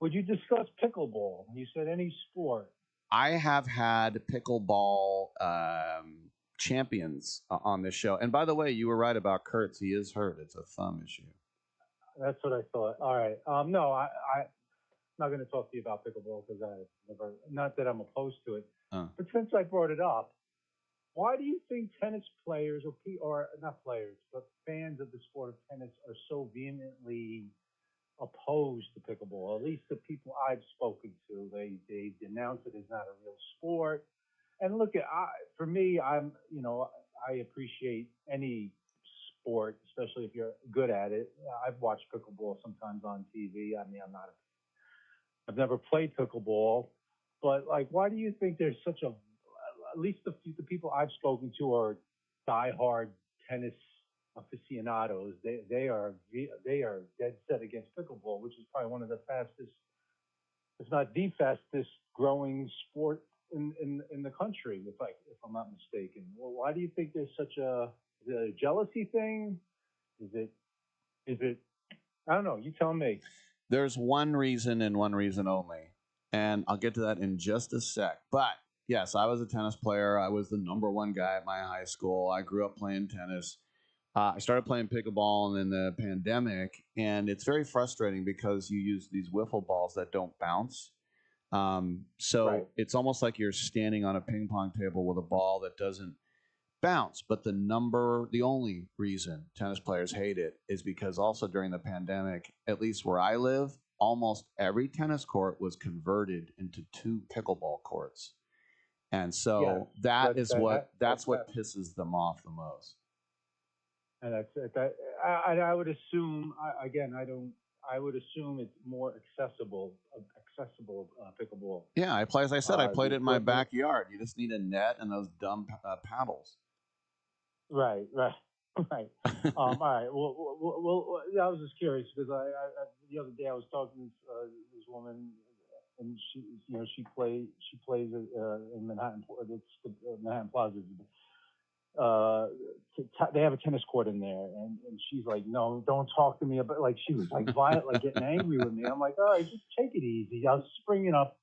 Would you discuss pickleball? You said any sport. I have had pickleball champions on this show. And by the way, you were right about Kurtz. He is hurt. It's a thumb issue. That's what I thought. All right. No, I'm not going to talk to you about pickleball because I never, not that I'm opposed to it. But since I brought it up, why do you think tennis players or not players, but fans of the sport of tennis are so vehemently opposed to pickleball? At least the people I've spoken to, they denounce it as not a real sport. And look, for me, I appreciate any sport, especially if you're good at it. I've watched pickleball sometimes on TV. I mean, I've never played pickleball, but like, why do you think there's such a, at least the people I've spoken to are diehard tennis aficionados. They are dead set against pickleball, which is probably one of the fastest, if not the fastest growing sport in the country, if I'm not mistaken. Well, why do you think there's such is it a jealousy thing? Is it I don't know, you tell me. There's one reason and one reason only, and I'll get to that in just a sec. But yes, I was a tennis player. I was the #1 guy at my high school. I grew up playing tennis. I started playing pickleball in the pandemic, and it's very frustrating because you use these wiffle balls that don't bounce. So it's almost like you're standing on a ping pong table with a ball that doesn't bounce. But the only reason tennis players hate it is because also during the pandemic, at least where I live, almost every tennis court was converted into 2 pickleball courts. And so that's what pisses them off the most. And I would assume, I would assume it's more accessible pickleball. Yeah, as I said, I played it in my backyard. You just need a net and those dumb paddles. Right. All right. Well, I was just curious because I the other day I was talking to this woman, and she plays in Manhattan. It's the Manhattan Plaza. They have a tennis court in there, and she's like, no, don't talk to me about, like, she was like violent, like getting angry with me. I'm like, all right, just take it easy. I was just bringing it up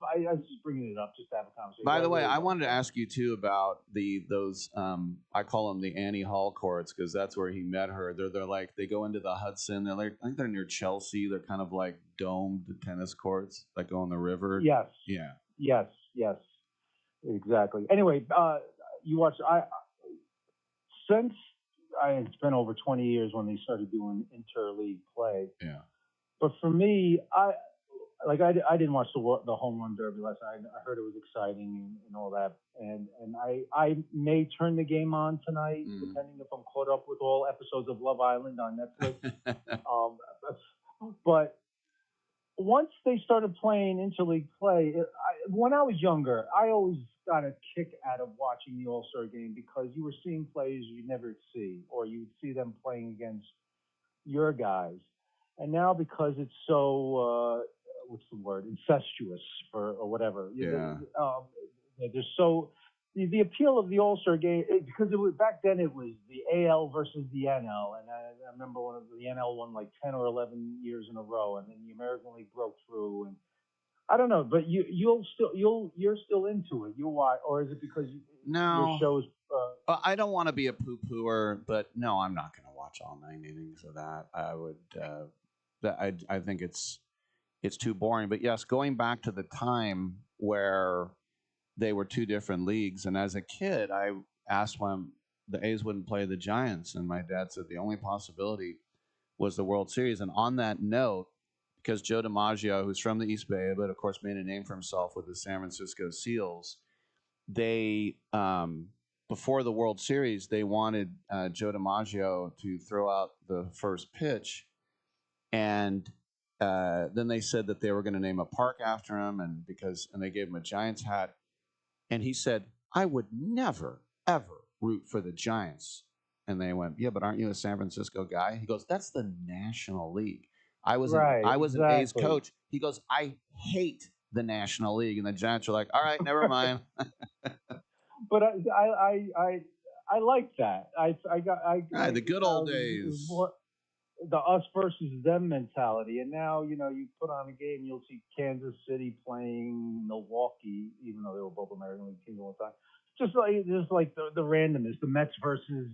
just to have a conversation. By the way, I wanted to ask you too about those I call them the Annie Hall courts, because that's where he met her. They're like, they go into the Hudson. They're like, I think they're near Chelsea. They're kind of like domed tennis courts that go on the river. Yes. Yeah. Yes. Exactly. Anyway, you watch. Since it's been over 20 years when they started doing interleague play. Yeah. But for me, I didn't watch the home run derby last night. I heard it was exciting and all that, and I may turn the game on tonight, depending if I'm caught up with all episodes of Love Island on Netflix. But once they started playing interleague play, when I was younger, I always got a kick out of watching the All-Star game because you were seeing players you never see, or you would see them playing against your guys. And now because it's so, what's the word, incestuous or whatever. Yeah. There's so the appeal of the All-Star game, because it was back then it was the AL versus the NL, and I remember the NL won like 10 or 11 years in a row, and then the American League broke through, and I don't know, but you're still into it. You watch, or is it because your shows? I don't want to be a poo-pooer, but no, I'm not going to watch all 9 innings of that. I would. I think it's too boring. But yes, going back to the time where they were two different leagues, and as a kid, I asked when the A's wouldn't play the Giants, and my dad said the only possibility was the World Series. And on that note, because Joe DiMaggio, who's from the East Bay, but of course made a name for himself with the San Francisco Seals, they before the World Series, they wanted Joe DiMaggio to throw out the first pitch, and then they said that they were going to name a park after him, and they gave him a Giants hat, and he said, "I would never ever root for the Giants." And they went, "Yeah, but aren't you a San Francisco guy?" He goes, "That's the National League. I was an A's coach." He goes, "I hate the National League," and the Giants are like, "All right, never mind." But I like that. The good old days. The us versus them mentality, and now you put on a game, you'll see Kansas City playing Milwaukee, even though they were both American League teams all the time. Just like the randomness, the Mets versus.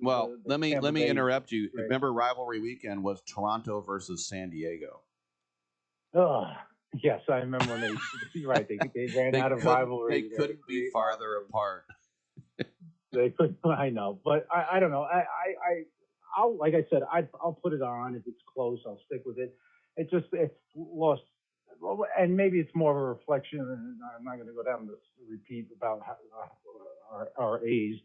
Let me interrupt you. Right. Remember, rivalry weekend was Toronto versus San Diego. Oh, yes, I remember when they ran out of rivalry. They couldn't be farther apart. They could. I know, but I don't know. I'll like I said, I'll put it on if it's close. I'll stick with it. It's lost, and maybe it's more of a reflection. And I'm not going to go down this repeat about our A's,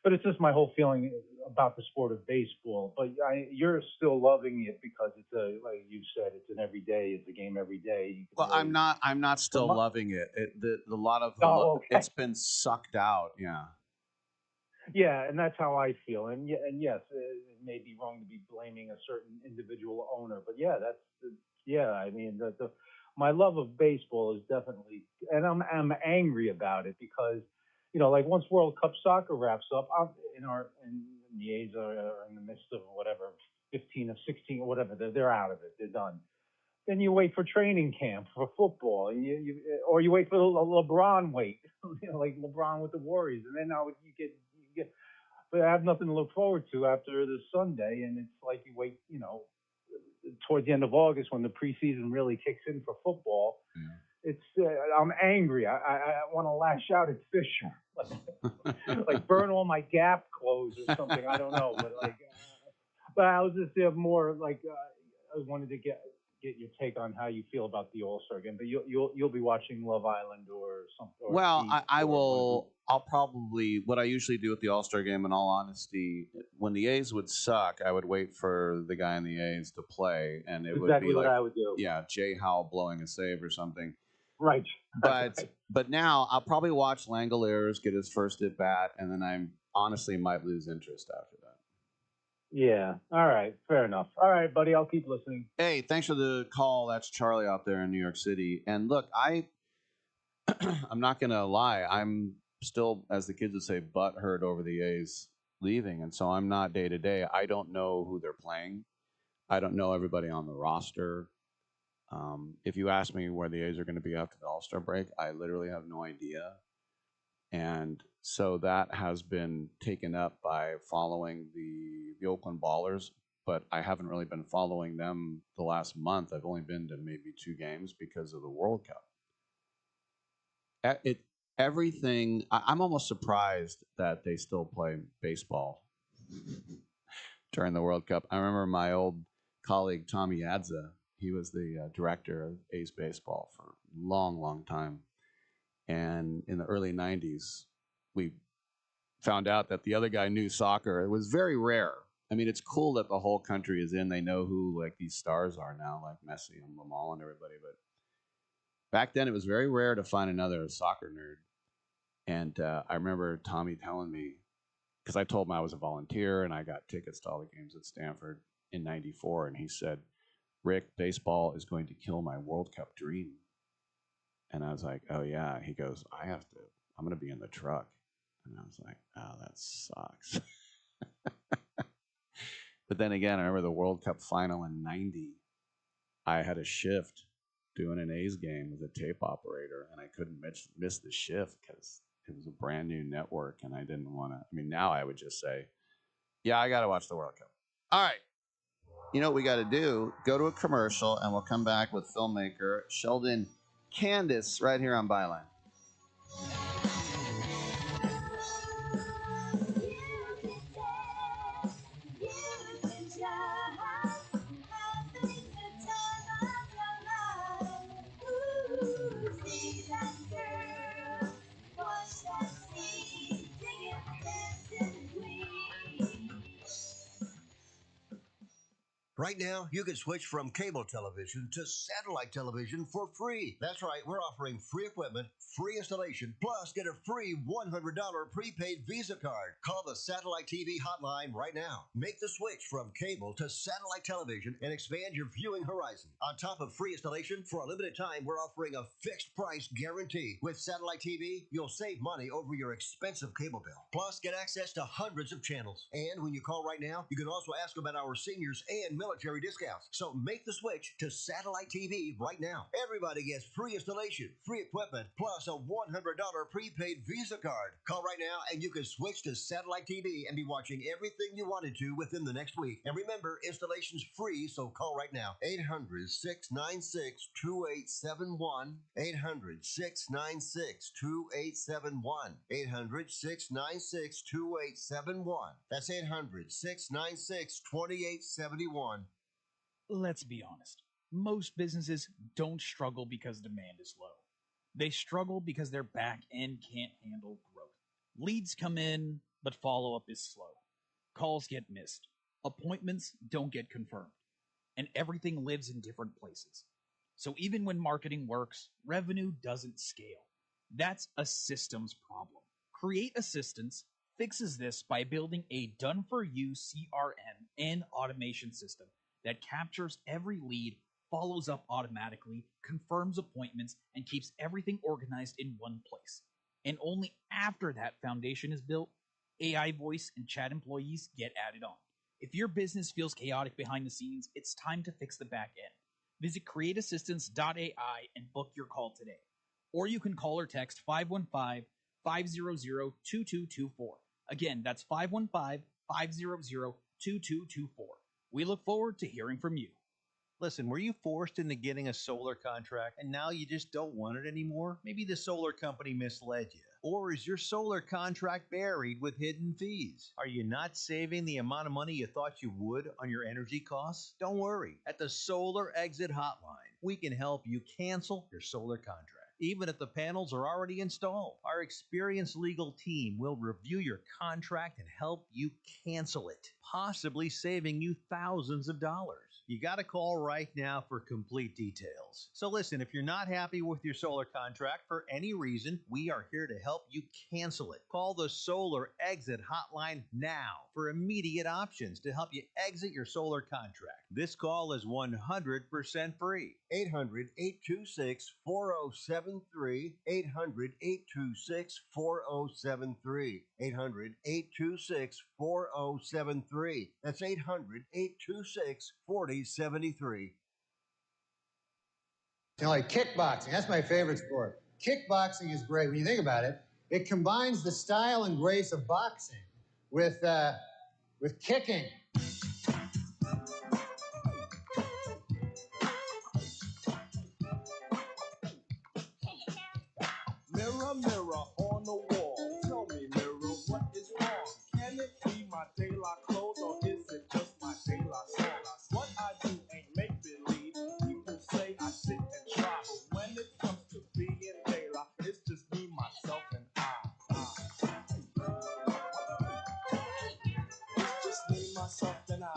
but it's just my whole feeling about the sport of baseball. But you're still loving it because it's like you said, it's an everyday. It's a game every day. Well, I'm not still loving it. A lot of it's been sucked out. Yeah. Yeah, and that's how I feel. And yes, it may be wrong to be blaming a certain individual owner, but yeah, I mean, my love of baseball is definitely, and I'm angry about it because, like once World Cup soccer wraps up, the A's are in the midst of whatever, 15 of 16 or whatever, they're out of it, they're done. Then you wait for training camp for football, or you wait for LeBron like LeBron with the Warriors, and then now you get. But I have nothing to look forward to after this Sunday, and it's like you wait, towards the end of August when the preseason really kicks in for football. Yeah. It's I'm angry. I want to lash out at Fisher, like burn all my Gap clothes or something. I don't know, but I was just more like I wanted to get your take on how you feel about the All-Star game. But you'll be watching Love Island or something. Well, I will. I'll probably, what I usually do with the All-Star game, in all honesty, when the A's would suck, I would wait for the guy in the A's to play, and it would be like, I would do. Yeah, Jay Howell blowing a save or something. Right. But now I'll probably watch Langoliers get his first at bat, and then I honestly might lose interest after that. Yeah. All right. Fair enough. All right, buddy. I'll keep listening. Hey, thanks for the call. That's Charlie out there in New York City. And look, I'm not going to lie. I'm still, as the kids would say, butthurt over the A's leaving. And so I'm not day to day. I don't know who they're playing. I don't know everybody on the roster. If you ask me where the A's are going to be after the All-Star break, I literally have no idea. And so that has been taken up by following the Oakland Ballers, but I haven't really been following them the last month. I've only been to maybe 2 games because of the World Cup. I'm almost surprised that they still play baseball during the World Cup. I remember my old colleague, Tommy Adza, he was the director of A's baseball for a long, long time. And in the early 90s, we found out that the other guy knew soccer. It was very rare. I mean, it's cool that the whole country is in. They know who like these stars are now, like Messi and Lamal and everybody. But back then, it was very rare to find another soccer nerd. And I remember Tommy telling me, because I told him I was a volunteer and I got tickets to all the games at Stanford in '94, and he said, Rick, baseball is going to kill my World Cup dream. And I was like, oh yeah. He goes, I'm going to be in the truck. And I was like, oh, that sucks. But then again, I remember the World Cup final in '90. I had a shift doing an A's game as a tape operator, and I couldn't miss the shift because it was a brand new network, and I didn't want to. I mean, now I would just say, yeah, I got to watch the World Cup. All right. You know what we got to do? Go to a commercial, and we'll come back with filmmaker Sheldon Candis right here on Byline. Right now, you can switch from cable television to satellite television for free. That's right, we're offering free equipment, free installation, plus get a free $100 prepaid Visa card. Call the Satellite TV hotline right now. Make the switch from cable to satellite television and expand your viewing horizon. On top of free installation, for a limited time, we're offering a fixed price guarantee. With satellite TV, you'll save money over your expensive cable bill. Plus, get access to hundreds of channels. And when you call right now, you can also ask about our seniors and military discounts. So make the switch to satellite TV right now. Everybody gets free installation, free equipment, plus a $100 prepaid Visa card. Call right now and you can switch to satellite TV and be watching everything you wanted to within the next week. And remember, installation's free, so call right now. 800-696-2871. 800-696-2871. 800-696-2871. That's 800-696-2871. Let's be honest. Most businesses don't struggle because demand is low. They struggle because their back end can't handle growth. Leads come in, but follow-up is slow. Calls get missed. Appointments don't get confirmed. And everything lives in different places. So even when marketing works, revenue doesn't scale. That's a systems problem. Create Assistance fixes this by building a done-for-you CRM and automation system that captures every lead, follows up automatically, confirms appointments, and keeps everything organized in one place. And only after that foundation is built, AI voice and chat employees get added on. If your business feels chaotic behind the scenes, it's time to fix the back end. Visit createassistance.ai and book your call today. Or you can call or text 515-500-2224. Again, that's 515-500-2224. We look forward to hearing from you. Listen, were you forced into getting a solar contract and now you just don't want it anymore? Maybe the solar company misled you. Or is your solar contract buried with hidden fees? Are you not saving the amount of money you thought you would on your energy costs? Don't worry. At the Solar Exit Hotline, we can help you cancel your solar contract. Even if the panels are already installed, our experienced legal team will review your contract and help you cancel it, possibly saving you thousands of dollars. You got to call right now for complete details. So listen, if you're not happy with your solar contract for any reason, we are here to help you cancel it. Call the Solar Exit Hotline now for immediate options to help you exit your solar contract. This call is 100% free. 800-826-4073. 800-826-4073. 800-826-4073. That's 800-826-4073. Like kickboxing, that's my favorite sport. Kickboxing is great. When you think about it, it combines the style and grace of boxing with kicking. Mirror, mirror on the wall, tell me, mirror, what is wrong? Can it be my daylight clothes or is it just my daylight song? What I do ain't make believe. People say I sit and try, but when it comes to being daylight, it's just me, myself, and I. It's just me, myself, and I.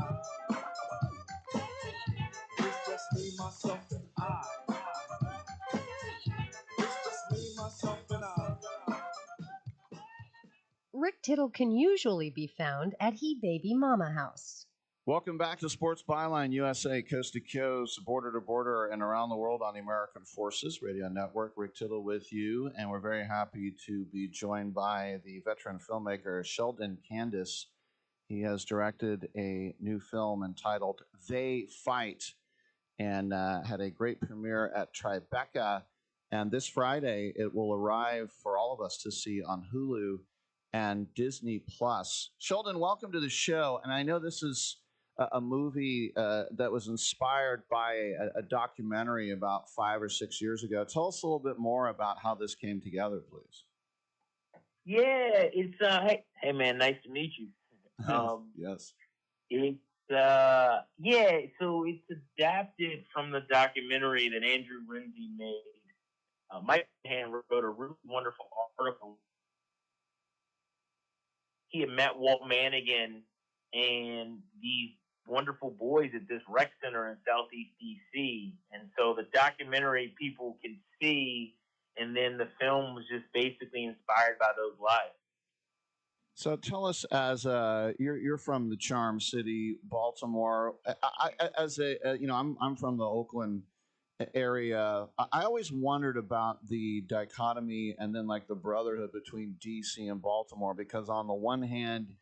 It's just me, myself, and I. It's just me, myself, and I. Rick Tittle can usually be found at He Baby Mama House. Welcome back to Sports Byline USA, coast to coast, border to border, and around the world on the American Forces Radio Network. Rick Tittle with you, and we're very happy to be joined by the veteran filmmaker Sheldon Candis. He has directed a new film entitled They Fight, and had a great premiere at Tribeca. And this Friday, it will arrive for all of us to see on Hulu and Disney Plus. Sheldon, welcome to the show. And I know this is a movie that was inspired by a documentary about 5 or 6 years ago. Tell us a little bit more about how this came together, please. Yeah, it's hey man, nice to meet you. Yes. It's so it's adapted from the documentary that Andrew Lindsay made. Mike Hand wrote a really wonderful article. He had met Walt Manigan and these wonderful boys at this rec center in Southeast DC. And so the documentary people can see, and then the film was just basically inspired by those lives. So tell us, as you're from the Charm City, Baltimore. I'm from the Oakland area. I always wondered about the dichotomy and then like the brotherhood between DC and Baltimore, because on the one hand,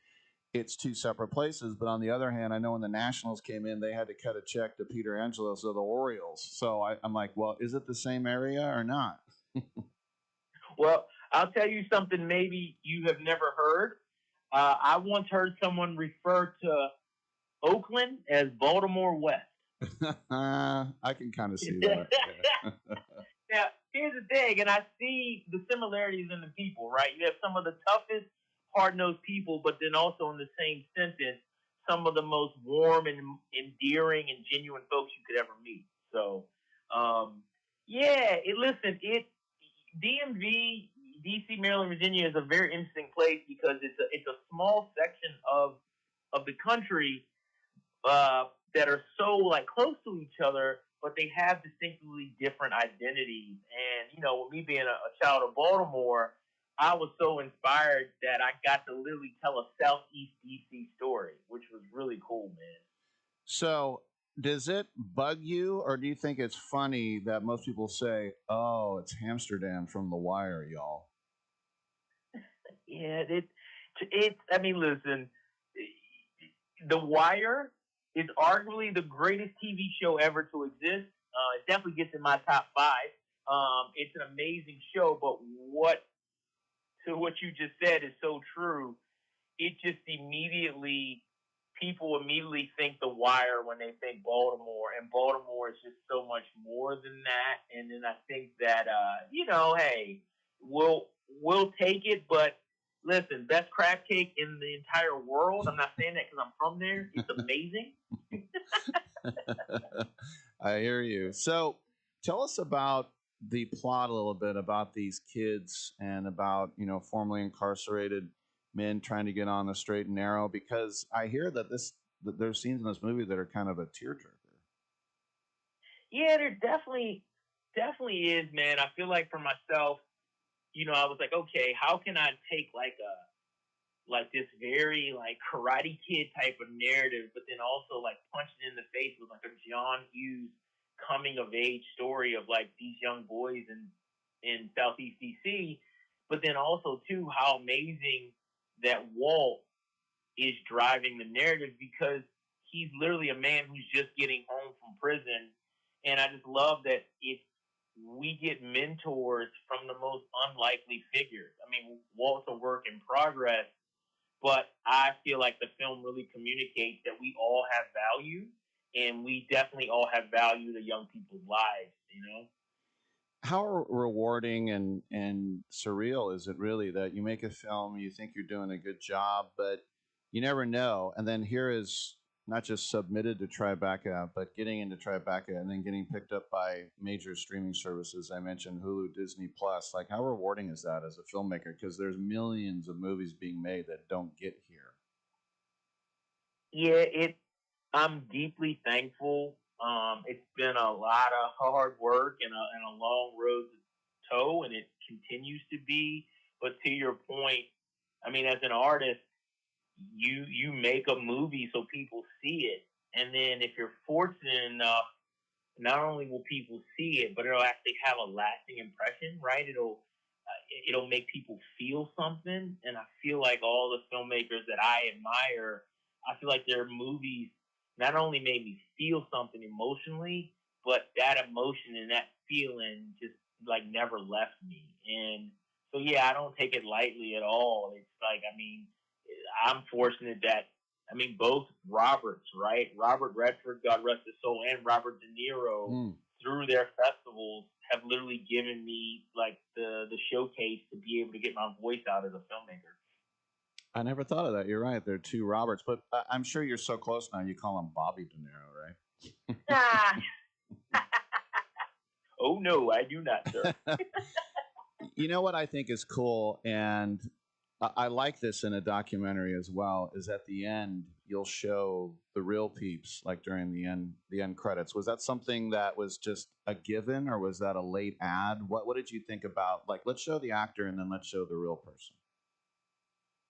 it's two separate places, but on the other hand, I know when the Nationals came in, they had to cut a check to Peter Angelos of the Orioles. So I'm like, well, is it the same area or not? Well, I'll tell you something maybe you have never heard. I once heard someone refer to Oakland as Baltimore West. I can kind of see that. Now, here's the thing, and I see the similarities in the people, right? You have some of the toughest, hard-nosed people, but then also in the same sentence, some of the most warm and endearing and genuine folks you could ever meet. So, DMV, DC, Maryland, Virginia is a very interesting place because it's a small section of the country that are so like close to each other, but they have distinctly different identities. And with me being a child of Baltimore, I was so inspired that I got to literally tell a Southeast DC story, which was really cool, man. So, does it bug you, or do you think it's funny that most people say, "Oh, it's Amsterdam from The Wire, y'all"? Yeah, it's. I mean, listen, The Wire is arguably the greatest TV show ever to exist. It definitely gets in my top 5. It's an amazing show, but what you just said is so true. It just people immediately think The Wire when they think Baltimore, and Baltimore is just so much more than that. And then I think that, hey, we'll take it, but listen, best crab cake in the entire world. I'm not saying that because I'm from there. It's amazing. I hear you. So tell us about the plot a little bit, about these kids and about, formerly incarcerated men trying to get on the straight and narrow, because I hear that there's scenes in this movie that are kind of a tearjerker. Yeah, there definitely is, man. I feel like for myself, I was like, okay, how can I take like this very like Karate Kid type of narrative, but then also like punch it in the face with like a John Hughes coming of age story of like these young boys in Southeast DC, but then also too how amazing that Walt is driving the narrative, because he's literally a man who's just getting home from prison. And I just love that we get mentors from the most unlikely figures. I mean, Walt's a work in progress, but I feel like the film really communicates that we all have value, and we definitely all have value to young people's lives, How rewarding and surreal is it really that you make a film, you think you're doing a good job, but you never know. And then here is not just submitted to Tribeca, but getting into Tribeca and then getting picked up by major streaming services. I mentioned Hulu, Disney Plus. Like, how rewarding is that as a filmmaker? Because there's millions of movies being made that don't get here. Yeah, I'm deeply thankful. It's been a lot of hard work and a long road to toe, and it continues to be. But to your point, I mean, as an artist, you make a movie so people see it, and then if you're fortunate enough, not only will people see it, but it'll actually have a lasting impression, right? It'll make people feel something, and I feel like all the filmmakers that I admire, I feel like their movies not only made me feel something emotionally, but that emotion and that feeling just like never left me. And so yeah, I don't take it lightly at all. It's like, I mean, I'm fortunate that, I mean, both Roberts, right? Robert Redford, God rest his soul, and Robert De Niro, through their festivals, have literally given me like the showcase to be able to get my voice out as a filmmaker. I never thought of that. You're right. There are two Roberts, but I'm sure you're so close now. You call him Bobby De Niro, right? Oh no, I do not, sir. You know what I think is cool, and I like this in a documentary as well, is at the end you'll show the real peeps, like during the end credits. Was that something that was just a given, or was that a late ad? What did you think about, like, let's show the actor and then let's show the real person?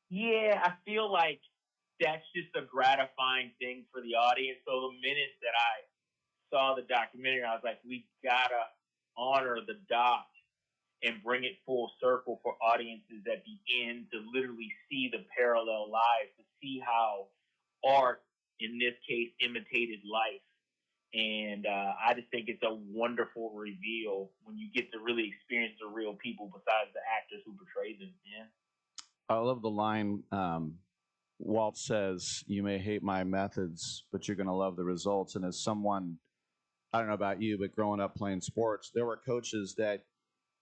Yeah, I feel like that's just a gratifying thing for the audience. So the minute that I saw the documentary, I was like, we gotta honor the doc and bring it full circle for audiences at the end to literally see the parallel lives, to see how art, in this case, imitated life. And I just think it's a wonderful reveal when you get to really experience the real people besides the actors who portray them. Yeah. I love the line Walt says, "You may hate my methods, but you're going to love the results." And as someone, I don't know about you, but growing up playing sports, there were coaches that,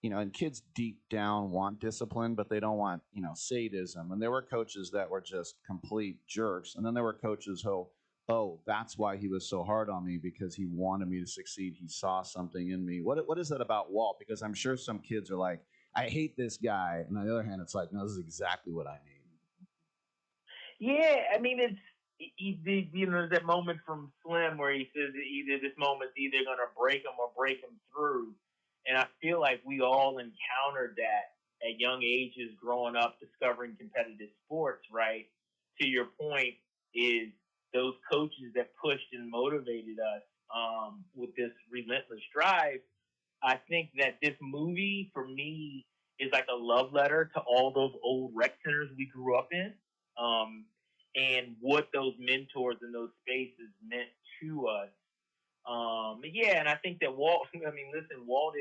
and kids deep down want discipline, but they don't want, sadism. And there were coaches that were just complete jerks. And then there were coaches who, oh, that's why he was so hard on me, because he wanted me to succeed. He saw something in me. What is that about Walt? Because I'm sure some kids are like, I hate this guy. And on the other hand, it's like, no, this is exactly what I need. Yeah, I mean, there's that moment from Slim where he says either this moment's either going to break him or break him through. And I feel like we all encountered that at young ages growing up, discovering competitive sports, right? To your point, is those coaches that pushed and motivated us with this relentless drive. I think that this movie, for me, is like a love letter to all those old rec centers we grew up in, and what those mentors in those spaces meant to us. Yeah, and I think that Walt, I mean, listen, Walt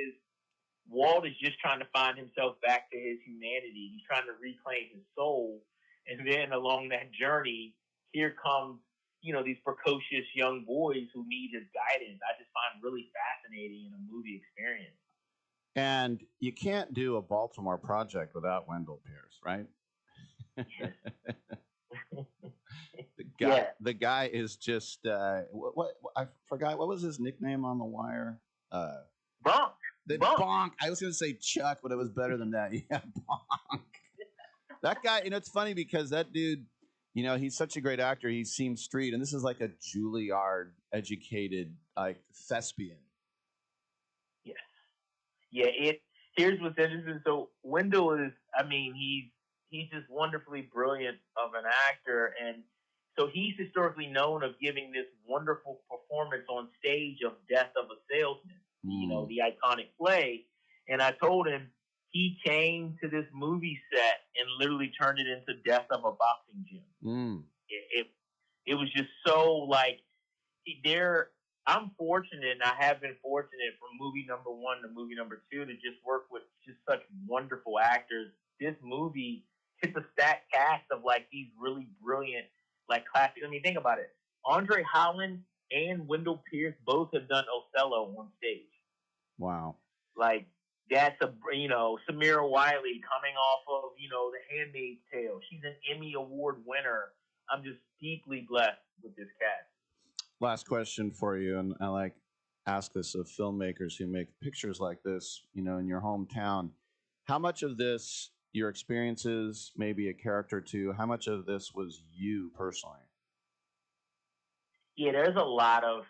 is just trying to find himself back to his humanity. He's trying to reclaim his soul. And then along that journey, here comes, these precocious young boys who need his guidance. I just find really fascinating in a movie experience. And you can't do a Baltimore project without Wendell Pierce, right? The guy is just what I forgot. What was his nickname on The Wire? Bonk. Bonk. I was going to say Chuck, but it was better than that. Yeah, Bonk. That guy. It's funny because that dude, he's such a great actor. He seems street, and this is like a Juilliard educated like thespian. Yes. Yeah. Here's what's interesting. So Wendell is, I mean, he's just wonderfully brilliant of an actor, and so he's historically known of giving this wonderful performance on stage of Death of a Salesman, the iconic play. And I told him he came to this movie set and literally turned it into Death of a Boxing Gym. It was just so like I'm fortunate, and I have been fortunate from movie number 1 to movie number 2 to just work with just such wonderful actors. This movie hits a stacked cast of like these really brilliant, like classic. I mean, think about it. Andre Holland and Wendell Pierce both have done Othello on stage. Wow. Like that's Samira Wiley coming off of, The Handmaid's Tale. She's an Emmy Award winner. I'm just deeply blessed with this cast. Last question for you, and I ask this of filmmakers who make pictures like this, in your hometown. How much of this, your experiences, maybe a character too, how much of this was you personally? Yeah, there's a lot of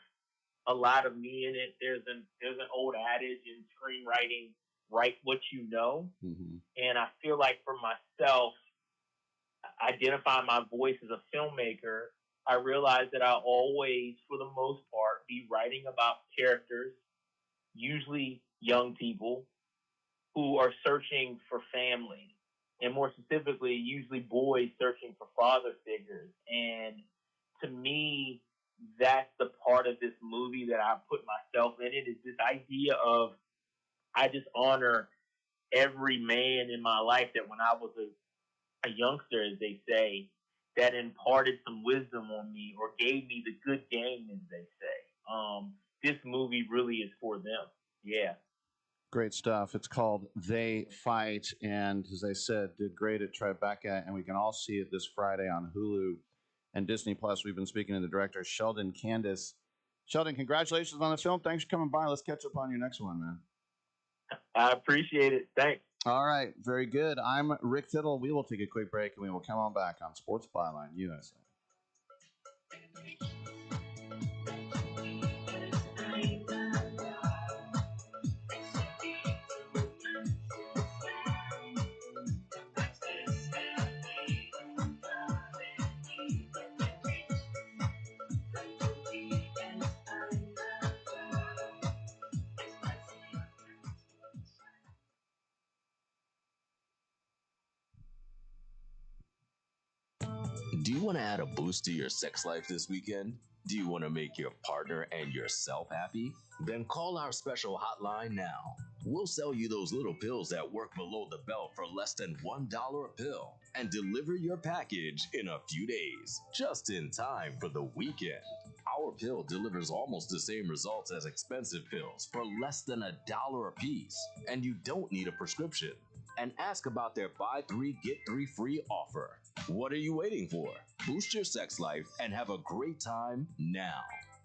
me in it. There's an old adage in screenwriting, write what you know. Mm-hmm. And I feel like for myself, identify my voice as a filmmaker, I realized that I'll always, for the most part, be writing about characters, usually young people, who are searching for family. And more specifically, usually boys searching for father figures. And to me, that's the part of this movie that I put myself in it, is this idea of I just honor every man in my life that when I was a youngster, as they say, that imparted some wisdom on me or gave me the good game, as they say. This movie really is for them. Yeah. Great stuff. It's called They Fight, and as I said, did great at Tribeca, and we can all see it this Friday on Hulu and Disney Plus. We've been speaking to the director, Sheldon Candis. Sheldon, congratulations on the film. Thanks for coming by. Let's catch up on your next one, man. I appreciate it. Thanks. All right, very good. I'm Rick Tittle. We will take a quick break, and we will come on back on Sports Byline USA. Do you want to add a boost to your sex life this weekend? Do you want to make your partner and yourself happy? Then call our special hotline now. We'll sell you those little pills that work below the belt for less than $1 a pill and deliver your package in a few days, just in time for the weekend. Our pill delivers almost the same results as expensive pills for less than $1 a piece, and you don't need a prescription. And ask about their buy 3 get 3 free offer. What are you waiting for? Boost your sex life and have a great time now.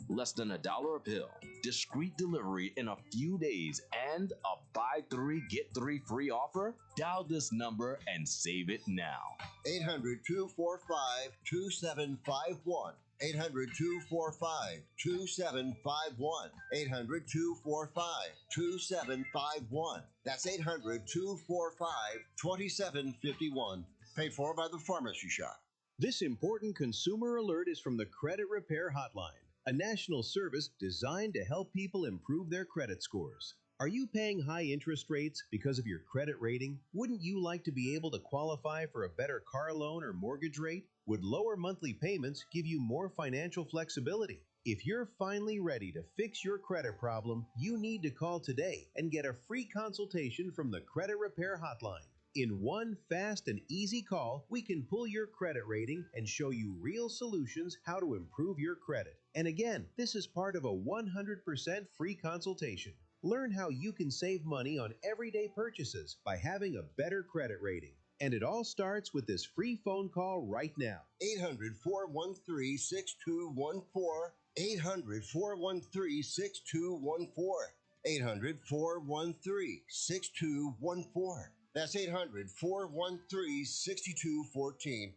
Less than $1 a pill, discreet delivery in a few days, and a buy 3 get 3 free offer? Dial this number and save it now. 800-245-2751. 800-245-2751. 800-245-2751. That's 800-245-2751. Paid for by the Pharmacy Shop. This important consumer alert is from the Credit Repair Hotline, a national service designed to help people improve their credit scores. Are you paying high interest rates because of your credit rating? Wouldn't you like to be able to qualify for a better car loan or mortgage rate? Would lower monthly payments give you more financial flexibility? If you're finally ready to fix your credit problem, you need to call today and get a free consultation from the Credit Repair Hotline. In one fast and easy call, we can pull your credit rating and show you real solutions how to improve your credit. And again, this is part of a 100% free consultation. Learn how you can save money on everyday purchases by having a better credit rating. And it all starts with this free phone call right now. 800-413-6214. 800-413-6214. 800-413-6214. That's 800-413-6214.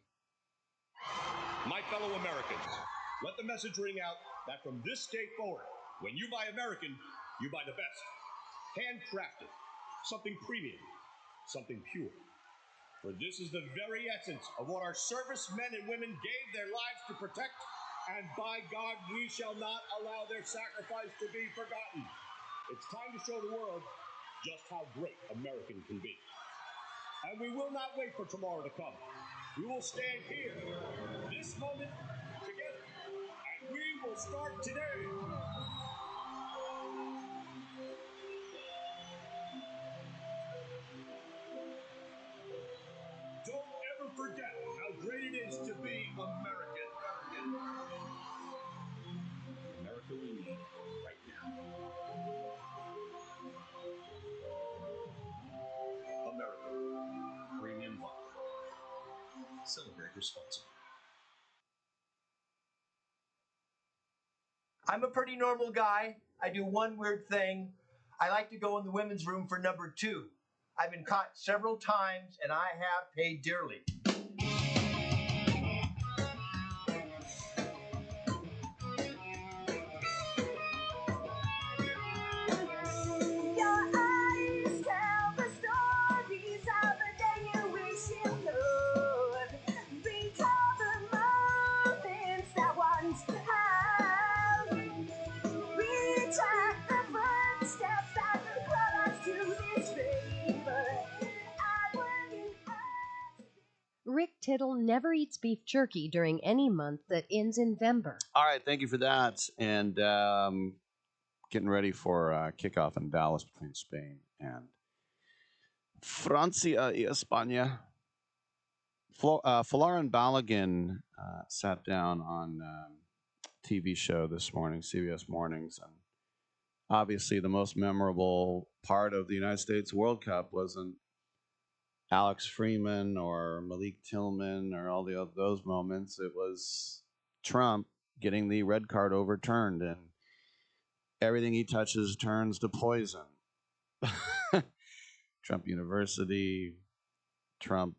My fellow Americans, let the message ring out that from this day forward, when you buy American, you buy the best. Handcrafted, something premium, something pure. For this is the very essence of what our servicemen and women gave their lives to protect, and by God, we shall not allow their sacrifice to be forgotten. It's time to show the world just how great American can be. And we will not wait for tomorrow to come. We will stand here, this moment, together, and we will start today. Don't ever forget how great it is to be American. America we need right now. America. Premium vodka. Celebrate responsibly. I'm a pretty normal guy. I do one weird thing. I like to go in the women's room for number 2. I've been caught several times, and I have paid dearly. Tell the stories of the day you wish you could be Tittle never eats beef jerky during any month that ends in Vember. All right, thank you for that. And getting ready for kickoff in Dallas between Spain and Francia y España. Folarin Balogun sat down on TV show this morning, CBS Mornings, and obviously the most memorable part of the United States World Cup wasn't Alex Freeman or Malik Tillman or all those moments. It was Trump getting the red card overturned, and everything he touches turns to poison. Trump University, Trump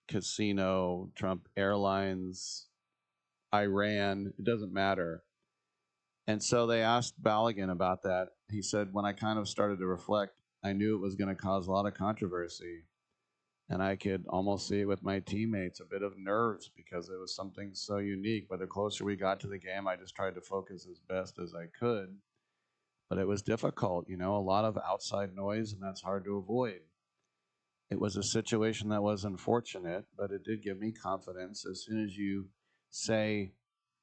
Casino, Trump Airlines, Iran, it doesn't matter. And so they asked Balogun about that. He said, when I kind of started to reflect, I knew it was going to cause a lot of controversy. And I could almost see it with my teammates, a bit of nerves because it was something so unique. But the closer we got to the game, I just tried to focus as best as I could. But it was difficult, a lot of outside noise, and that's hard to avoid. It was a situation that was unfortunate, but it did give me confidence. As soon as you say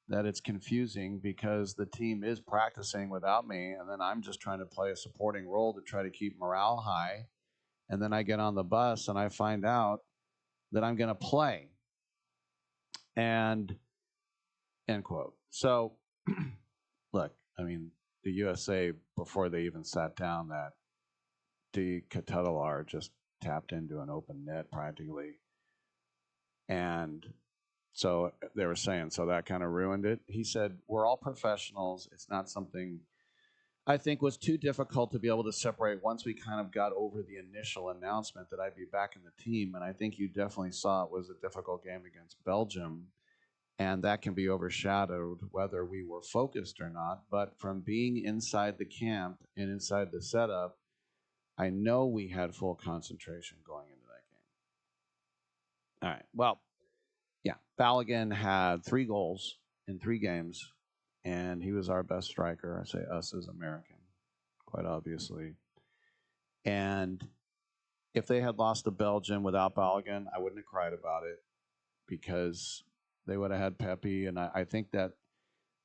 that it's confusing because the team is practicing without me, and then I'm just trying to play a supporting role to try to keep morale high, and then I get on the bus and I find out that I'm going to play. And end quote. So, look, the USA, before they even sat down, that Tittle just tapped into an open net practically. And so they were saying, so that kind of ruined it. He said, we're all professionals. It's not something I think was too difficult to be able to separate once we kind of got over the initial announcement that I'd be back in the team. And I think you definitely saw it was a difficult game against Belgium. And that can be overshadowed whether we were focused or not. But from being inside the camp and inside the setup, I know we had full concentration going into that game. All right. Well, yeah, Balogun had 3 goals in 3 games, and he was our best striker. I say us as American, quite obviously. And if they had lost to Belgium without Balogun, I wouldn't have cried about it because they would have had Pepe. And I think that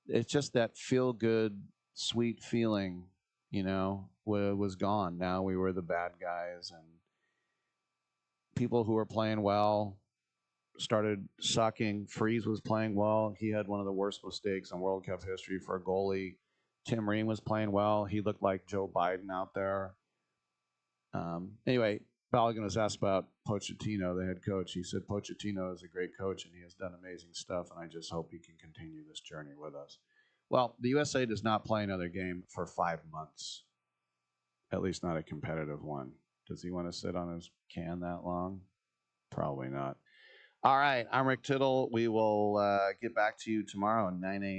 it's just that feel-good, sweet feeling, was gone. Now we were the bad guys, and people who were playing well started sucking. Freeze was playing well. He had one of the worst mistakes in World Cup history for a goalie. Tim Ream was playing well. He looked like Joe Biden out there. Anyway, Balogun was asked about Pochettino, the head coach. He said Pochettino is a great coach and he has done amazing stuff, and I just hope he can continue this journey with us. Well, the USA does not play another game for 5 months, at least not a competitive one. Does he want to sit on his can that long? Probably not. All right, I'm Rick Tittle. We will get back to you tomorrow at 9 a.m.